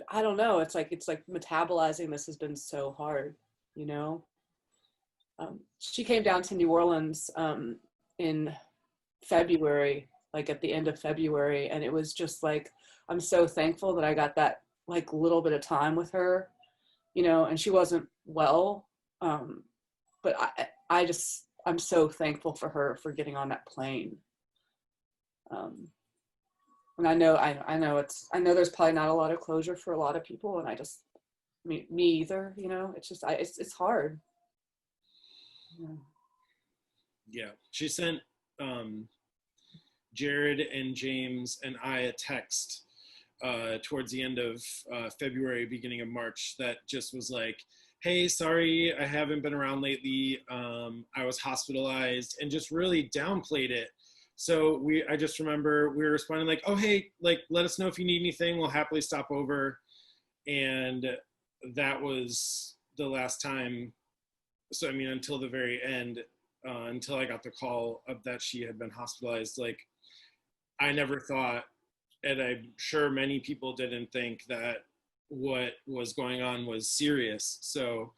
I don't know. It's like metabolizing this has been so hard, you know? She came down to New Orleans in February, like at the end of February. And it was just like, I'm so thankful that I got that like little bit of time with her, you know, and she wasn't well. But I'm so thankful for her for getting on that plane. And I know there's probably not a lot of closure for a lot of people, and me either, you know, it's just, it's hard. Yeah, she sent Jared and James and I a text towards the end of February, beginning of March, that just was like, hey, sorry, I haven't been around lately. I was hospitalized, and just really downplayed it. So I just remember we were responding like, oh, hey, like, let us know if you need anything. We'll happily stop over. And that was the last time. So, I mean, until the very end, until I got the call of that she had been hospitalized, like, I never thought, and I'm sure many people didn't think, that what was going on was serious. So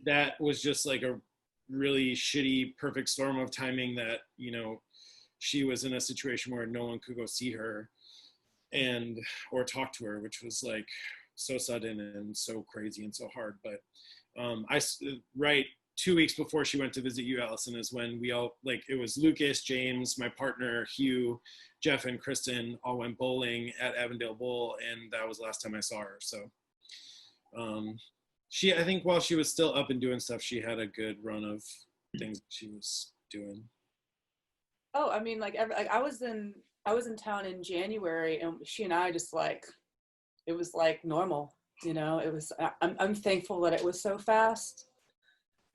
that was just like a really shitty perfect storm of timing, that, you know, she was in a situation where no one could go see her or talk to her, which was like so sudden and so crazy and so hard. But right 2 weeks before she went to visit you, Allison, is when we all, like, it was Lucas, James, my partner Hugh, Jeff, and Christen all went bowling at Avondale Bowl, and that was the last time I saw her. So I think while she was still up and doing stuff, she had a good run of things she was doing. Oh, I mean, I was in town in January, and she and I just like, it was like normal, you know. It was, I'm thankful that it was so fast.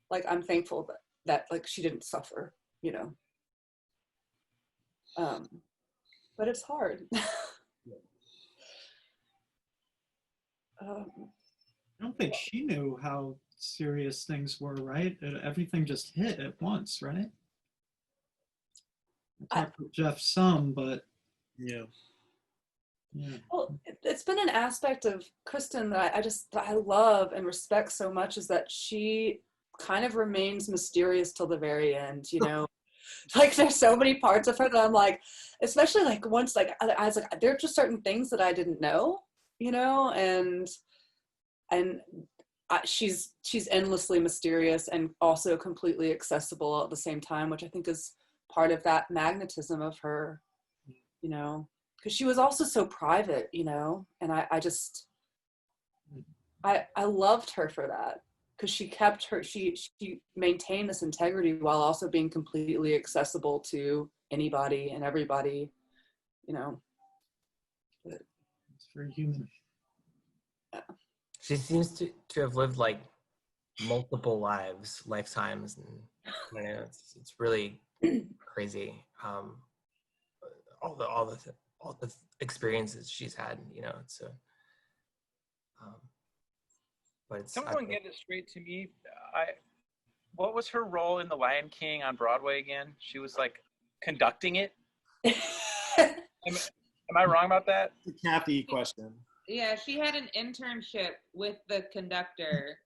Like, I'm thankful that like she didn't suffer, you know. But it's hard. I don't think she knew how serious things were, right? Everything just hit at once, right? I talked with Jeff some, but yeah. Well, it's been an aspect of Christen that I love and respect so much, is that she kind of remains mysterious till the very end, you know. Like, there's so many parts of her that I'm like, especially like once, like I was like, there are just certain things that I didn't know, you know, and she's endlessly mysterious and also completely accessible at the same time, which I think is part of that magnetism of her, you know, because she was also so private, you know, and I loved her for that, because she maintained this integrity while also being completely accessible to anybody and everybody, you know. It's very human. Yeah. She seems to have lived like multiple lifetimes, and you know, it's really crazy. All the experiences she's had, you know. It's but it's, someone get it straight to me. What was her role in The Lion King on Broadway again? She was like conducting it? Am I wrong about that? It's a Kathy question. Yeah, she had an internship with the conductor.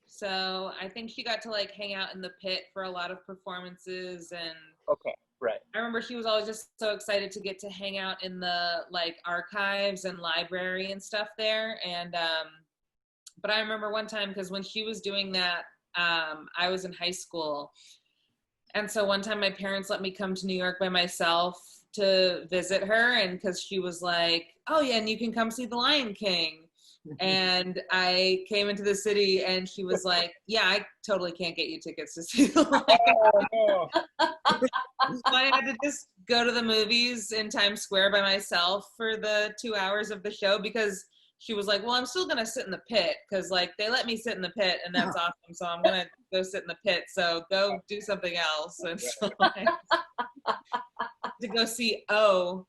So I think she got to like hang out in the pit for a lot of performances. And okay, right. I remember she was always just so excited to get to hang out in the like archives and library and stuff there. And but I remember one time, because when she was doing that, I was in high school. And so one time my parents let me come to New York by myself to visit her, and because she was like, oh yeah, and you can come see the Lion King. And I came into the city and she was like, yeah, I totally can't get you tickets to see the Lion King. So I had to just go to the movies in Times Square by myself for the 2 hours of the show, because she was like, well, I'm still going to sit in the pit, because like they let me sit in the pit and that's awesome. So I'm going to go sit in the pit. So go do something else. And so I to go see by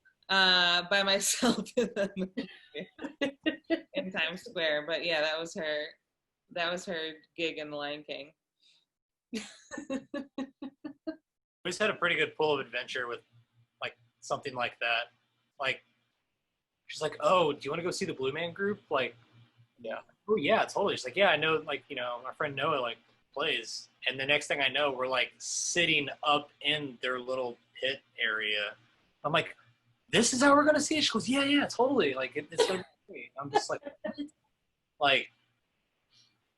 myself in the movie in Times Square. But yeah, that was her gig in the Lion King. We just had a pretty good pool of adventure with like something like that. Like she's like, oh, do you want to go see the Blue Man Group? Like, yeah. Oh yeah, totally. She's like, yeah, I know, like, you know, my friend Noah like plays. And the next thing I know, we're like sitting up in their little pit area. I'm like, this is how we're gonna see it? She goes, yeah, totally. Like it's gonna be great. I'm just like, like,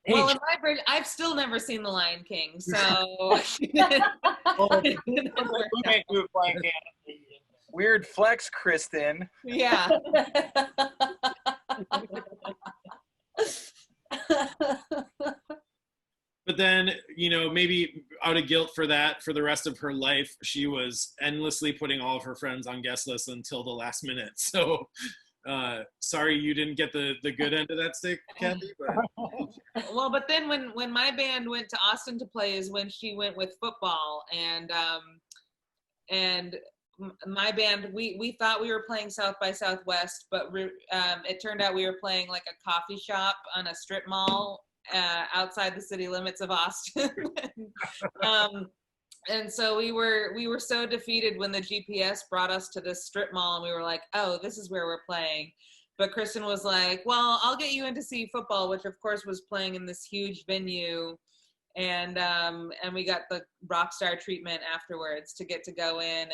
hey, well, in my version, I've still never seen the Lion King, so Weird flex, Kristen. Yeah. But then, you know, maybe out of guilt for that, for the rest of her life, she was endlessly putting all of her friends on guest lists until the last minute. So sorry you didn't get the good end of that stick, Kathy. But. Well, but then when my band went to Austin to play is when she went with football. And my band, we thought we were playing South by Southwest, but it turned out we were playing like a coffee shop on a strip mall outside the city limits of Austin. And so we were so defeated when the GPS brought us to this strip mall, and we were like, oh, this is where we're playing. But Christen was like, well, I'll get you in to see football, which of course was playing in this huge venue. And we got the rock star treatment afterwards to get to go in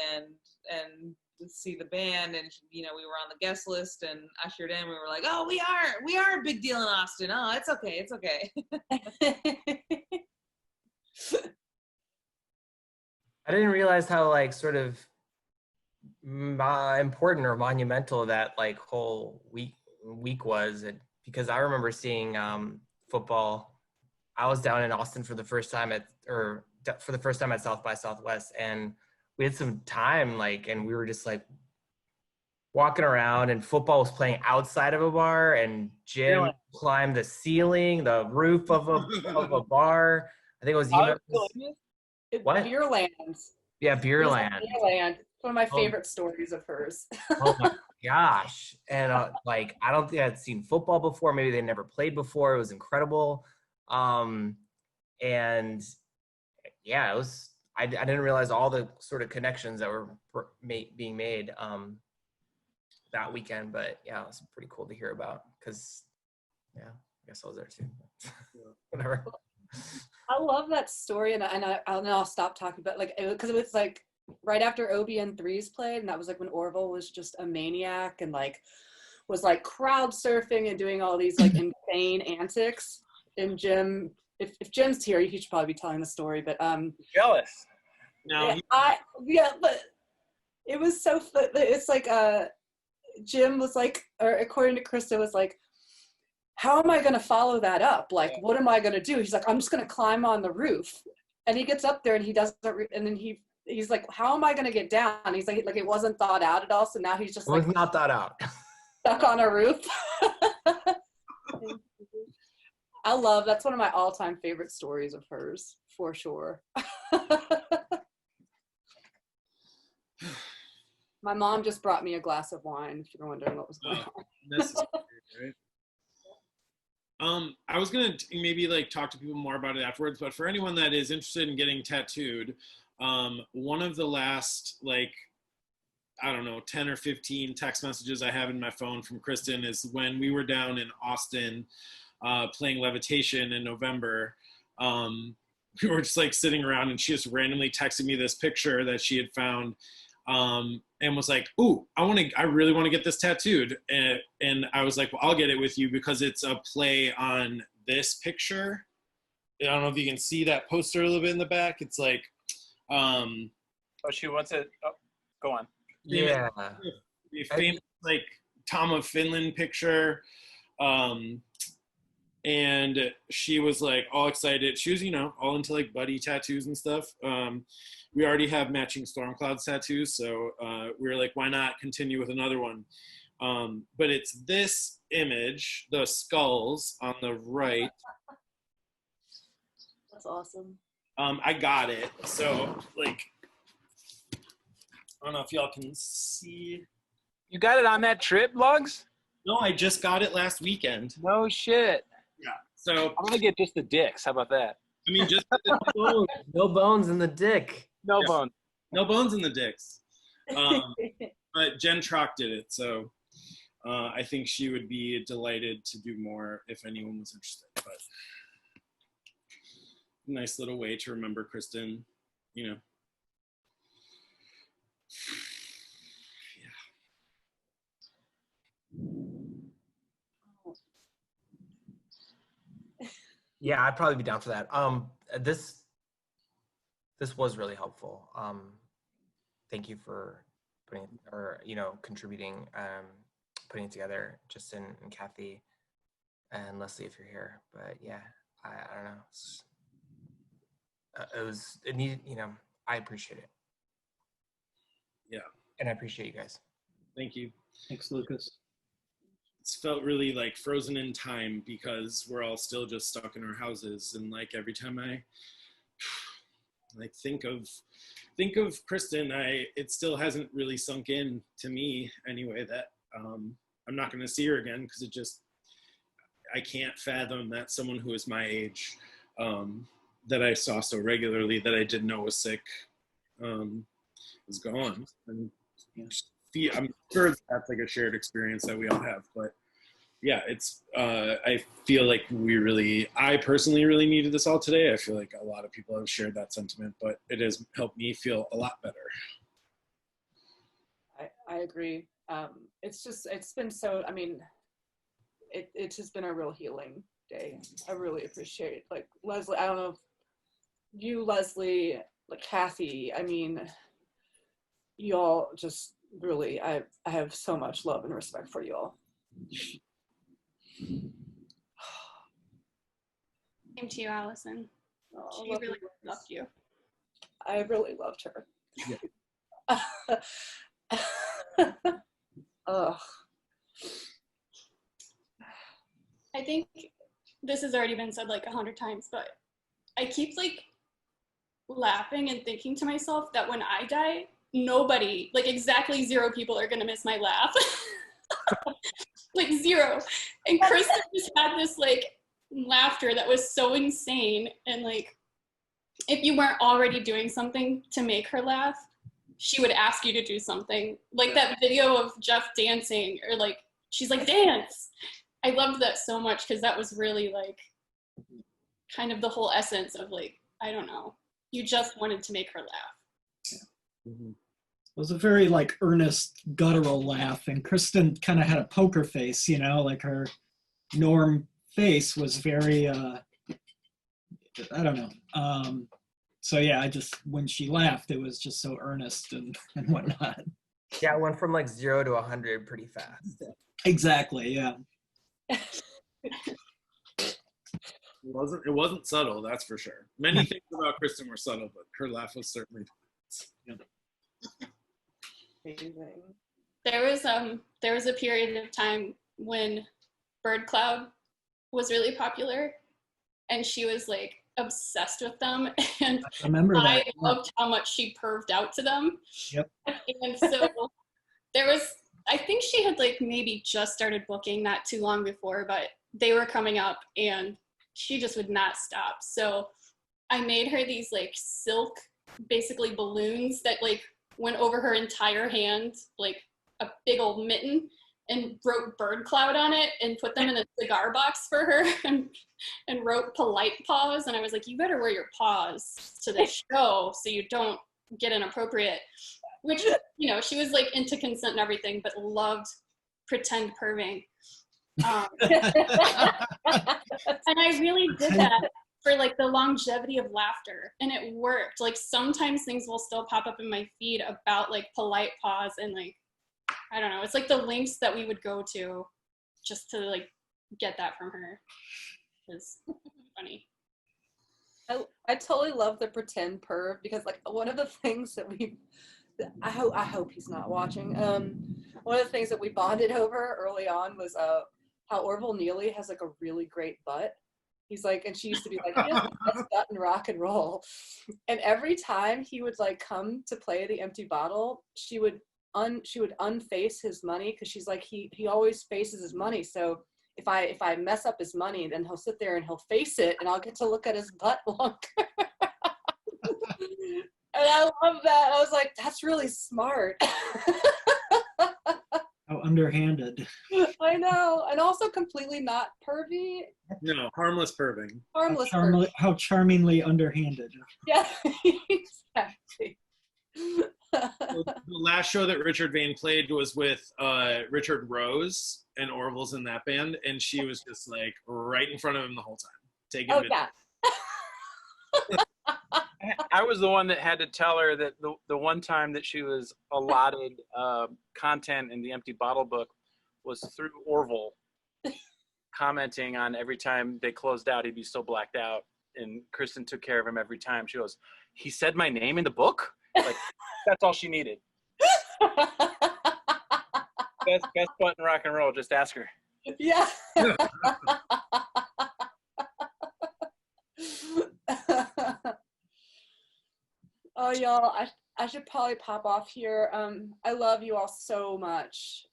and see the band. And, you know, we were on the guest list and ushered in. We were like, oh, we are a big deal in Austin. Oh, it's okay. It's okay. I didn't realize how like sort of important or monumental that like whole week was, because I remember seeing football. I was down in Austin for the first time at South by Southwest, and we had some time, like, and we were just like walking around, and football was playing outside of a bar, and Jim climbed the ceiling, the roof of a bar. I think it was what? Beerland. Yeah, Beerland. Beerland. One of my favorite stories of hers. Oh my gosh. And like, I don't think I'd seen football before. Maybe they never played before. It was incredible. And yeah, it was, I didn't realize all the sort of connections that were being made that weekend, but yeah, it was pretty cool to hear about, because yeah, I guess I was there too. Whatever. I love that story, and I'll stop talking, but like, because it was like right after OBN3s played, and that was like when Orville was just a maniac and like was like crowd surfing and doing all these like insane antics. And Jim, if Jim's here, he should probably be telling the story, but jealous. No, but it was so fun. It's like Jim was like, or according to Krista, was like, how am I going to follow that up? Like, what am I going to do? He's like, I'm just going to climb on the roof. And he gets up there and he doesn't, and then he's like, how am I going to get down? He's like it wasn't thought out at all. So now he's just like, not thought out. Stuck on a roof. That's one of my all-time favorite stories of hers, for sure. My mom just brought me a glass of wine, if you're wondering what was going on. Necessary, right? I was gonna maybe like talk to people more about it afterwards, but for anyone that is interested in getting tattooed, One of the last, like, I don't know, 10 or 15 text messages I have in my phone from Christen is when we were down in Austin playing Levitation in November. We were just like sitting around and she just randomly texted me this picture that she had found and was like, "Ooh, I really want to get this tattooed." And I was like, "Well, I'll get it with you," because it's a play on this picture. I don't know if you can see that poster a little bit in the back. It's like, Oh, she wants it. Oh, go on. Yeah. Famous like Tom of Finland picture. And she was like all excited. She was, you know, all into like buddy tattoos and stuff. We already have matching storm clouds tattoos, so we were like, why not continue with another one? But it's this image, the skulls on the right. That's awesome. I got it. So like, I don't know if y'all can see. You got it on that trip, Lugs? No, I just got it last weekend. No shit. Yeah. So I'm gonna get just the dicks. How about that? I mean, just no bones in the dick. No bone. No bones in the dicks. But Jen Trock did it, so I think she would be delighted to do more if anyone was interested. But nice little way to remember Christen, you know. Yeah, I'd probably be down for that. This was really helpful. Thank you for putting, or contributing, putting it together, Justin and Kathy and Leslie, if you're here. But yeah, I don't know. It needed, I appreciate it. Yeah. And I appreciate you guys. Thank you. Thanks, Lucas. It's felt really like frozen in time because we're all still just stuck in our houses, and like every time I like think of Christen, it still hasn't really sunk in to me anyway that I'm not going to see her again, because I can't fathom that someone who is my age that I saw so regularly that I didn't know was sick is gone. And I'm sure that's like a shared experience that we all have, but yeah, it's I feel like I personally really needed this all today. I feel like a lot of people have shared that sentiment, but it has helped me feel a lot better. I agree. It's been so, I mean, it's just been a real healing day. I really appreciate it. Like Leslie, I don't know if you, Leslie, like Kathy, I mean, y'all just really, I have so much love and respect for y'all. Same to you, Allison. Oh, She really loved you. I really loved her. Ugh. I think this has already been said like 100 times, but I keep like laughing and thinking to myself that when I die, nobody, like exactly 0 people are gonna miss my laugh. Like 0. And Christen just had this like laughter that was so insane, and like if you weren't already doing something to make her laugh, she would ask you to do something. Like that video of Jeff dancing, or like she's like, dance. I loved that so much because that was really like kind of the whole essence of like, I don't know, you just wanted to make her laugh. Yeah. Mm-hmm. It was a very like earnest, guttural laugh, and Christen kind of had a poker face, like her norm face was very, I don't know. So yeah, when she laughed, it was just so earnest and whatnot. Yeah, it went from like 0 to 100 pretty fast. Exactly, yeah. It wasn't subtle, that's for sure. Many things about Christen were subtle, but her laugh was certainly. Yeah. Amazing. There was a period of time when Bird Cloud was really popular, and she was like obsessed with them, and I remember that. I loved how much she perved out to them. Yep. And so I think she had like maybe just started booking not too long before, but they were coming up and she just would not stop. So I made her these like silk basically balloons that like went over her entire hand, like a big old mitten, and wrote bird cloud on it and put them in a cigar box for her and wrote polite paws. And I was like, you better wear your paws to the show so you don't get inappropriate, which, you know, she was like into consent and everything, but loved pretend perving. And I really did that for like the longevity of laughter, and it worked. Like sometimes things will still pop up in my feed about like polite paws, and like, I don't know, it's like the links that we would go to just to like get that from her. It's funny. I totally love the pretend perv, because like one of the things that I hope he's not watching. One of the things that we bonded over early on was how Orville Neely has like a really great butt. He's like, and she used to be like, he has the best butt in rock and roll. And every time he would like come to play the empty bottle, she would unface his money, because she's like, he always faces his money. So if I mess up his money, then he'll sit there and he'll face it, and I'll get to look at his butt longer. And I love that. I was like, that's really smart. How underhanded. I know. And also completely not pervy. No, harmless perving. Harmless pervy. How charmingly underhanded. Yeah, exactly. The last show that Richard Vane played was with Richard Rose, and Orville's in that band, and she was just like right in front of him the whole time. Taking yeah. I was the one that had to tell her that the one time that she was allotted content in the Empty Bottle book was through Orville, commenting on every time they closed out, he'd be so blacked out, and Christen took care of him every time. She goes, he said my name in the book? Like, that's all she needed. Best butt in rock and roll, just ask her. Yeah. Oh, y'all, I should probably pop off here. I love you all so much.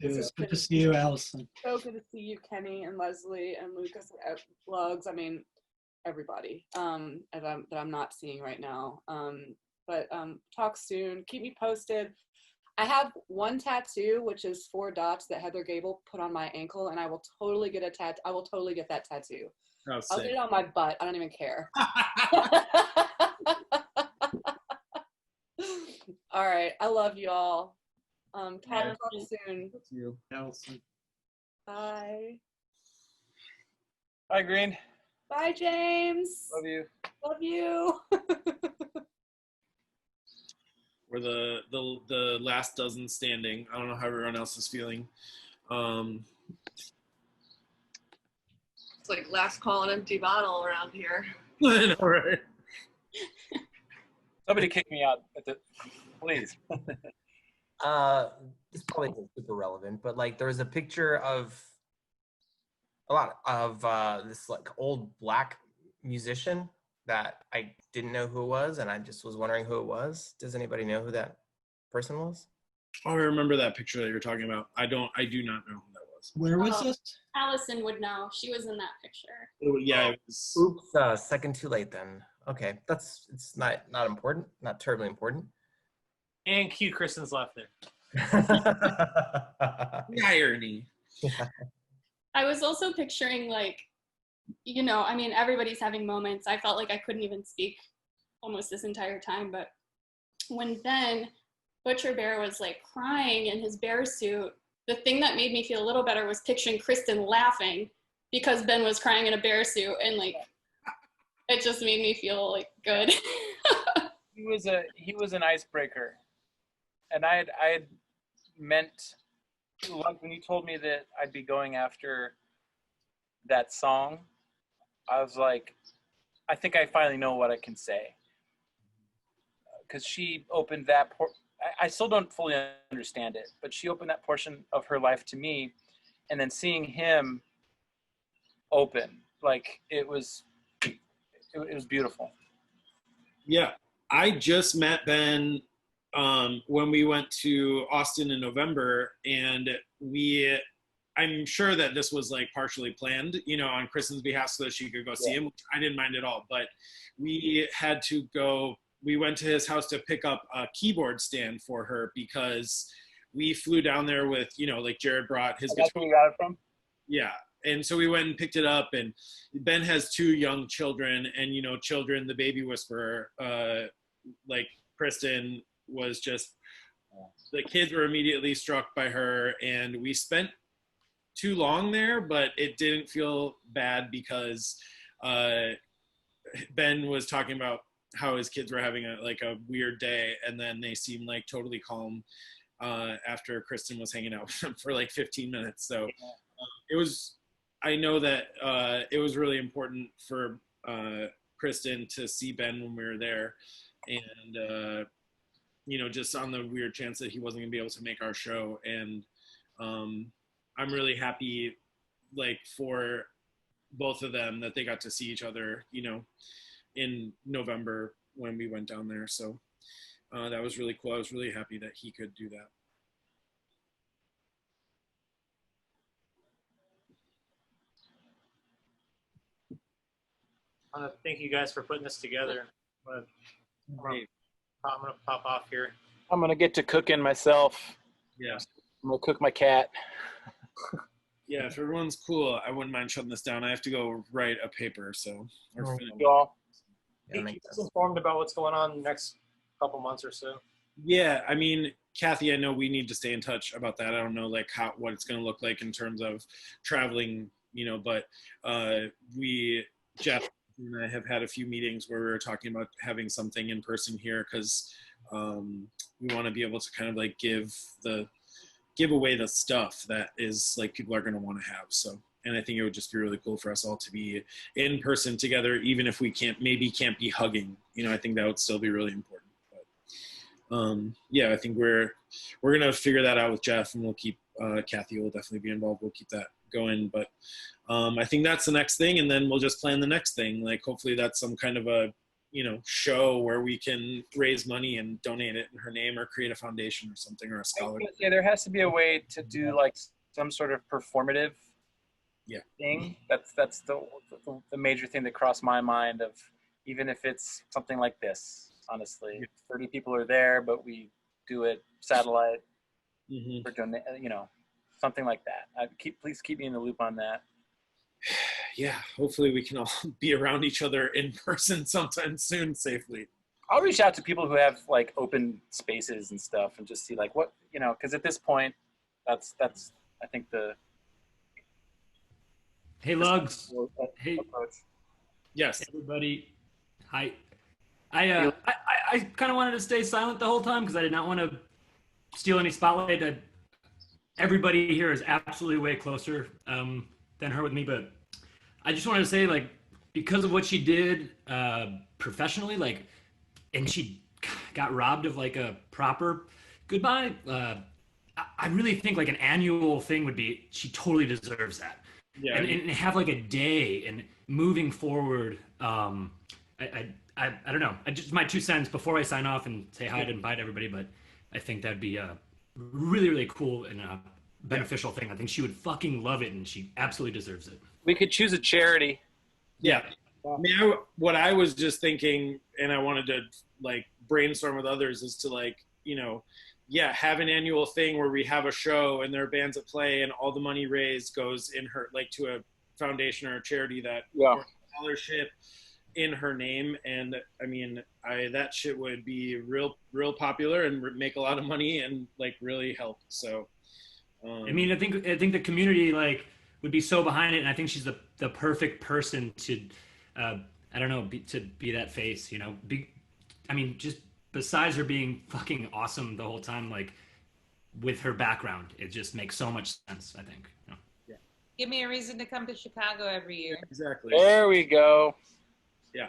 It's good to see you, Allison. So good to see you, Kenny and Leslie and Lucas at Lugs. I mean, everybody that I'm not seeing right now. But talk soon. Keep me posted. I have one tattoo, which is 4 dots that Heather Gable put on my ankle, and I will totally get I will totally get that tattoo. Oh, I'll get it on my butt. I don't even care. All right. I love you all. Talk soon. That's you, Allison. Bye. Bye, Green. Bye, James. Love you. Love you. We're the last dozen standing. I don't know how everyone else is feeling. It's like last call an empty bottle around here. I know, right? Somebody kick me out please. This probably isn't super relevant, but like there was a picture of a lot of this like old black musician that I didn't know who it was, and I just was wondering who it was. Does anybody know who that person was? Oh, I remember that picture that you're talking about. I do not know who that was. Where was this? Allison would know. She was in that picture. Yeah, it was. Oops, second too late then. Okay, it's not important, not terribly important. And cue Kristen's left there. Irony. I was also picturing like, you know, I mean, everybody's having moments. I felt like I couldn't even speak almost this entire time, but when Ben Butcher Bear was like crying in his bear suit, the thing that made me feel a little better was picturing Christen laughing because Ben was crying in a bear suit, and like it just made me feel like good. He was an icebreaker, and I had meant, like when you told me that I'd be going after that song, I was like, I think I finally know what I can say, because she opened that I still don't fully understand it, but she opened that portion of her life to me, and then seeing him open, like it was beautiful. Yeah, I just met Ben when we went to Austin in November, and I'm sure that this was like partially planned, you know, on Kristen's behalf so that she could go see him, which I didn't mind at all, but we had to go we went to his house to pick up a keyboard stand for her because we flew down there with, you know, like Jared brought his guitar. That's where you got it from? Yeah. And so we went and picked it up, and Ben has 2 young children, and, you know, children, the baby whisperer, like Christen was just, the kids were immediately struck by her, and we spent too long there, but it didn't feel bad because Ben was talking about how his kids were having a weird day, and then they seemed like totally calm after Christen was hanging out with them for like 15 minutes. So it was, I know that it was really important for Christen to see Ben when we were there, and you know, just on the weird chance that he wasn't gonna be able to make our show. And I'm really happy, like, for both of them that they got to see each other, you know, in November when we went down there. So that was really cool. I was really happy that he could do that. Thank you guys for putting this together. I'm gonna pop off here. I'm gonna get to cooking myself. Yeah. I'm gonna cook my cat. Yeah, if everyone's cool, I wouldn't mind shutting this down. I have to go write a paper, so. Keep us informed about what's going on the next couple months or so. Yeah, I mean, Kathy, I know we need to stay in touch about that. I don't know, like, what it's going to look like in terms of traveling, you know, but Jeff and I have had a few meetings where we were talking about having something in person here, because we want to be able to kind of like give away the stuff that is like people are going to want to have. So, and I think it would just be really cool for us all to be in person together, even if we can't be hugging, you know. I think that would still be really important. But yeah, I think we're going to figure that out with Jeff, and we'll keep, Kathy will definitely be involved. We'll keep that going. But I think that's the next thing. And then we'll just plan the next thing. Like, hopefully that's some kind of a, you know, show where we can raise money and donate it in her name, or create a foundation or something, or a scholarship. Yeah, there has to be a way to do like some sort of performative thing. That's the major thing that crossed my mind, of even if it's something like this, honestly, 30 people are there, but we do it satellite for you know, something like that. Please keep me in the loop on that. Yeah, hopefully we can all be around each other in person sometime soon safely. I'll reach out to people who have like open spaces and stuff, and just see like what, you know, because at this point, that's I think the. Hey, Lugs. Hey. Approach. Yes. Everybody. Hi. I kind of wanted to stay silent the whole time because I did not want to steal any spotlight. Everybody here is absolutely way closer than her with me, but I just wanted to say, like, because of what she did professionally, like, and she got robbed of like a proper goodbye. I really think like an annual thing would be, she totally deserves that. Yeah. And have like a day, and moving forward. I don't know. Just my 2 cents before I sign off and say hi and bye to everybody, but I think that'd be a really, really cool and beneficial thing. I think she would fucking love it, and she absolutely deserves it. We could choose a charity. Yeah. I mean, what I was just thinking, and I wanted to like brainstorm with others, is to like, you know, have an annual thing where we have a show and there are bands that play, and all the money raised goes in her, like, to a foundation or a charity that, or scholarship in her name. And I mean, that shit would be real popular and make a lot of money and like really help. So I mean, I think the community like would be so behind it, and I think she's the perfect person to I don't know, be that face, you know. I mean, just besides her being fucking awesome the whole time, like with her background, it just makes so much sense, I think. You know? Yeah. Give me a reason to come to Chicago every year. Exactly. There we go. Yeah.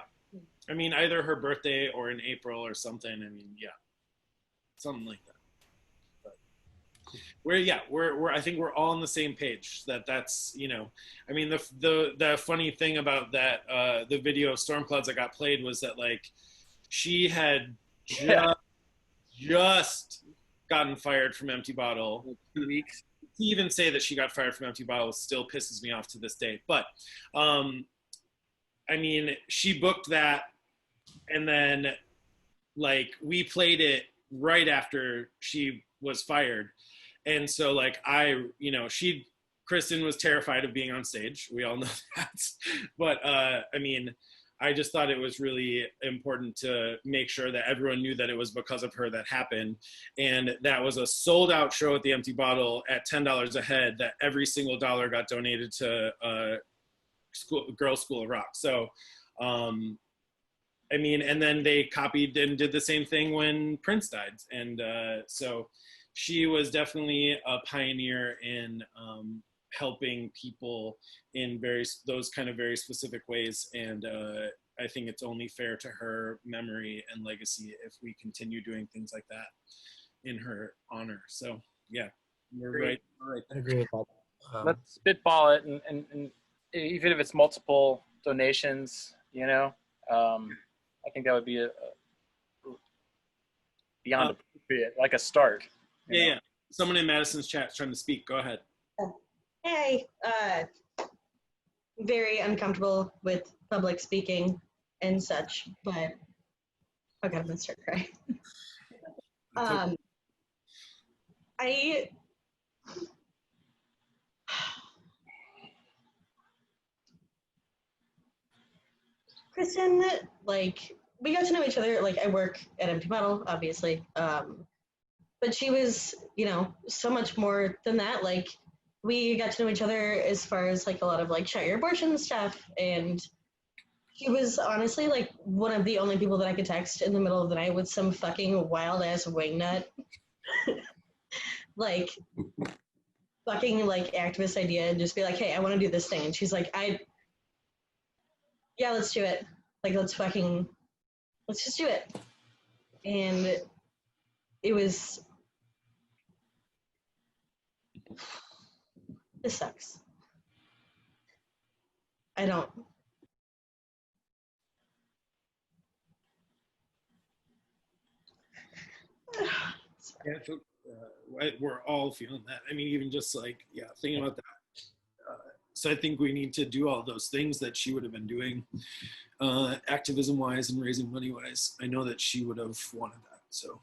I mean, either her birthday or in April or something. I mean, yeah, something like that. But I think we're all on the same page. That's, you know, I mean, the funny thing about that, the video of Storm Clouds that got played was that like she had just gotten fired from Empty Bottle. 2 weeks. To even say that she got fired from Empty Bottle still pisses me off to this day. But I mean, she booked that, and then like we played it right after she was fired. And so like Christen was terrified of being on stage. We all know that. But I mean, I just thought it was really important to make sure that everyone knew that it was because of her that happened. And that was a sold out show at the Empty Bottle at $10 a head, that every single dollar got donated to Girls School of Rock. So, I mean, and then they copied and did the same thing when Prince died. And so she was definitely a pioneer in helping people in those kind of very specific ways. And I think it's only fair to her memory and legacy if we continue doing things like that in her honor. So yeah, we're right there. I agree with that. Let's spitball it, and even if it's multiple donations, you know, I think that would be a beyond appropriate, like a start. Yeah. Someone in Madison's chat is trying to speak. Go ahead. Hey, very uncomfortable with public speaking and such, but oh god, I'm gonna start crying. Christen, like, we got to know each other. Like, I work at Empty Bottle, obviously, but she was, you know, so much more than that. Like, we got to know each other as far as like a lot of like share your abortion stuff, and she was honestly like one of the only people that I could text in the middle of the night with some fucking wild ass wingnut like fucking like activist idea, and just be like, hey, I want to do this thing, and she's like, yeah, let's do it. Like, let's just do it. And it was, this sucks. I don't. Yeah, we're all feeling that. I mean, even just like, thinking about that. So I think we need to do all those things that she would have been doing, activism-wise and raising money-wise. I know that she would have wanted that. So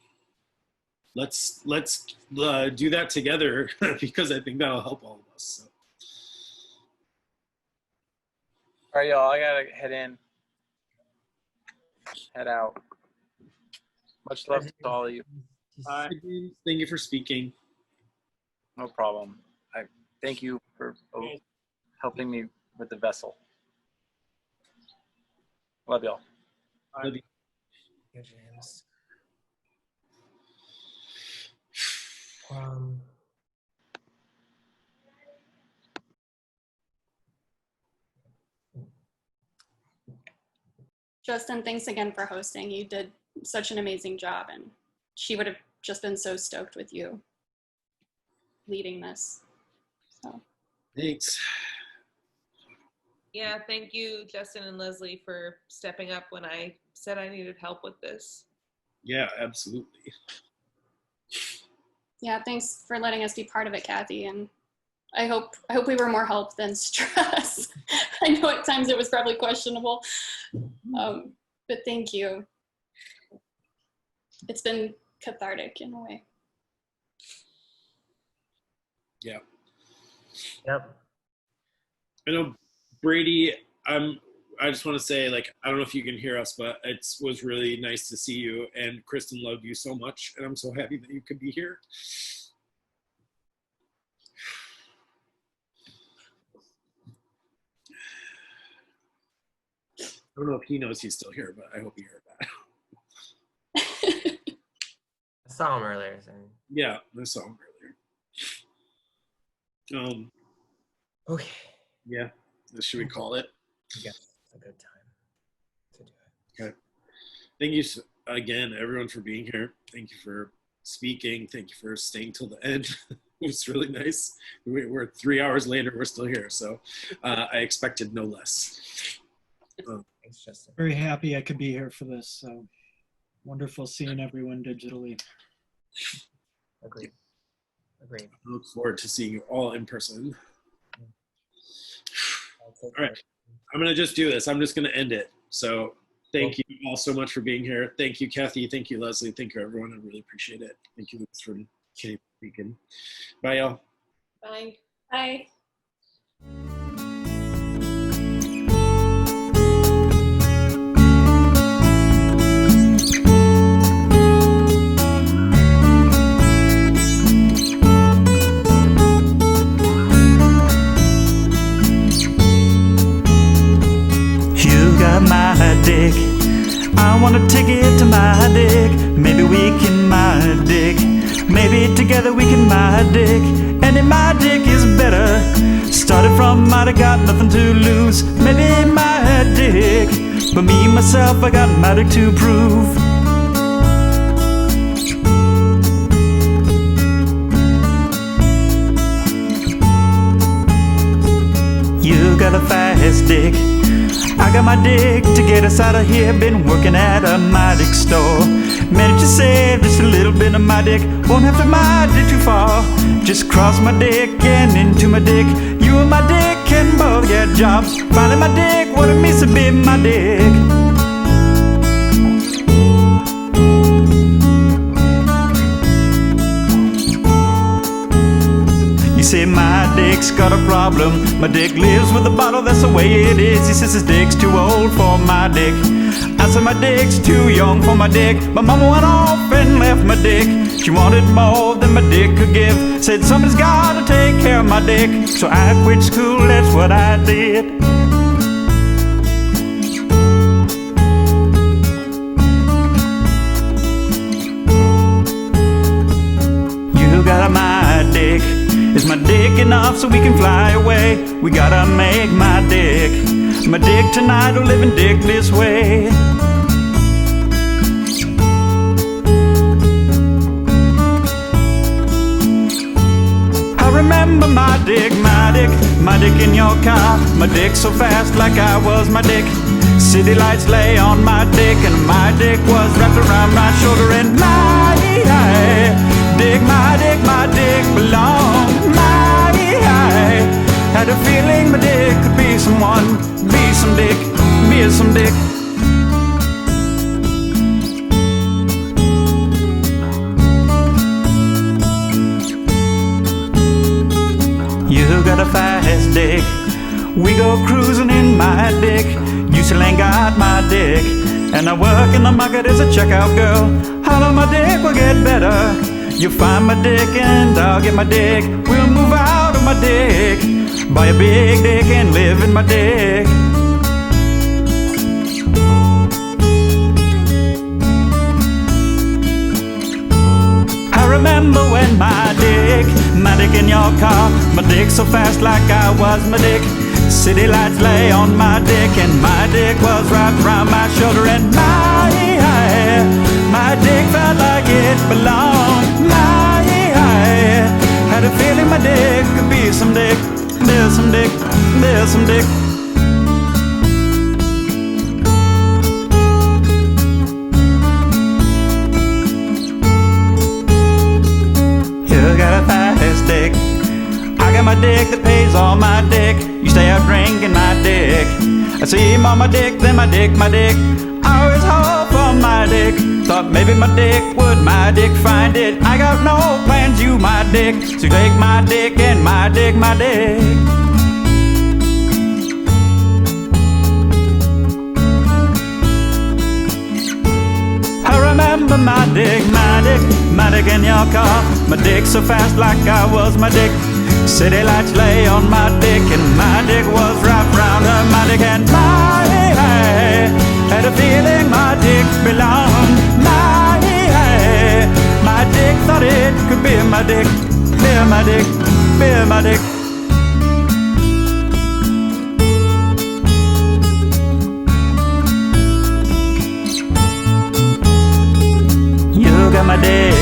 let's do that together because I think that'll help all of us. So. All right, y'all. I gotta head out. Much love to all of you. Thank you for speaking. No problem. I thank you for helping me with the vessel. Love y'all. Love you. Yeah, James. Justin, thanks again for hosting. You did such an amazing job, and she would have just been so stoked with you leading this. So thanks. Yeah, thank you, Justin and Leslie, for stepping up when I said I needed help with this. Yeah, absolutely. yeah, thanks for letting us be part of it, Kathy. And I hope we were more help than stress. I know at times it was probably questionable, but thank you. It's been cathartic in a way. Yeah. Yep. I know, Brady, I just want to say, like, I don't know if you can hear us, but it was really nice to see you, and Christen loved you so much, and I'm so happy that you could be here. I don't know if he knows he's still here, but I hope he heard that. I saw him earlier. So. Yeah, I saw him earlier. Okay. Yeah, should we call it? Yes, it's a good time to do it. Okay. Thank you again, everyone, for being here. Thank you for speaking. Thank you for staying till the end. It was really nice. We're 3 hours later. We're still here, so I expected no less. Thanks, Justin. Very happy I could be here for this. So wonderful seeing everyone digitally. Agreed. I look forward to seeing you all in person. All right, I'm going to just do this. I'm just going to end it. So Thank you all so much for being here. Thank you, Kathy. Thank you, Leslie. Thank you, everyone. I really appreciate it. Thank you, Lucas, for speaking. Bye, y'all. Bye. Bye. My dick, I want a ticket to my dick. Maybe we can my dick. Maybe together we can my dick. And if my dick is better, started from might have got nothing to lose. Maybe my dick, but me myself I got my dick to prove. You got a fast dick, I got my dick to get us out of here. Been working at a my dick store. Managed to save just a little bit of my dick. Won't have to my dick too far. Just cross my dick and into my dick. You and my dick can both get jobs. Finally my dick, what it means to be my dick. Say my dick's got a problem. My dick lives with a bottle, that's the way it is. He says his dick's too old for my dick. I said my dick's too young for my dick. My mama went off and left my dick. She wanted more than my dick could give. Said somebody's gotta take care of my dick. So I quit school, that's what I did. You got my dick. Is my dick enough so we can fly away? We gotta make my dick tonight or living dick this way. I remember my dick in your car. My dick so fast like I was my dick. City lights lay on my dick and my dick was wrapped around my shoulder. And my dick belonged. Had a feeling my dick could be someone, be some dick, be some dick. You got a fast dick. We go cruising in my dick. You still ain't got my dick. And I work in the market as a checkout girl. How long my dick will get better? You'll find my dick and I'll get my dick. We'll move out of my dick, buy a big dick and live in my dick. I remember when my dick in your car. My dick so fast like I was my dick. City lights lay on my dick and my dick was wrapped around my shoulder. And my dick felt like it belonged. Had a feeling my dick could be some dick. There's some dick, there's some dick. You got a fast dick. I got my dick that pays all my dick. You stay out drinking my dick. I see him on my dick, then my dick, my dick. I always hope for my dick. Thought maybe my dick would my dick find it. I got no plans, you my dick. So take my dick and my dick, my dick. I remember my dick in your car. My dick so fast like I was my dick. City lights lay on my dick and my dick was wrapped around her, my dick. And my had a feeling my dick belonged. My dick thought it could be my dick, be my dick, be my dick. You got my dick.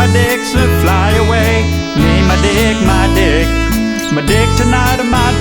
My dick should fly away. Me, my dick, my dick. My dick tonight or my